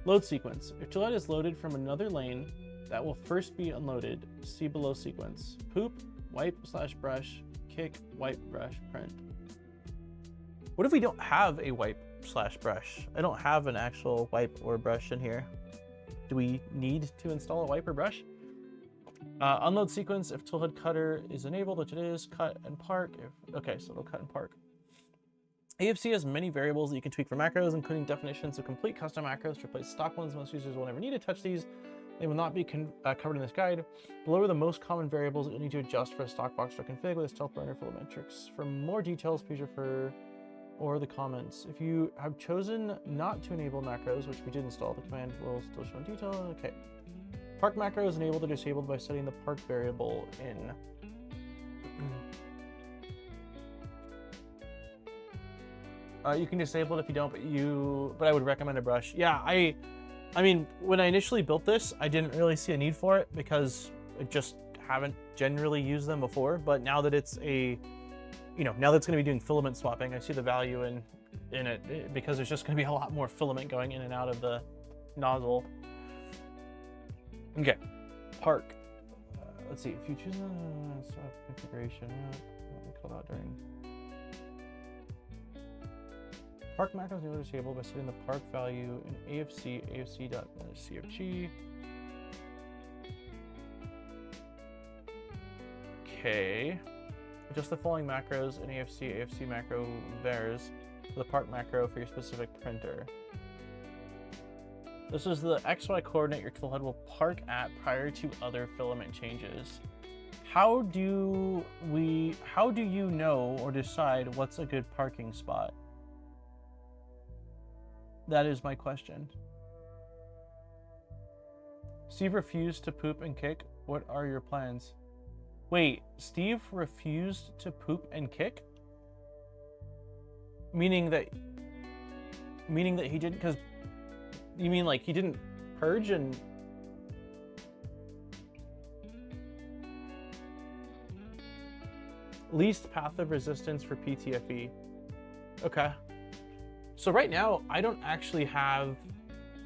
Load sequence. If toolhead is loaded from another lane, that will first be unloaded. See below sequence. Poop, wipe/brush, kick, wipe, brush, print. What if we don't have a wipe/brush? I don't have an actual wipe or brush in here. Do we need to install a wipe or brush? Unload sequence, if toolhead cutter is enabled, which it is, cut and park. Okay, so it'll cut and park. AFC has many variables that you can tweak for macros, including definitions of complete custom macros to replace stock ones. Most users will never need to touch these. They will not be covered in this guide. Below are the most common variables that you'll need to adjust for a stock box or config with a stealth burner FilAMatrix. For more details, please refer or the comments. If you have chosen not to enable macros, which we did install, the command will still show in detail. Okay. Park macro is enabled or disabled by setting the park variable in. You can disable it if you don't, but I would recommend a brush. Yeah, I mean, when I initially built this, I didn't really see a need for it because I just haven't generally used them before. But now that it's a, you know, now that it's going to be doing filament swapping, I see the value in it because there's just going to be a lot more filament going in and out of the nozzle. Okay, park. Let's see, if you choose configuration, we call that during. Park macros are disabled by setting the park value in AFC, AFC.CFG. Okay. Adjust the following macros in AFC, AFC macro vars for the park macro for your specific printer. This is the XY coordinate your toolhead will park at prior to other filament changes. How do you know or decide what's a good parking spot? That is my question. Steve refused to poop and kick. What are your plans? Wait, Steve refused to poop and kick? Meaning that he didn't, because you mean like he didn't purge and least path of resistance for PTFE. Okay. So right now I don't actually have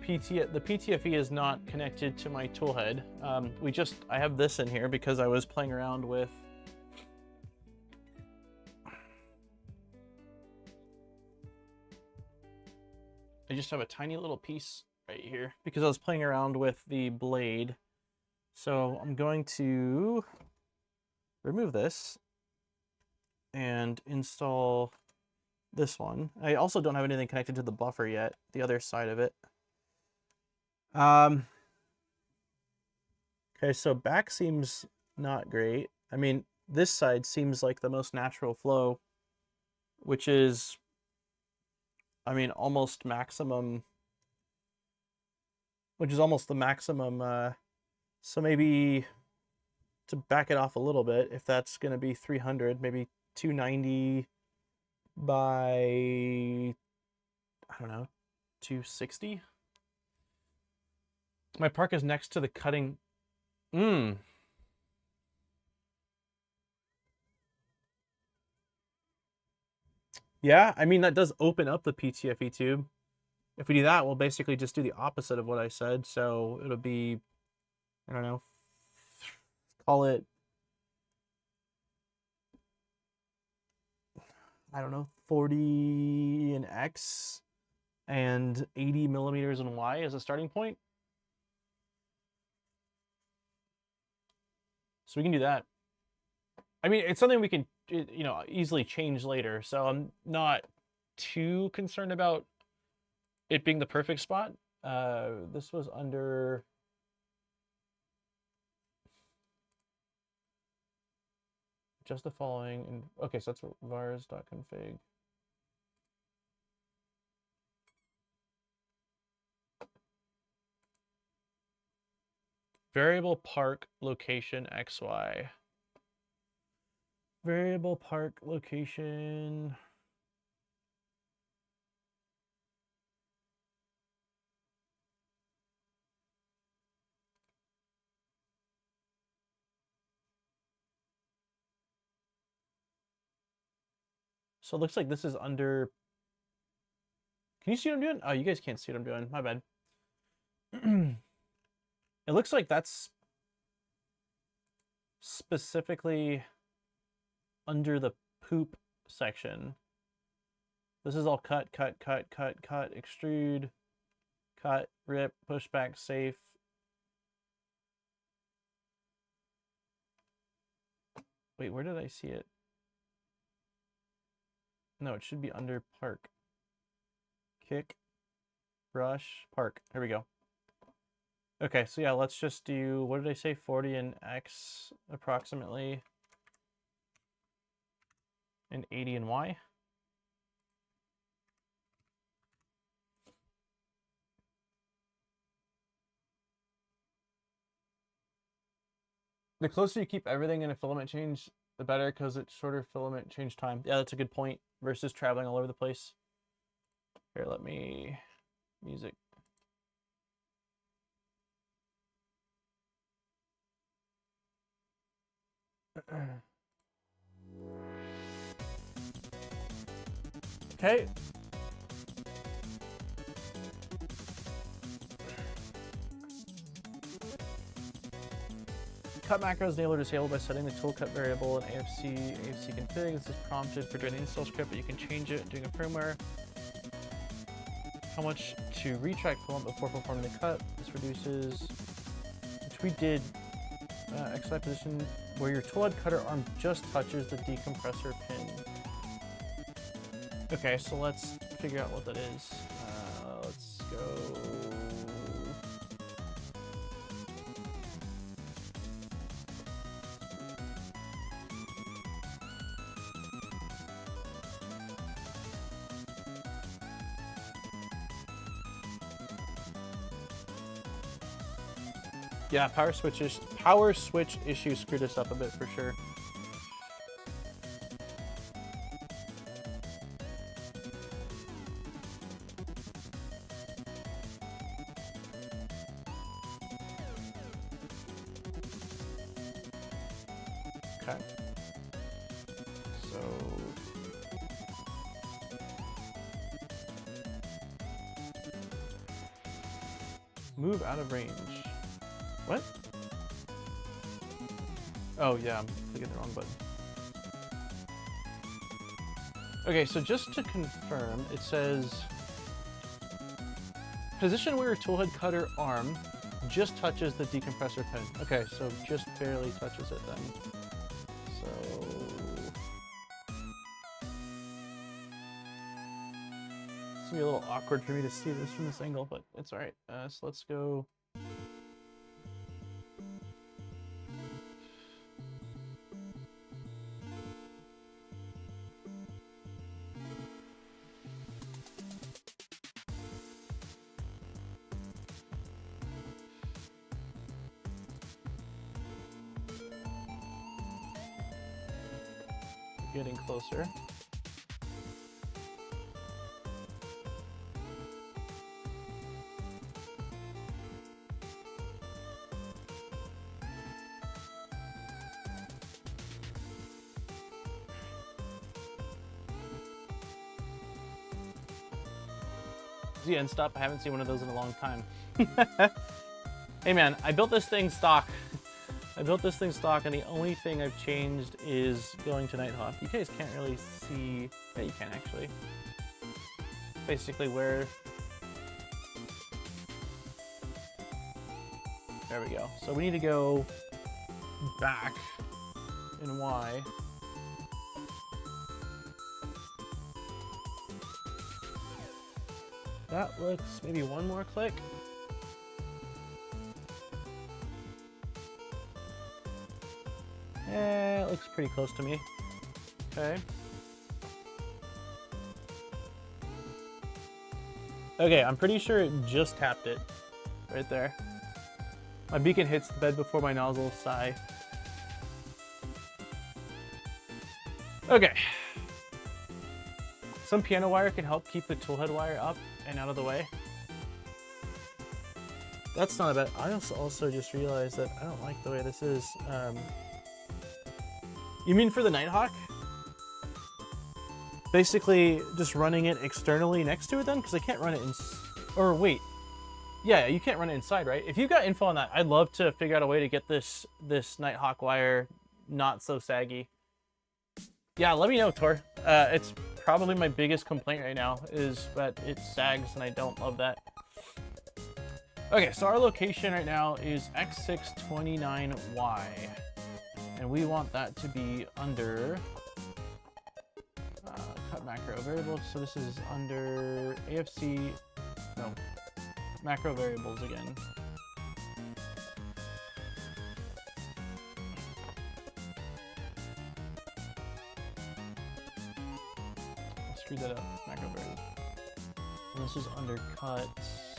the PTFE is not connected to my tool head. I have this in here because I was playing around with I just have a tiny little piece right here because I was playing around with the blade. So I'm going to remove this and install this one. I also don't have anything connected to the buffer yet, the other side of it. Okay, so back seems not great. I mean, this side seems like the most natural flow, which is, I mean, almost maximum, which is almost the maximum. So maybe to back it off a little bit, if that's going to be 300, maybe 290 by, I don't know, 260. My park is next to the cutting. Yeah, I mean, that does open up the PTFE tube. If we do that, we'll basically just do the opposite of what I said. So it'll be, I don't know, call it, I don't know, 40 in X and 80 millimeters in Y as a starting point. So we can do that. I mean, it's something we can, you know, easily change later. So I'm not too concerned about it being the perfect spot. This was under just the following. And okay, so that's vars.config. Variable park location XY. Variable park location. So it looks like this is under. Can you see what I'm doing? Oh, you guys can't see what I'm doing. My bad. It looks like that's specifically under the poop section. This is all cut, extrude, cut, rip, push back, safe. Wait, where did I see it? No, it should be under park. Kick, brush, park. Here we go. Okay, so yeah, let's just do, what did I say? 40 in X approximately. And 80 in Y. The closer you keep everything in a filament change, the better, because it's shorter filament change time. Yeah, that's a good point, versus traveling all over the place. Here, let me, music. Okay. Cut macros enable or disabled by setting the tool cut variable in AFC config. This is prompted for doing the install script, but you can change it doing a firmware. How much to retract filament before performing the cut? This reduces, which we did, XY position where your tool head cutter arm just touches the decompressor pin. Okay, so let's figure out what that is. Let's go. Yeah, power switch issue screwed us up a bit for sure. Okay. So move out of range. What? Oh yeah, I'm clicking the wrong button. Okay, so just to confirm, it says position where your toolhead cutter arm just touches the decompressor pin. Okay, so just barely touches it then. So it's gonna be a little awkward for me to see this from this angle, but it's all right. So let's go. Getting closer. The end stop. I haven't seen one of those in a long time. Hey man, I built this thing stock. And the only thing I've changed is going to Nighthawk. You guys can't really see. Yeah, you can actually. Basically where. There we go. So we need to go back in Y. That looks maybe one more click. It looks pretty close to me. Okay. Okay, I'm pretty sure it just tapped it. Right there. My beacon hits the bed before my nozzle sigh. Okay. Some piano wire can help keep the toolhead wire up and out of the way. That's not a bad. I also just realized that I don't like the way this is. You mean for the Nighthawk? Basically, just running it externally next to it then? Because I can't run it in... Or wait. Yeah, you can't run it inside, right? If you've got info on that, I'd love to figure out a way to get this Nighthawk wire not so saggy. Yeah, let me know, Tor. It's probably my biggest complaint right now is that it sags, and I don't love that. Okay, so our location right now is X629Y. And we want that to be under cut macro variables. So this is under AFC, no, macro variables again. I screwed that up, macro variables. And this is under cuts.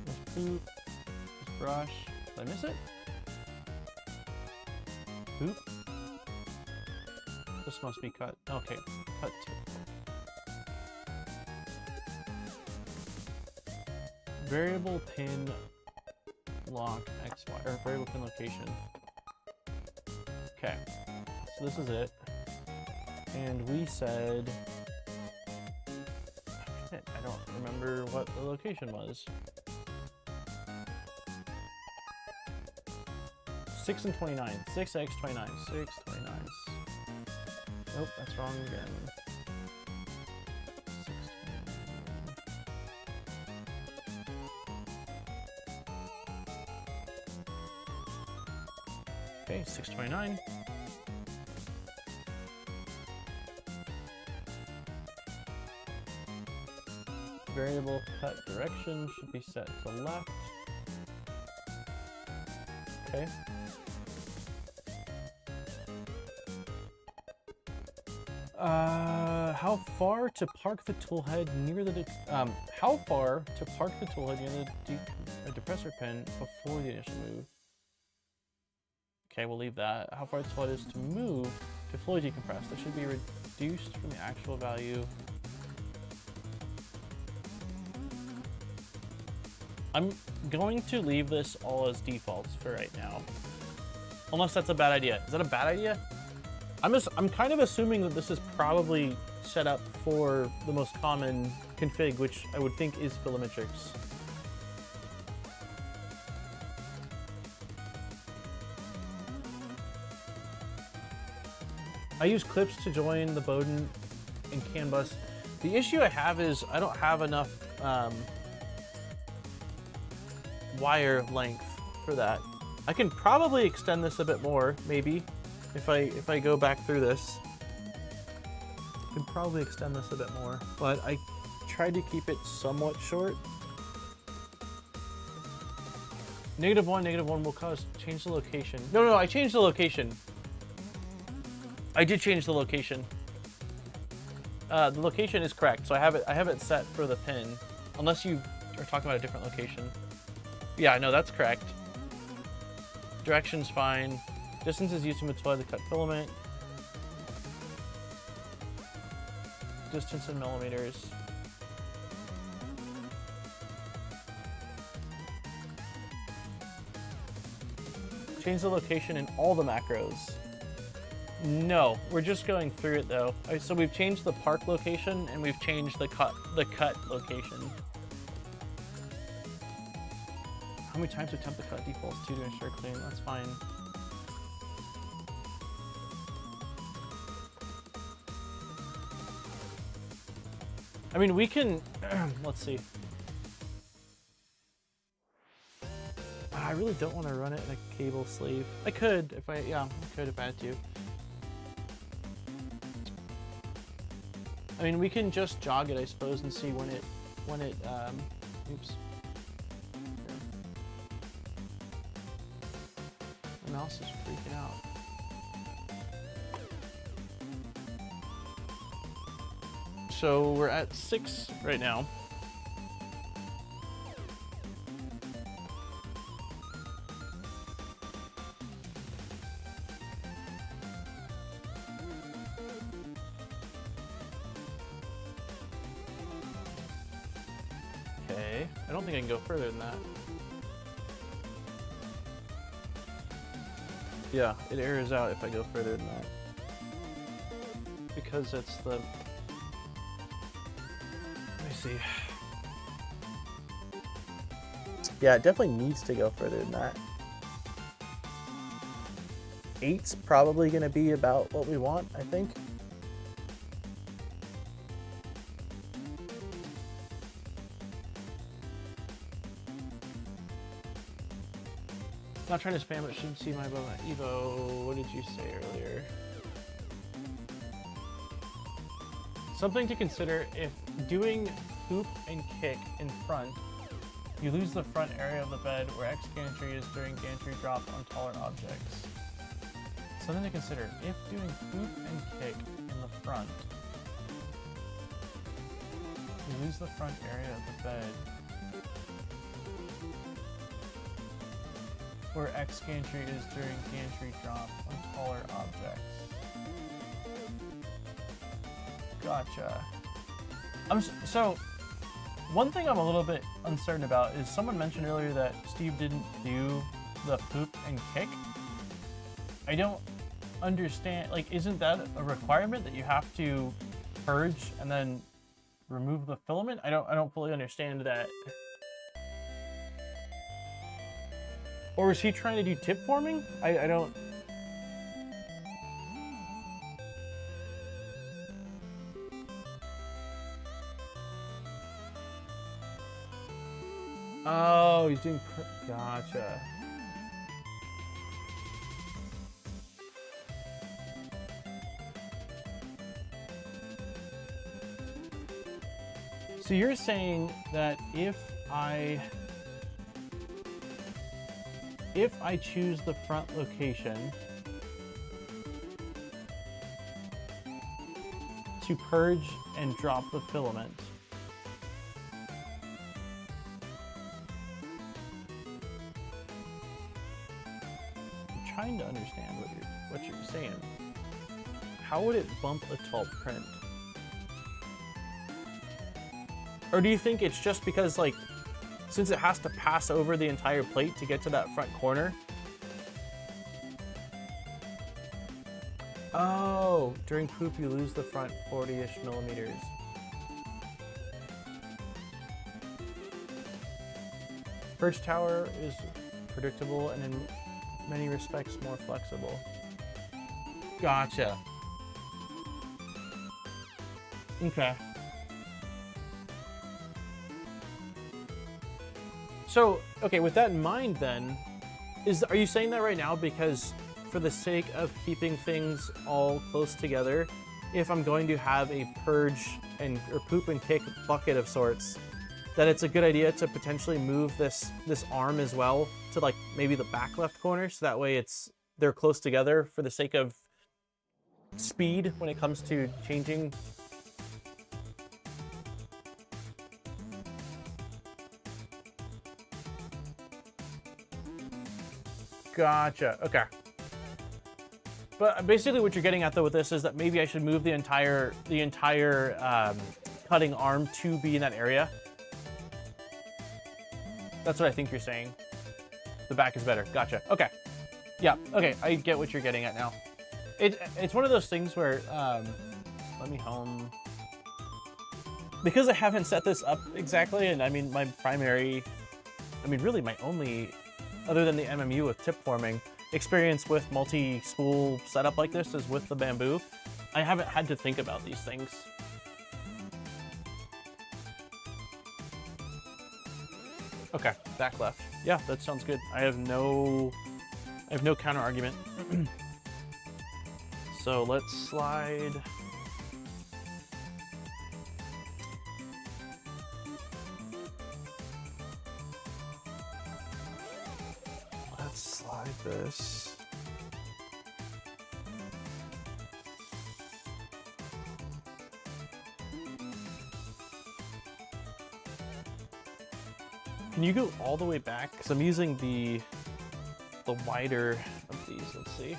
There's poop, there's brush. Did I miss it? Oop. This must be cut. Okay, cut 2. Variable pin lock XY, or variable pin location. Okay, so this is it. And we said, I don't remember what the location was. 6 and 29. 6x29. 629. Nope, that's wrong again. 629. Okay, 629. Variable cut direction should be set to left. Okay. How far to park the toolhead near the a depressor pin before the initial move. Okay, we'll leave that. How far tall it is to move to fully decompress. That should be reduced from the actual value. I'm going to leave this all as defaults for right now. Unless that's a bad idea. Is that a bad idea? I'm kind of assuming that this is probably set up for the most common config, which I would think is FilAMatrix. I use clips to join the Bowden and CAN bus. The issue I have is I don't have enough wire length for that. I can probably extend this a bit more, maybe, if I go back through this. I can probably extend this a bit more, but I tried to keep it somewhat short. -1 will cause change the location. No, I changed the location. I did change the location. The location is correct, so I have it set for the pin, unless you are talking about a different location. Yeah, no, that's correct. Direction's fine. Distance is used to multiply the cut filament. Distance in millimeters. Change the location in all the macros. No, we're just going through it though. So we've changed the park location and we've changed the cut location. How many times attempt the cut defaults to ensure clean? That's fine. I mean, we can, let's see. I really don't want to run it in a cable sleeve. I could if I had to. I mean, we can just jog it, I suppose, and see when it, oops. The mouse is freaking out. So we're at 6 right now. Okay, I don't think I can go further than that. Yeah, it errors out if I go further than that. Because it's the... Let me see. Yeah, it definitely needs to go further than that. 8's probably going to be about what we want, I think. Not trying to spam it, shouldn't see my Evo. What did you say earlier? Something to consider: if doing hoop and kick in front, you lose the front area of the bed where X gantry is during gantry drop on taller objects. Something to consider: if doing hoop and kick in the front, you lose the front area of the bed where X gantry is during gantry drop on taller objects. Gotcha. So, one thing I'm a little bit uncertain about is someone mentioned earlier that Steve didn't do the poop and kick. I don't understand, like, isn't that a requirement that you have to purge and then remove the filament? I don't fully understand that. Or is he trying to do tip forming? I don't... Oh, he's doing... Gotcha. So you're saying that if I choose the front location to purge and drop the filament, trying to understand what you're saying. How would it bump a tall print? Or do you think it's just because, like, since it has to pass over the entire plate to get to that front corner? Oh, during poop you lose the front 40-ish millimeters. Perch tower is predictable and in many respects more flexible. Gotcha. Okay. So, okay, with that in mind then, are you saying that right now because for the sake of keeping things all close together, if I'm going to have a purge or poop and kick bucket of sorts, that it's a good idea to potentially move this arm as well to like maybe the back left corner, so that way they're close together for the sake of speed when it comes to changing. Gotcha. Okay. But basically what you're getting at though with this is that maybe I should move the entire cutting arm to be in that area. That's what I think you're saying. The back is better. Gotcha. Okay. Yeah. Okay. I get what you're getting at now. It's one of those things where let me home, because I haven't set this up exactly, and I mean really my only, other than the MMU with tip forming, experience with multi-spool setup like this is with the bamboo. I haven't had to think about these things. Okay, back left. Yeah, that sounds good. I have no counter argument. So let's slide. Let's slide this. Can you go all the way back? Because I'm using the wider of these. Let's see.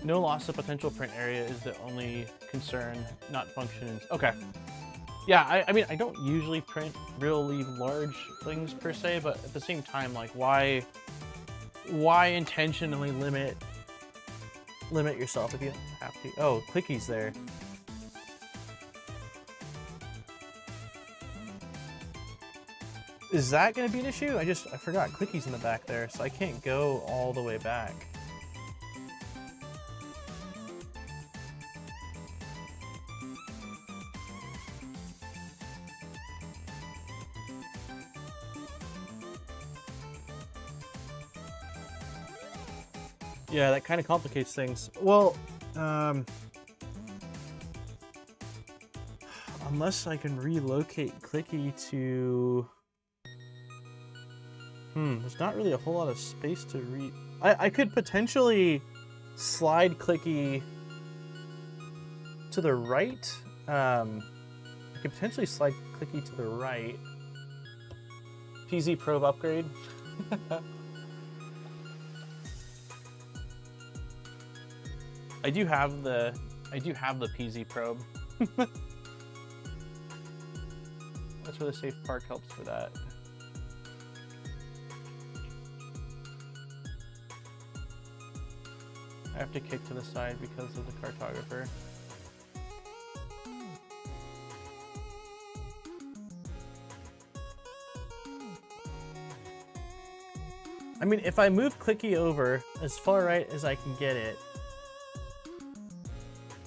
No loss of potential print area is the only concern, not functions. Okay. Yeah, I mean, I don't usually print really large things per se, but at the same time, like, why intentionally limit yourself if you have to? Oh, clicky's there. Is that going to be an issue? I forgot clicky's in the back there, so I can't go all the way back. Yeah, that kind of complicates things. Well, unless I can relocate clicky to... there's not really a whole lot of space to I could potentially slide clicky to the right. I could potentially slide clicky to the right. PZ probe upgrade. I do have the PZ probe. That's where the safe park helps for that. I have to kick to the side because of the cartographer. I mean, if I move clicky over as far right as I can get it,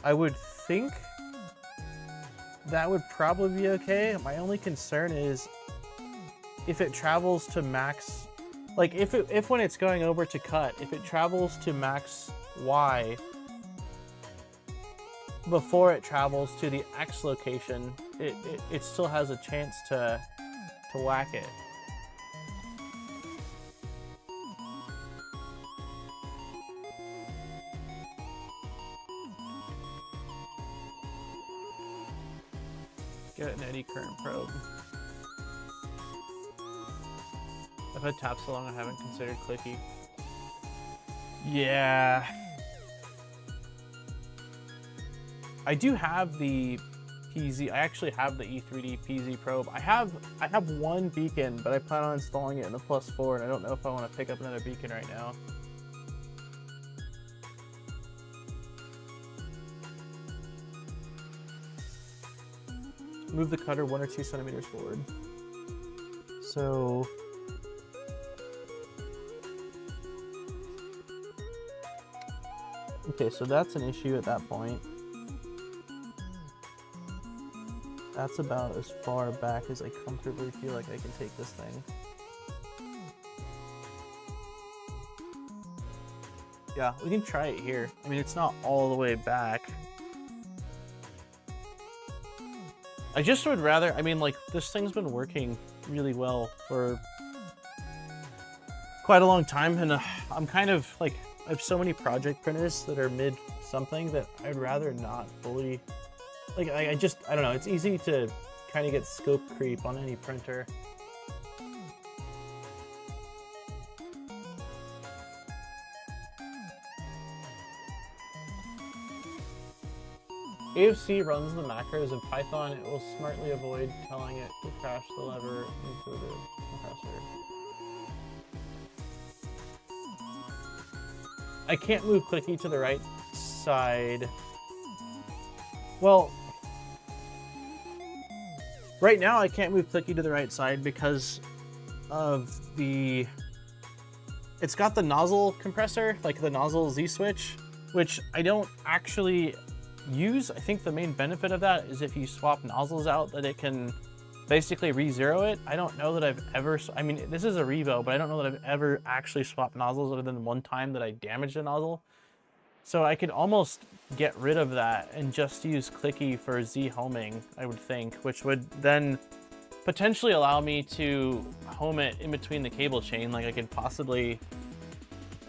I would think that would probably be okay. My only concern is if it travels to max, like if when it's going over to cut, if it travels to max Y before it travels to the X location, it still has a chance to whack it. Get an eddy current probe. I've had tap so long I haven't considered clicky. Yeah. I do have the PZ. I actually have the E3D PZ probe. I have one beacon, but I plan on installing it in the +4, and I don't know if I want to pick up another beacon right now. Move the cutter 1 or 2 centimeters forward. So okay, so that's an issue at that point. That's about as far back as I comfortably feel like I can take this thing. Yeah, we can try it here. I mean, it's not all the way back. I just would rather, I mean, like, this thing's been working really well for quite a long time, and I'm kind of, like, I have so many project printers that are mid something that I'd rather not fully, like, I don't know, it's easy to kind of get scope creep on any printer. AFC runs the macros in Python. It will smartly avoid telling it to crash the lever into the compressor. I can't move clicky to the right side. Well, right now I can't move clicky to the right side because of the... It's got the nozzle compressor, like the nozzle Z switch, which I don't actually use. I think the main benefit of that is if you swap nozzles out that it can basically re-zero it. I don't know that I've ever, I mean, this is a Revo, but I don't know that I've ever actually swapped nozzles other than one time that I damaged a nozzle. So I could almost get rid of that and just use clicky for Z homing, I would think, which would then potentially allow me to home it in between the cable chain. Like I could possibly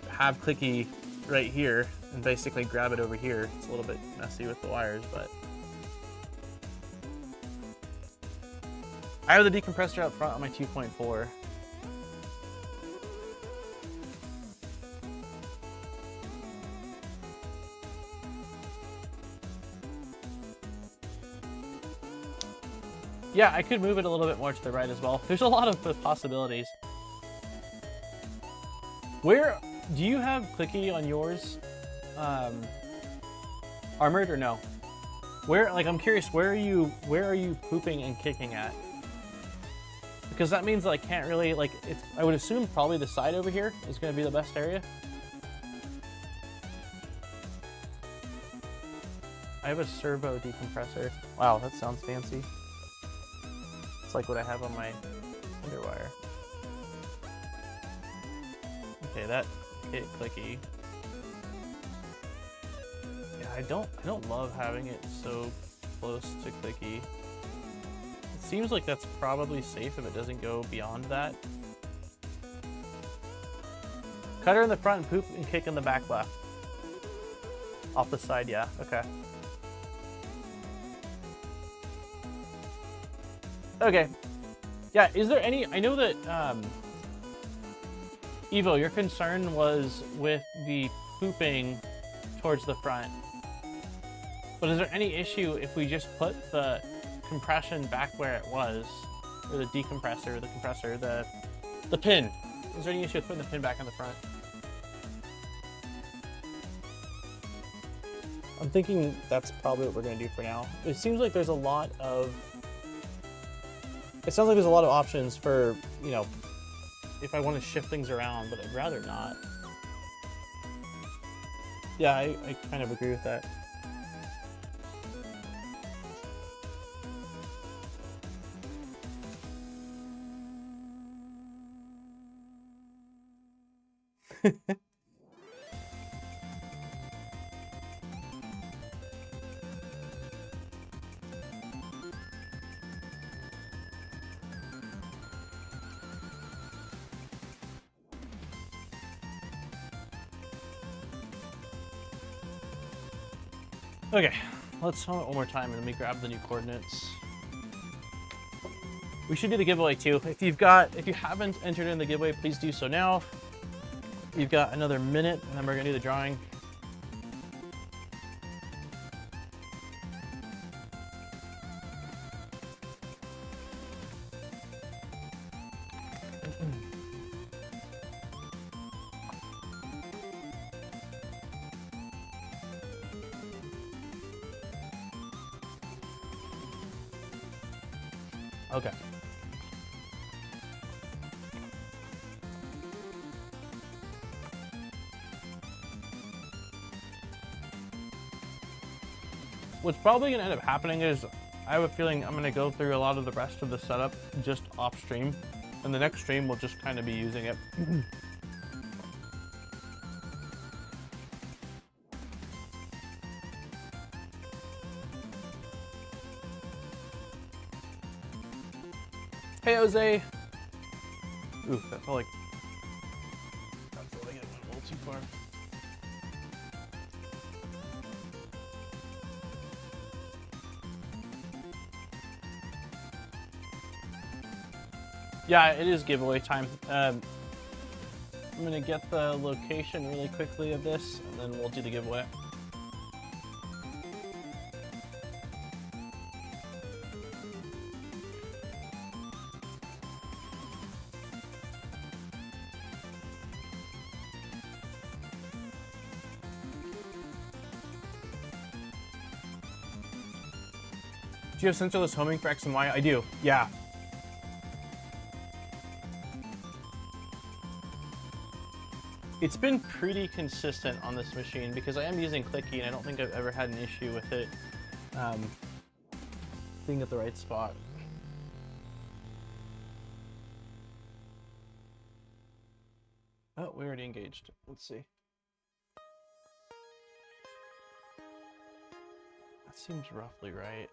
have clicky right here and basically grab it over here. It's a little bit messy with the wires, but I have the decompressor up front on my 2.4. Yeah, I could move it a little bit more to the right as well. There's a lot of possibilities. Where do you have clicky on yours? Armored or no? Where, like, I'm curious, where are you pooping and kicking at? Because that means that I can't really, like, I would assume probably the side over here is going to be the best area. I have a servo decompressor. Wow, that sounds fancy. It's like what I have on my underwire. Okay, that hit clicky. Yeah, I don't love having it so close to clicky. It seems like that's probably safe if it doesn't go beyond that. Cutter in the front and poop and kick in the back left. Off the side, yeah, okay. Okay. Yeah, is there any, I know that, Evo, your concern was with the pooping towards the front. But is there any issue if we just put the compression back where it was? Or the decompressor, the compressor, the pin? Is there any issue with putting the pin back on the front? I'm thinking that's probably what we're gonna do for now. It seems like there's a lot of, it sounds like there's a lot of options for, you know, if I want to shift things around, but I'd rather not. Yeah, I kind of agree with that. Okay, let's home it one more time and let me grab the new coordinates. We should do the giveaway too. If you haven't entered in the giveaway, please do so now. We've got another minute, and then we're gonna do the drawing. Okay. What's probably going to end up happening is I have a feeling I'm going to go through a lot of the rest of the setup just off stream, and the next stream we'll just kind of be using it. Hey, Jose. Ooh, that felt like I went a little too far. Yeah, it is giveaway time. I'm gonna get the location really quickly of this, and then we'll do the giveaway. Do you have sensorless homing for X and Y? I do, yeah. It's been pretty consistent on this machine because I am using clicky and I don't think I've ever had an issue with it being at the right spot. Oh, we already engaged. Let's see. That seems roughly right.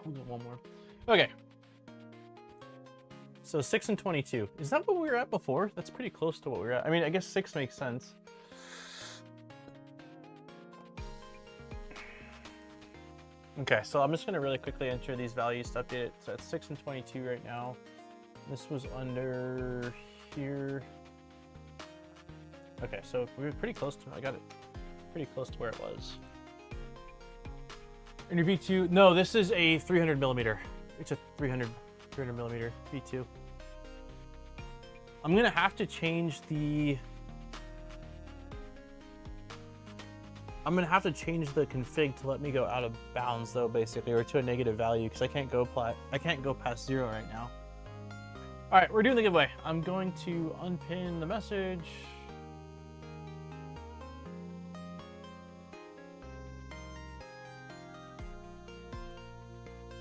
We'll do one more. Okay. So 6 and 22. Is that what we were at before? That's pretty close to what we were at. I mean, I guess 6 makes sense. Okay, so I'm just going to really quickly enter these values to update it. So it's 6 and 22 right now. This was under here. Okay, so we were pretty close to, I got it pretty close to where it was. And your V2, no, this is a 300 millimeter. It's a 300 millimeter V2. I'm gonna have to change the config to let me go out of bounds though, basically, or to a negative value, because I can't go past 0 right now. All right, we're doing the giveaway. I'm going to unpin the message.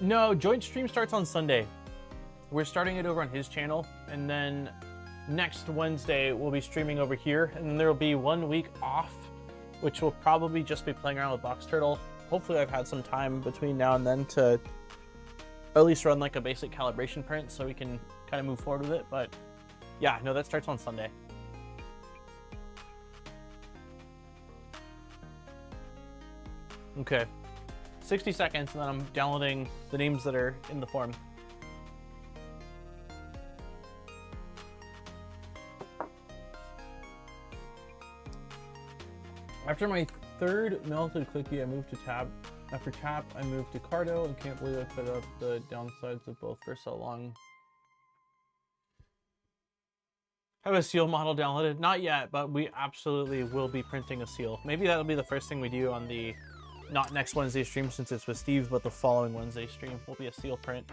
No, joint stream starts on Sunday. We're starting it over on his channel, and then next Wednesday we'll be streaming over here, and then there will be 1 week off, which will probably just be playing around with Box Turtle. Hopefully I've had some time between now and then to at least run like a basic calibration print so we can kind of move forward with it, but yeah, no, that starts on Sunday. Okay. 60 seconds, and then I'm downloading the names that are in the form. After my third melted clicky, I moved to tab. After tap, I moved to Gato, and can't believe I put up the downsides of both for so long. Have a seal model downloaded? Not yet, but we absolutely will be printing a seal. Maybe that'll be the first thing we do on the not next Wednesday stream since it's with Steve, but the following Wednesday stream will be a seal print.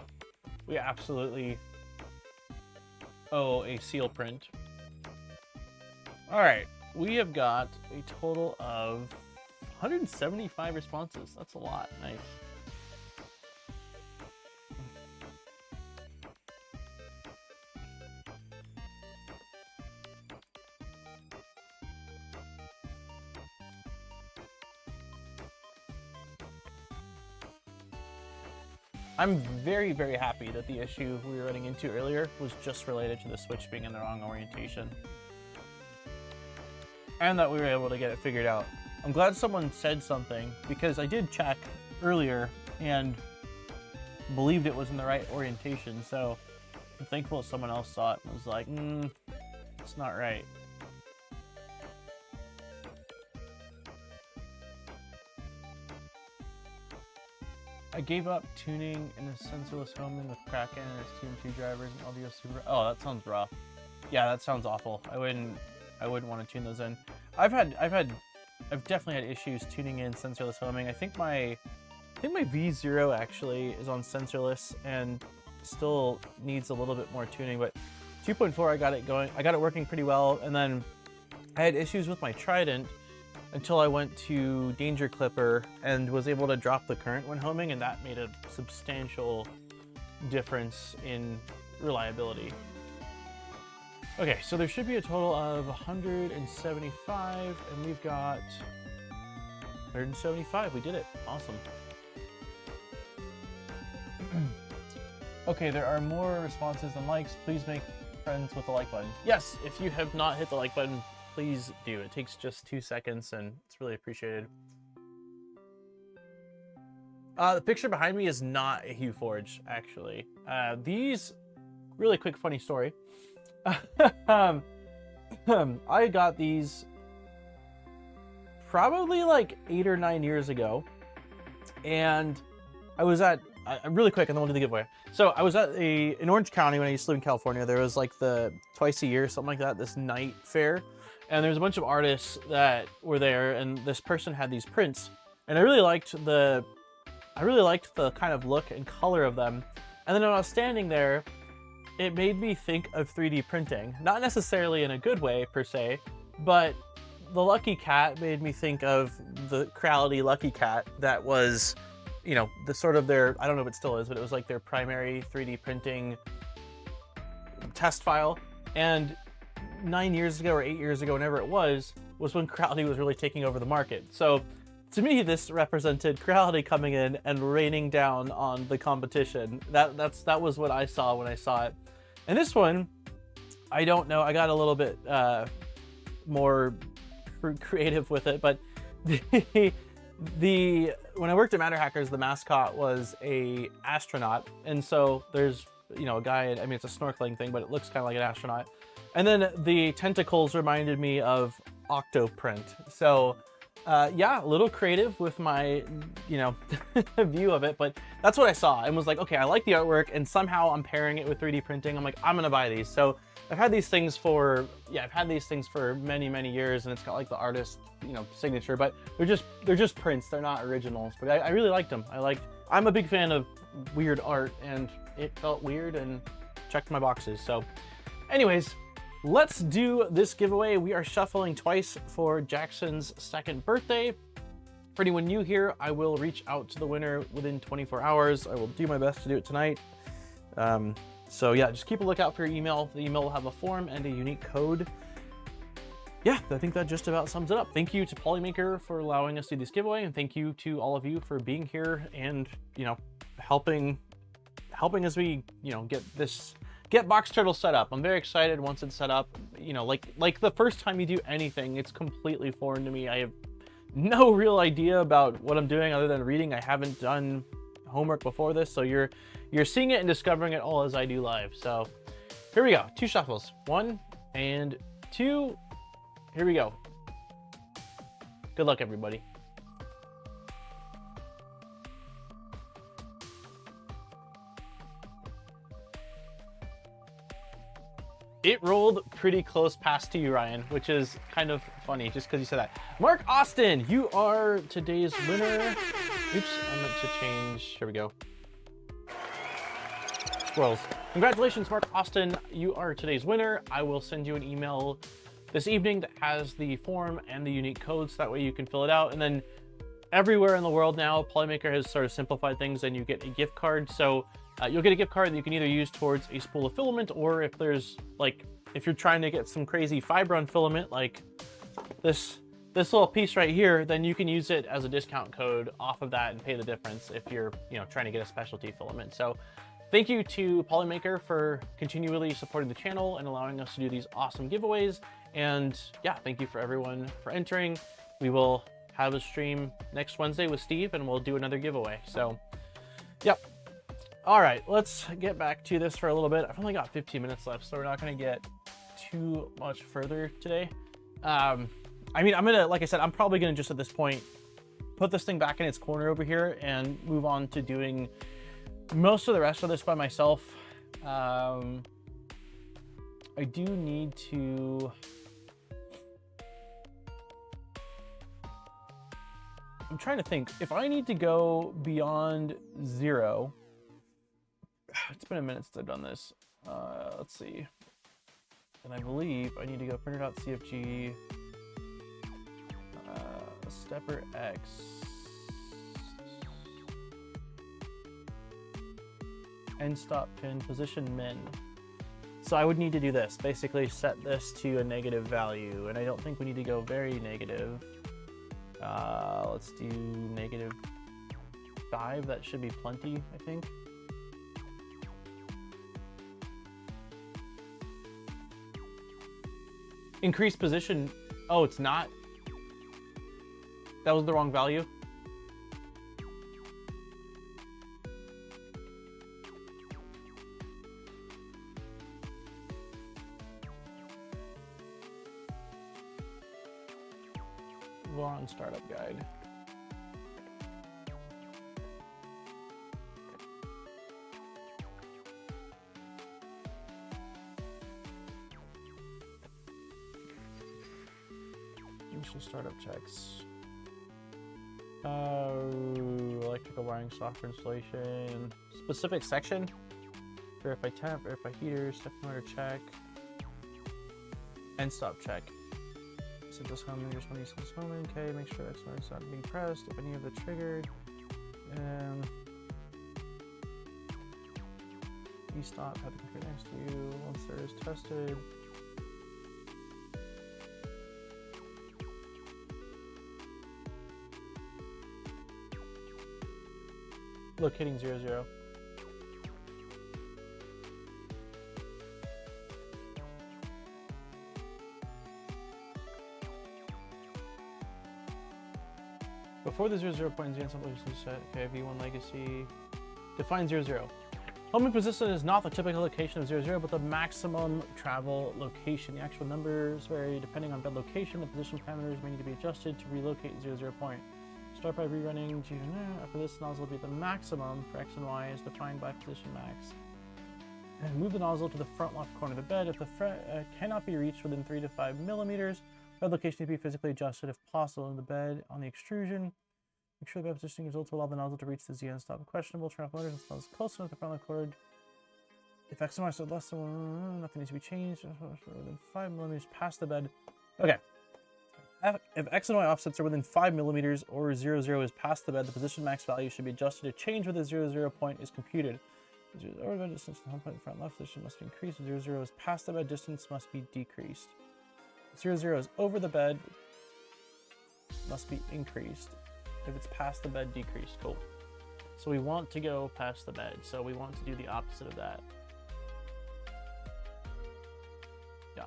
We absolutely owe a seal print. All right, we have got a total of 175 responses. That's a lot. Nice. I'm very, very happy that the issue we were running into earlier was just related to the switch being in the wrong orientation. And that we were able to get it figured out I'm glad someone said something, because I did check earlier and believed it was in the right orientation, so I'm thankful that someone else saw it and was like, it's not right. I gave up tuning in a sensorless homing with Kraken and its TM2 drivers and LDO Super. Oh, that sounds rough. Yeah, that sounds awful. I wouldn't want to tune those in. I've definitely had issues tuning in sensorless homing. I think my V0 actually is on sensorless and still needs a little bit more tuning, but 2.4 I got it going. I got it working pretty well, and then I had issues with my Trident until I went to Danger Clipper and was able to drop the current when homing, and that made a substantial difference in reliability. Okay, so there should be a total of 175, and we've got 175. We did it. Awesome. Okay, there are more responses than likes. Please make friends with the like button. Yes, if you have not hit the like button, please do. It takes just 2 seconds, and it's really appreciated. The picture behind me is not a Hue Forge, actually. These, really quick funny story. I got these probably like 8 or 9 years ago, and I was at really quick, and then we'll do the giveaway. So I was at in Orange County when I used to live in California. There was like twice a year, something like that, this night fair, and there's a bunch of artists that were there, and this person had these prints, and I really liked the kind of look and color of them. And then when I was standing there, it made me think of 3D printing. Not necessarily in a good way, per se, but the Lucky Cat made me think of the Creality Lucky Cat that was, you know, the sort of their, I don't know if it still is, but it was like their primary 3D printing test file. And 9 years ago or 8 years ago, whenever it was when Creality was really taking over the market. So to me, this represented Creality coming in and raining down on the competition. That was what I saw when I saw it. And this one, I don't know. I got a little bit more creative with it, but when I worked at Matter Hackers, the mascot was a astronaut, and so there's, you know, a guy. I mean, it's a snorkeling thing, but it looks kind of like an astronaut. And then the tentacles reminded me of Octoprint. So yeah, a little creative with my, you know, view of it, but that's what I saw and was like, okay, I like the artwork, and somehow I'm pairing it with 3D printing. I'm like, I'm gonna buy these. So I've had these things for many, many years, and it's got like the artist, you know, signature, but they're just prints. They're not originals, but I really liked them. I'm a big fan of weird art, and it felt weird and checked my boxes. So anyways, let's do this giveaway. We are shuffling twice for Jackson's 2nd birthday. For anyone new here, I will reach out to the winner within 24 hours. I will do my best to do it tonight. So yeah, just keep a lookout for your email. The email will have a form and a unique code. Yeah, I think that just about sums it up. Thank you to Polymaker for allowing us to do this giveaway, and thank you to all of you for being here and, you know, helping as we, you know, get Box Turtle set up. I'm very excited once it's set up. You know, like the first time you do anything, it's completely foreign to me. I have no real idea about what I'm doing other than reading. I haven't done homework before this, so you're seeing it and discovering it all as I do live. So here we go, 2 shuffles, 1 and 2. Here we go. Good luck, everybody. It rolled pretty close past to you, Ryan, which is kind of funny just because you said that. Mark Austin, you are today's winner. Oops, I meant to change. Here we go. Squirrels. Congratulations, Mark Austin. You are today's winner. I will send you an email this evening that has the form and the unique codes. So that way you can fill it out. And then everywhere in the world now, Polymaker has sort of simplified things, and you get a gift card. So you'll get a gift card that you can either use towards a spool of filament, or if there's if you're trying to get some crazy Fibron filament like this little piece right here, then you can use it as a discount code off of that and pay the difference if you're, you know, trying to get a specialty filament. So thank you to Polymaker for continually supporting the channel and allowing us to do these awesome giveaways. And yeah, thank you for everyone for entering. We will have a stream next Wednesday with Steve, and we'll do another giveaway. So, yep. All right, let's get back to this for a little bit. I've only got 15 minutes left, so we're not going to get too much further today. I mean, like I said, I'm probably going to just at this point put this thing back in its corner over here and move on to doing most of the rest of this by myself. I do need to... I'm trying to think. If I need to go beyond 0... It's been a minute since I've done this. Let's see. And I believe I need to go printer.cfg, stepper X, end stop pin, position min. So I would need to do this, basically set this to a negative value, and I don't think we need to go very negative. Let's do -5, that should be plenty, I think. Increase position. Oh, it's not. That was the wrong value. We're on startup guide. Startup checks. Electrical wiring, software installation, specific section. Verify temp, verify heater, step motor check, and stop check. Set this home, just when you set this home. Okay, make sure that's when it's not being pressed. If any of the triggered, you stop. Have the computer next to you once there is tested. Locating 00. Before the 00 point, Z sample is set. Okay, V1 legacy. Define 00. Homing position is not the typical location of 00, but the maximum travel location. The actual numbers vary depending on bed location. The position parameters may need to be adjusted to relocate 00 point. Start by rerunning after this nozzle will be the maximum for X and Y as defined by position max. And move the nozzle to the front left corner of the bed. If the fret cannot be reached within 3 to 5 millimeters, bed location need to be physically adjusted if possible in the bed on the extrusion. Make sure the bed positioning results will allow the nozzle to reach the Z end stop. Questionable, turn off motors and nozzle close enough to the front left cord. If X and Y are less than nothing needs to be changed within 5 millimeters past the bed. Okay. If X and Y offsets are within 5 millimeters or 00 is past the bed, the position max value should be adjusted to change where the 00 point is computed. Over bed distance to the home point in front left position must be increased. If 00 is past the bed, distance must be decreased. If 00 is over the bed, must be increased. If it's past the bed, decreased. Cool. So we want to go past the bed. So we want to do the opposite of that. Yeah.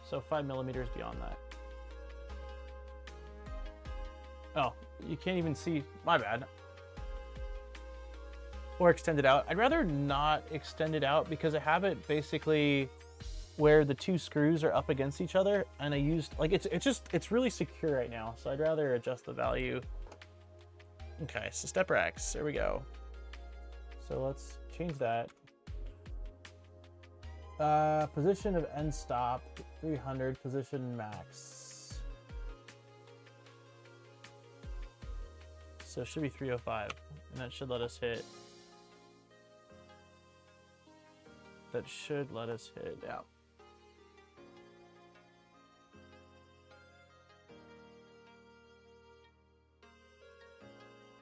So 5 millimeters beyond that. Oh, you can't even see. My bad. Or extend it out. I'd rather not extend it out because I have it basically where the two screws are up against each other, and I used like it's really secure right now. So I'd rather adjust the value. Okay, so stepper X. There we go. So let's change that. Position of end stop 300. Position max. So it should be 305, and that should let us hit. That should let us hit, yeah.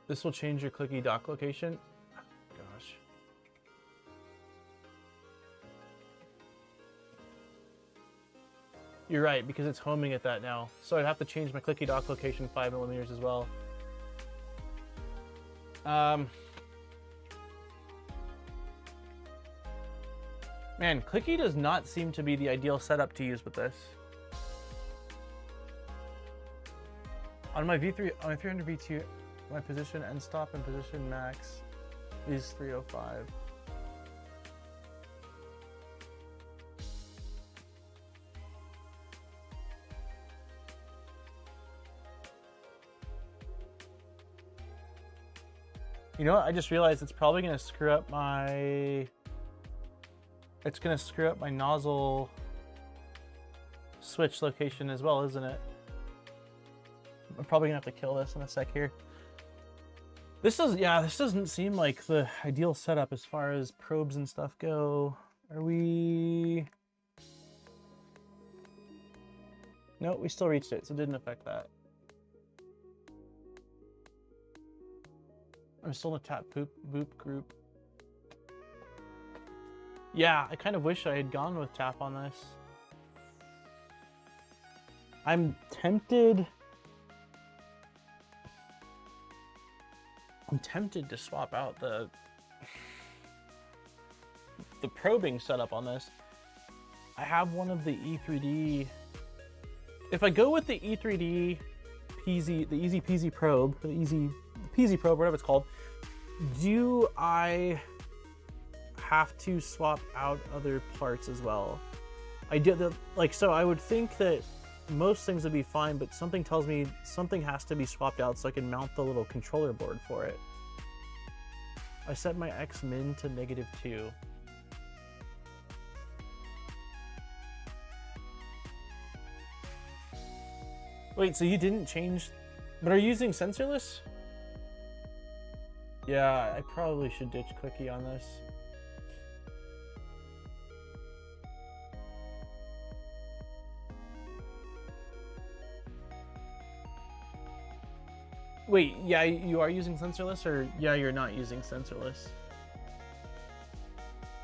This will change your clicky dock location. Gosh. You're right, because it's homing at that now. So I'd have to change my clicky dock location 5 millimeters as well. Man, clicky does not seem to be the ideal setup to use with this. On my V3, on my 300 V2, my position end stop and position max is 305. You know what? I just realized it's probably going to screw up my... It's going to screw up my nozzle switch location as well, isn't it? I'm probably going to have to kill this in a sec here. This doesn't seem like the ideal setup as far as probes and stuff go. Are we... No, we still reached it, so it didn't affect that. I'm still in the tap boop group. Yeah, I kind of wish I had gone with tap on this. I'm tempted to swap out the probing setup on this. I have one of the E3D. If I go with the E3D PZ, the Easy Peasy probe, the Easy Peasy probe, whatever it's called, do I have to swap out other parts as well? I did like, so I would think that most things would be fine, but something tells me something has to be swapped out so I can mount the little controller board for it. I set my X min to -2. Wait, so you didn't change, but are you using sensorless? Yeah, I probably should ditch clicky on this. Wait, yeah, you are using sensorless, or yeah, you're not using sensorless?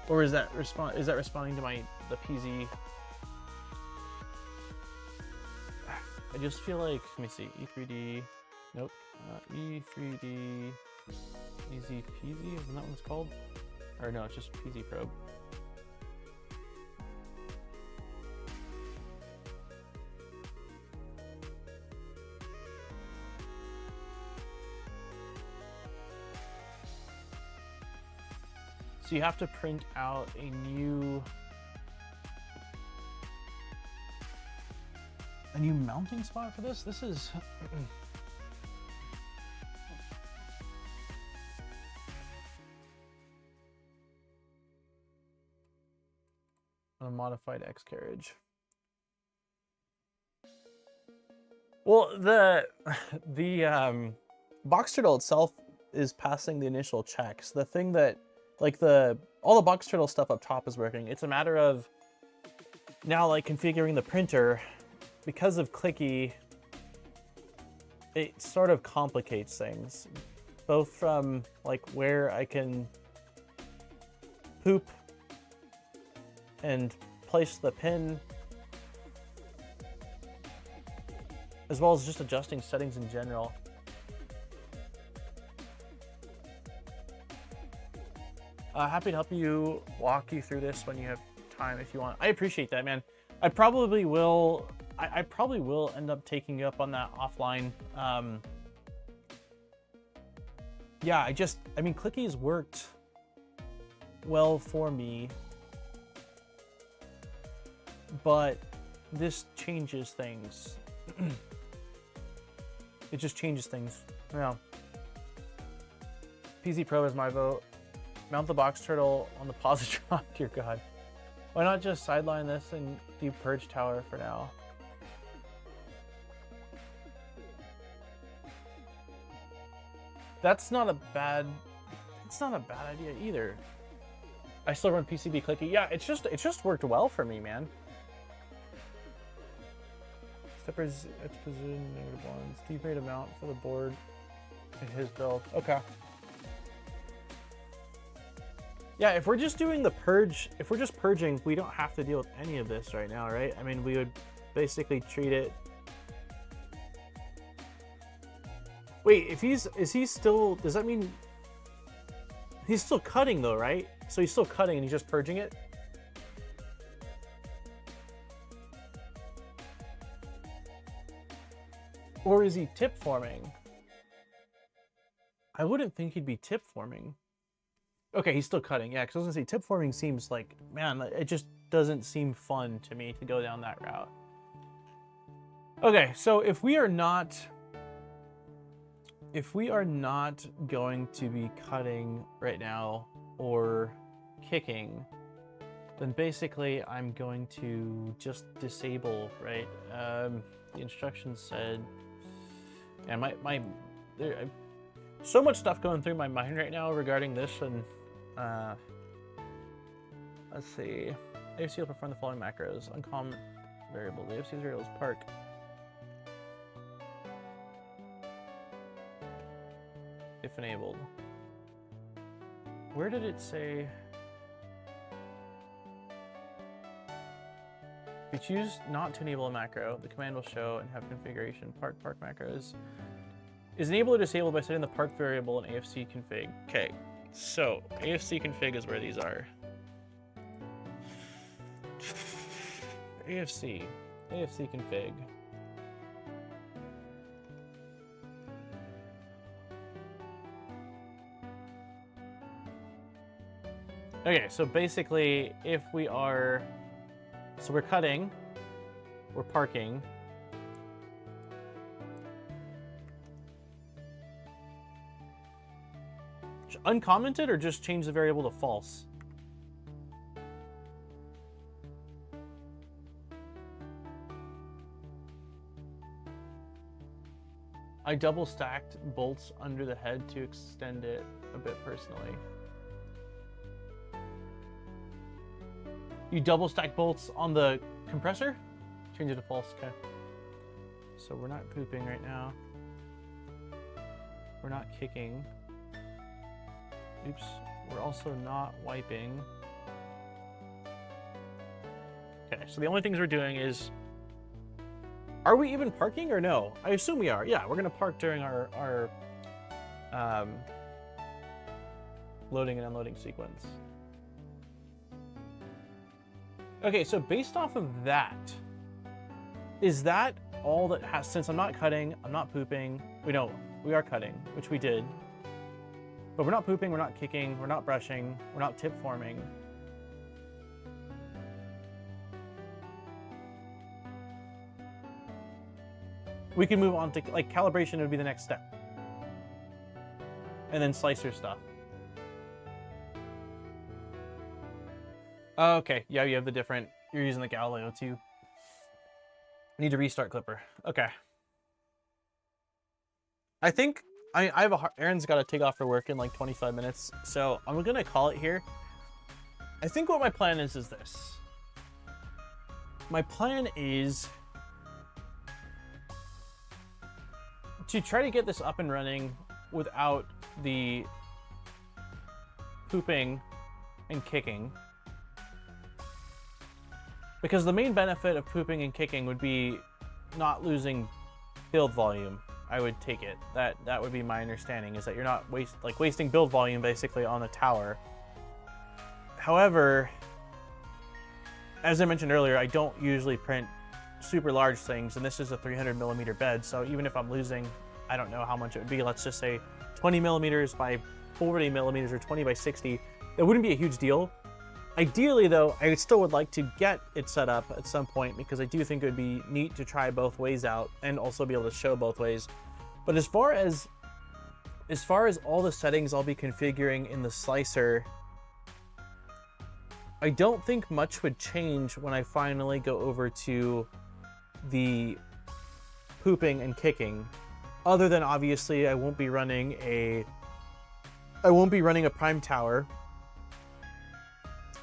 Or is that responding to the PZ? I just feel like, let me see, E3D, nope, E3D, Easy Peasy, isn't that what it's called? Or no, it's just PZ probe. So you have to print out a new mounting spot for this? This is a modified X carriage. Well, the box turtle itself is passing the initial checks. The thing that, like, all the box turtle stuff up top is working. It's a matter of now, like, configuring the printer. Because of clicky, it sort of complicates things, both from like where I can poop and place the pin, as well as just adjusting settings in general. Happy to help you, walk you through this when you have time if you want. I appreciate that, man. I probably will end up taking you up on that offline. Yeah, I mean, clicky's worked well for me, but this changes things. It just changes things. Yeah. PZ Pro is my vote. Mount the box turtle on the positron. Dear God. Why not just sideline this and do purge tower for now? That's not a bad idea either. I still run PCB clicky. Yeah, it's just worked well for me, man. Steppers position -1. Steve made a mount for the board in his build. Okay. Yeah, if we're just doing the purge, if we're just purging, we don't have to deal with any of this right now, right? I mean, we would basically treat it. Wait, is he still, does that mean he's still cutting though, right? So he's still cutting and he's just purging it? Or is he tip forming? I wouldn't think he'd be tip forming. Okay, he's still cutting. Yeah, because I was going to say tip forming seems like, man, it just doesn't seem fun to me to go down that route. Okay, so if we are not going to be cutting right now or kicking, then basically I'm going to just disable, right? The instructions said, and so much stuff going through my mind right now regarding this, and let's see. AFC will perform the following macros. Uncommon variable. The AFC variable is park. If enabled. Where did it say? If you choose not to enable a macro, the command will show and have configuration. Park macros is enabled or disabled by setting the park variable in AFC config. Okay, so AFC config is where these are. AFC config. Okay, so basically, if we are, so we're cutting, we're parking. Uncommented or just change the variable to false? I double stacked bolts under the head to extend it a bit personally. You double stack bolts on the compressor? Change it to false, okay. So we're not pooping right now. We're not kicking. Oops, we're also not wiping. Okay, so the only things we're doing is, are we even parking or no? I assume we are. Yeah, we're gonna park during our loading and unloading sequence. Okay, so based off of that, is that all that has, since I'm not cutting, I'm not pooping, we are cutting, which we did, but we're not pooping, we're not kicking, we're not brushing, we're not tip forming. We can move on to, like, calibration would be the next step. And then slicer stuff. Okay, yeah, you have the different, you're using the Galileo too. Need to restart Clipper. Okay. I think, I have Aaron's got to take off for work in like 25 minutes, so I'm gonna call it here. I think what my plan is this. My plan is to try to get this up and running without the pooping and kicking. Because the main benefit of pooping and kicking would be not build volume. I would take it. That would be my understanding, is that you're not wasting build volume basically on the tower. However, as I mentioned earlier, I don't usually print super large things, and this is a 300mm bed, so even if I'm losing, I don't know how much it would be, let's just say 20mm by 40mm or 20 by 60, it wouldn't be a huge deal. Ideally, though, I still would like to get it set up at some point, because I do think it would be neat to try both ways out and also be able to show both ways. But as far as all the settings I'll be configuring in the slicer, I don't think much would change when I finally go over to the pooping and kicking, other than obviously I won't be running a prime tower.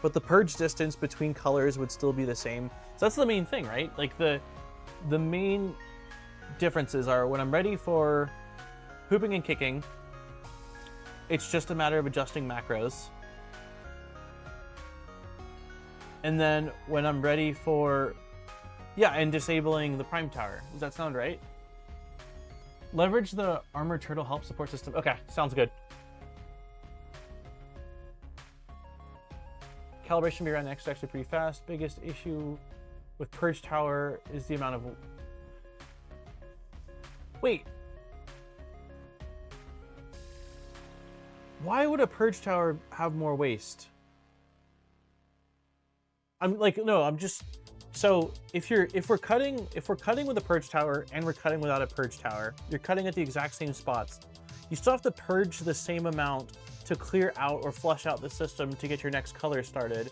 But the purge distance between colors would still be the same. So that's the main thing, right? Like the main differences are when I'm ready for pooping and kicking, it's just a matter of adjusting macros. And then when I'm ready for, and disabling the prime tower. Does that sound right? Leverage the Armored Turtle help support system. Okay, sounds good. Calibration be around next, actually pretty fast. Biggest issue with Purge Tower is the amount of... Wait. Why would a purge tower have more waste? I'm like, no, I'm just, so if we're cutting with a purge tower and we're cutting without a purge tower, you're cutting at the exact same spots. You still have to purge the same amount to clear out or flush out the system to get your next color started.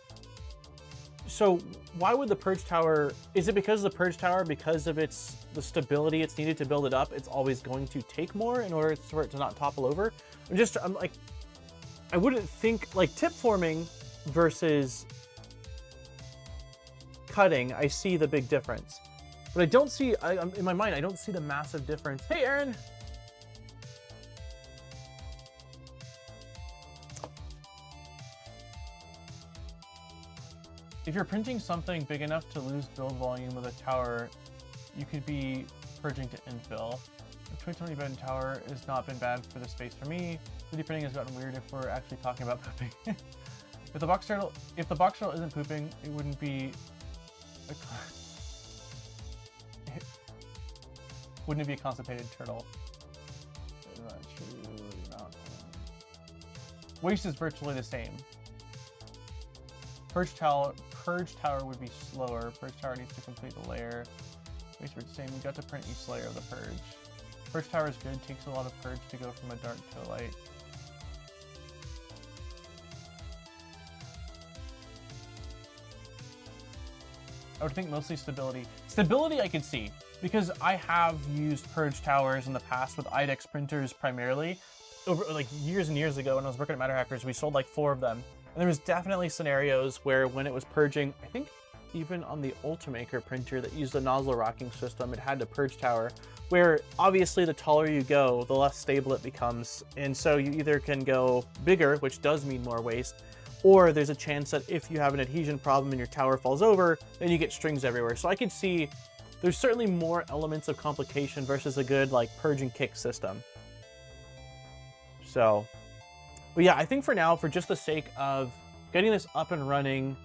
So why would the purge tower, is it because of the purge tower, because of the stability it's needed to build it up, it's always going to take more in order for it to not topple over? I'm like, I wouldn't think, like tip forming versus cutting, I see the big difference. But I don't see, in my mind, I don't see the massive difference. Hey, Aaron! If you're printing something big enough to lose build volume with a tower, you could be purging to infill. The 2020 bed and tower has not been bad for the space for me. 3D printing has gotten weird if we're actually talking about pooping. If the box turtle isn't pooping, it wouldn't be a constipated turtle. Waste is virtually the same. Purge tower would be slower. Purge tower needs to complete the layer. Waste is the same. You got to print each layer of the purge. Purge tower is good. Takes a lot of purge to go from a dark to a light. I would think mostly stability. Stability I could see, because I have used purge towers in the past with IDEX printers primarily. Over like years and years ago when I was working at Matter Hackers, we sold like 4 of them. And there was definitely scenarios where when it was purging, I think even on the Ultimaker printer that used the nozzle rocking system, it had the purge tower, where obviously the taller you go, the less stable it becomes. And so you either can go bigger, which does mean more waste, or there's a chance that if you have an adhesion problem and your tower falls over, then you get strings everywhere. So I could see there's certainly more elements of complication versus a good like purge and kick system. So, but yeah, I think for now, for just the sake of getting this up and running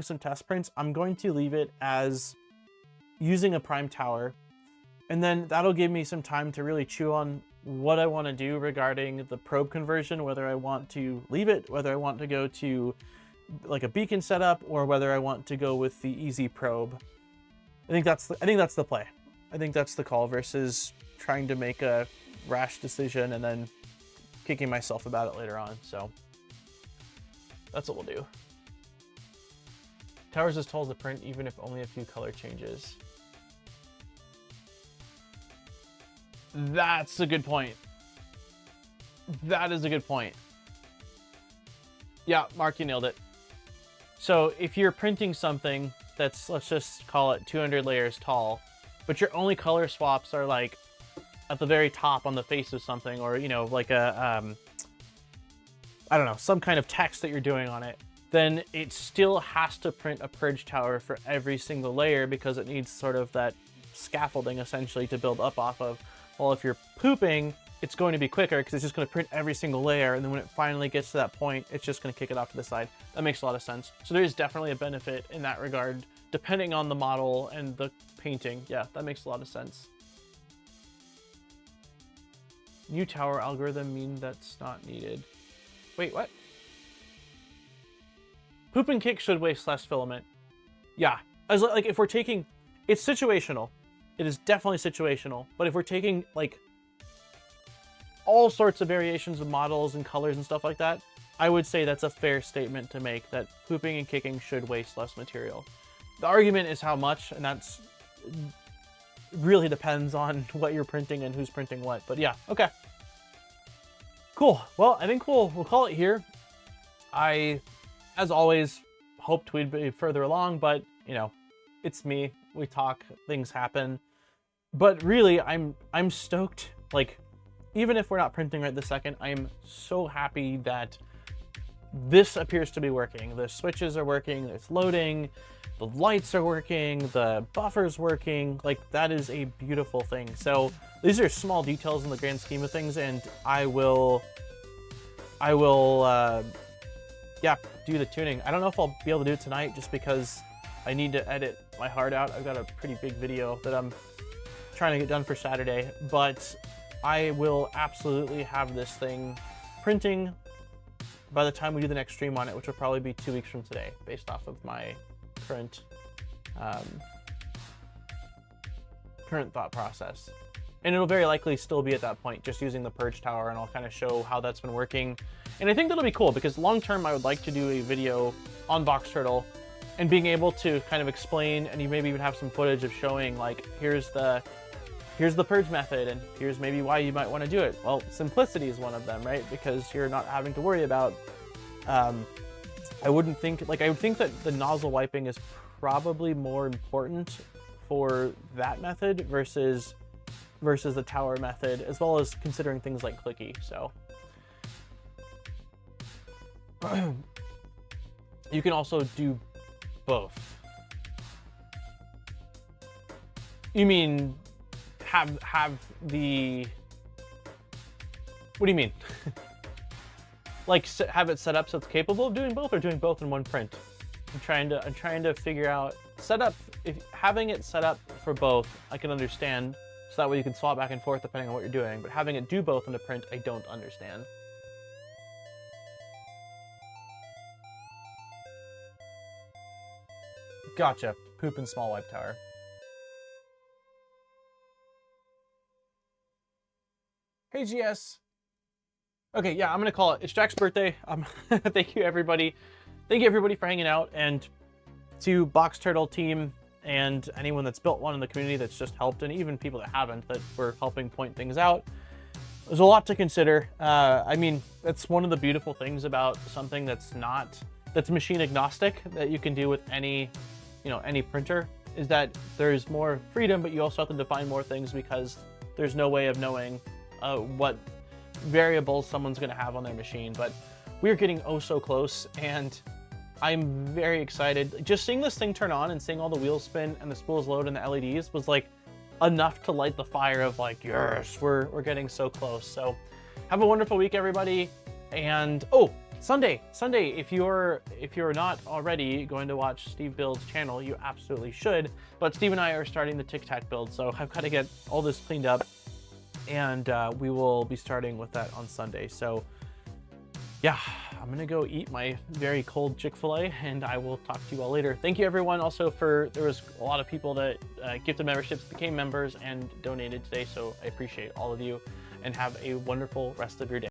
some test prints, I'm going to leave it as using a prime tower. And then that'll give me some time to really chew on what I want to do regarding the probe conversion, whether I want to leave it, whether I want to go to like a beacon setup, or whether I want to go with the easy probe. I think that's the play. I think that's the call versus trying to make a rash decision and then kicking myself about it later on. So that's what we'll do. Tower's as tall as the print, even if only a few color changes. That's a good point. That is a good point. Yeah, Mark, you nailed it. So if you're printing something that's, let's just call it 200 layers tall, but your only color swaps are like at the very top on the face of something, or, you know, like a, I don't know, some kind of text that you're doing on it, then it still has to print a purge tower for every single layer because it needs sort of that scaffolding essentially to build up off of. Well, if you're pooping, it's going to be quicker because it's just going to print every single layer, and then when it finally gets to that point, it's just going to kick it off to the side. That makes a lot of sense. So there is definitely a benefit in that regard, depending on the model and the painting. Yeah, that makes a lot of sense. New tower algorithm mean that's not needed. Wait, what? Poop and kick should waste less filament. Yeah, as like if we're taking, it's situational. It is definitely situational, but if we're taking like all sorts of variations of models and colors and stuff like that, I would say that's a fair statement to make, that pooping and kicking should waste less material. The argument is how much, and that's really depends on what you're printing and who's printing what. But yeah, okay. Cool. Well, I think we'll call it here. I, as always, hoped we'd be further along, but you know, it's me. We talk, things happen. But really, I'm stoked. Like, even if we're not printing right this second, I'm so happy that this appears to be working. The switches are working, it's loading, the lights are working, the buffer's working. Like, that is a beautiful thing. So these are small details in the grand scheme of things, and I will yeah, do the tuning. I don't know if I'll be able to do it tonight just because I need to edit my heart out. I've got a pretty big video that I'm trying to get done for Saturday, but I will absolutely have this thing printing by the time we do the next stream on it, which will probably be 2 weeks from today, based off of my current current thought process. And it'll very likely still be at that point, just using the purge tower, and I'll kind of show how that's been working. And I think that'll be cool, because long term I would like to do a video on Box Turtle and being able to kind of explain, and you maybe even have some footage of showing, like, here's the purge method, and here's maybe why you might want to do it. Well, simplicity is one of them, right? Because you're not having to worry about, I would think that the nozzle wiping is probably more important for that method versus the tower method, as well as considering things like clicky. So you can also do both. You mean have the, what do you mean? Like have it set up so it's capable of doing both, or doing both in one print? I'm trying to figure out setup. If having it set up for both, I can understand, so that way you can swap back and forth depending on what you're doing. But having it do both in a print, I don't understand. Gotcha. Poop and small wipe tower. Hey GS. Okay, yeah, I'm gonna call it. It's Jack's birthday. Thank you everybody. Thank you everybody for hanging out, and to Box Turtle team and anyone that's built one in the community that's just helped, and even people that haven't, that were helping point things out. There's a lot to consider. I mean, that's one of the beautiful things about something that's machine agnostic, that you can do with any, any printer, is that there's more freedom, but you also have to define more things, because there's no way of knowing what variables someone's going to have on their machine. But we're getting oh so close, and I'm very excited. Just seeing this thing turn on and seeing all the wheels spin and the spools load and the LEDs was like enough to light the fire of like, yes, we're getting so close. So have a wonderful week, everybody. And oh, Sunday, if you're not already going to watch Steve Build's channel, you absolutely should. But Steve and I are starting the Tic Tac build, so I've got to get all this cleaned up, and we will be starting with that on Sunday. So yeah, I'm gonna go eat my very cold Chick-fil-A, and I will talk to you all later. Thank you everyone also there was a lot of people that gifted memberships, became members, and donated today, so I appreciate all of you, and have a wonderful rest of your day.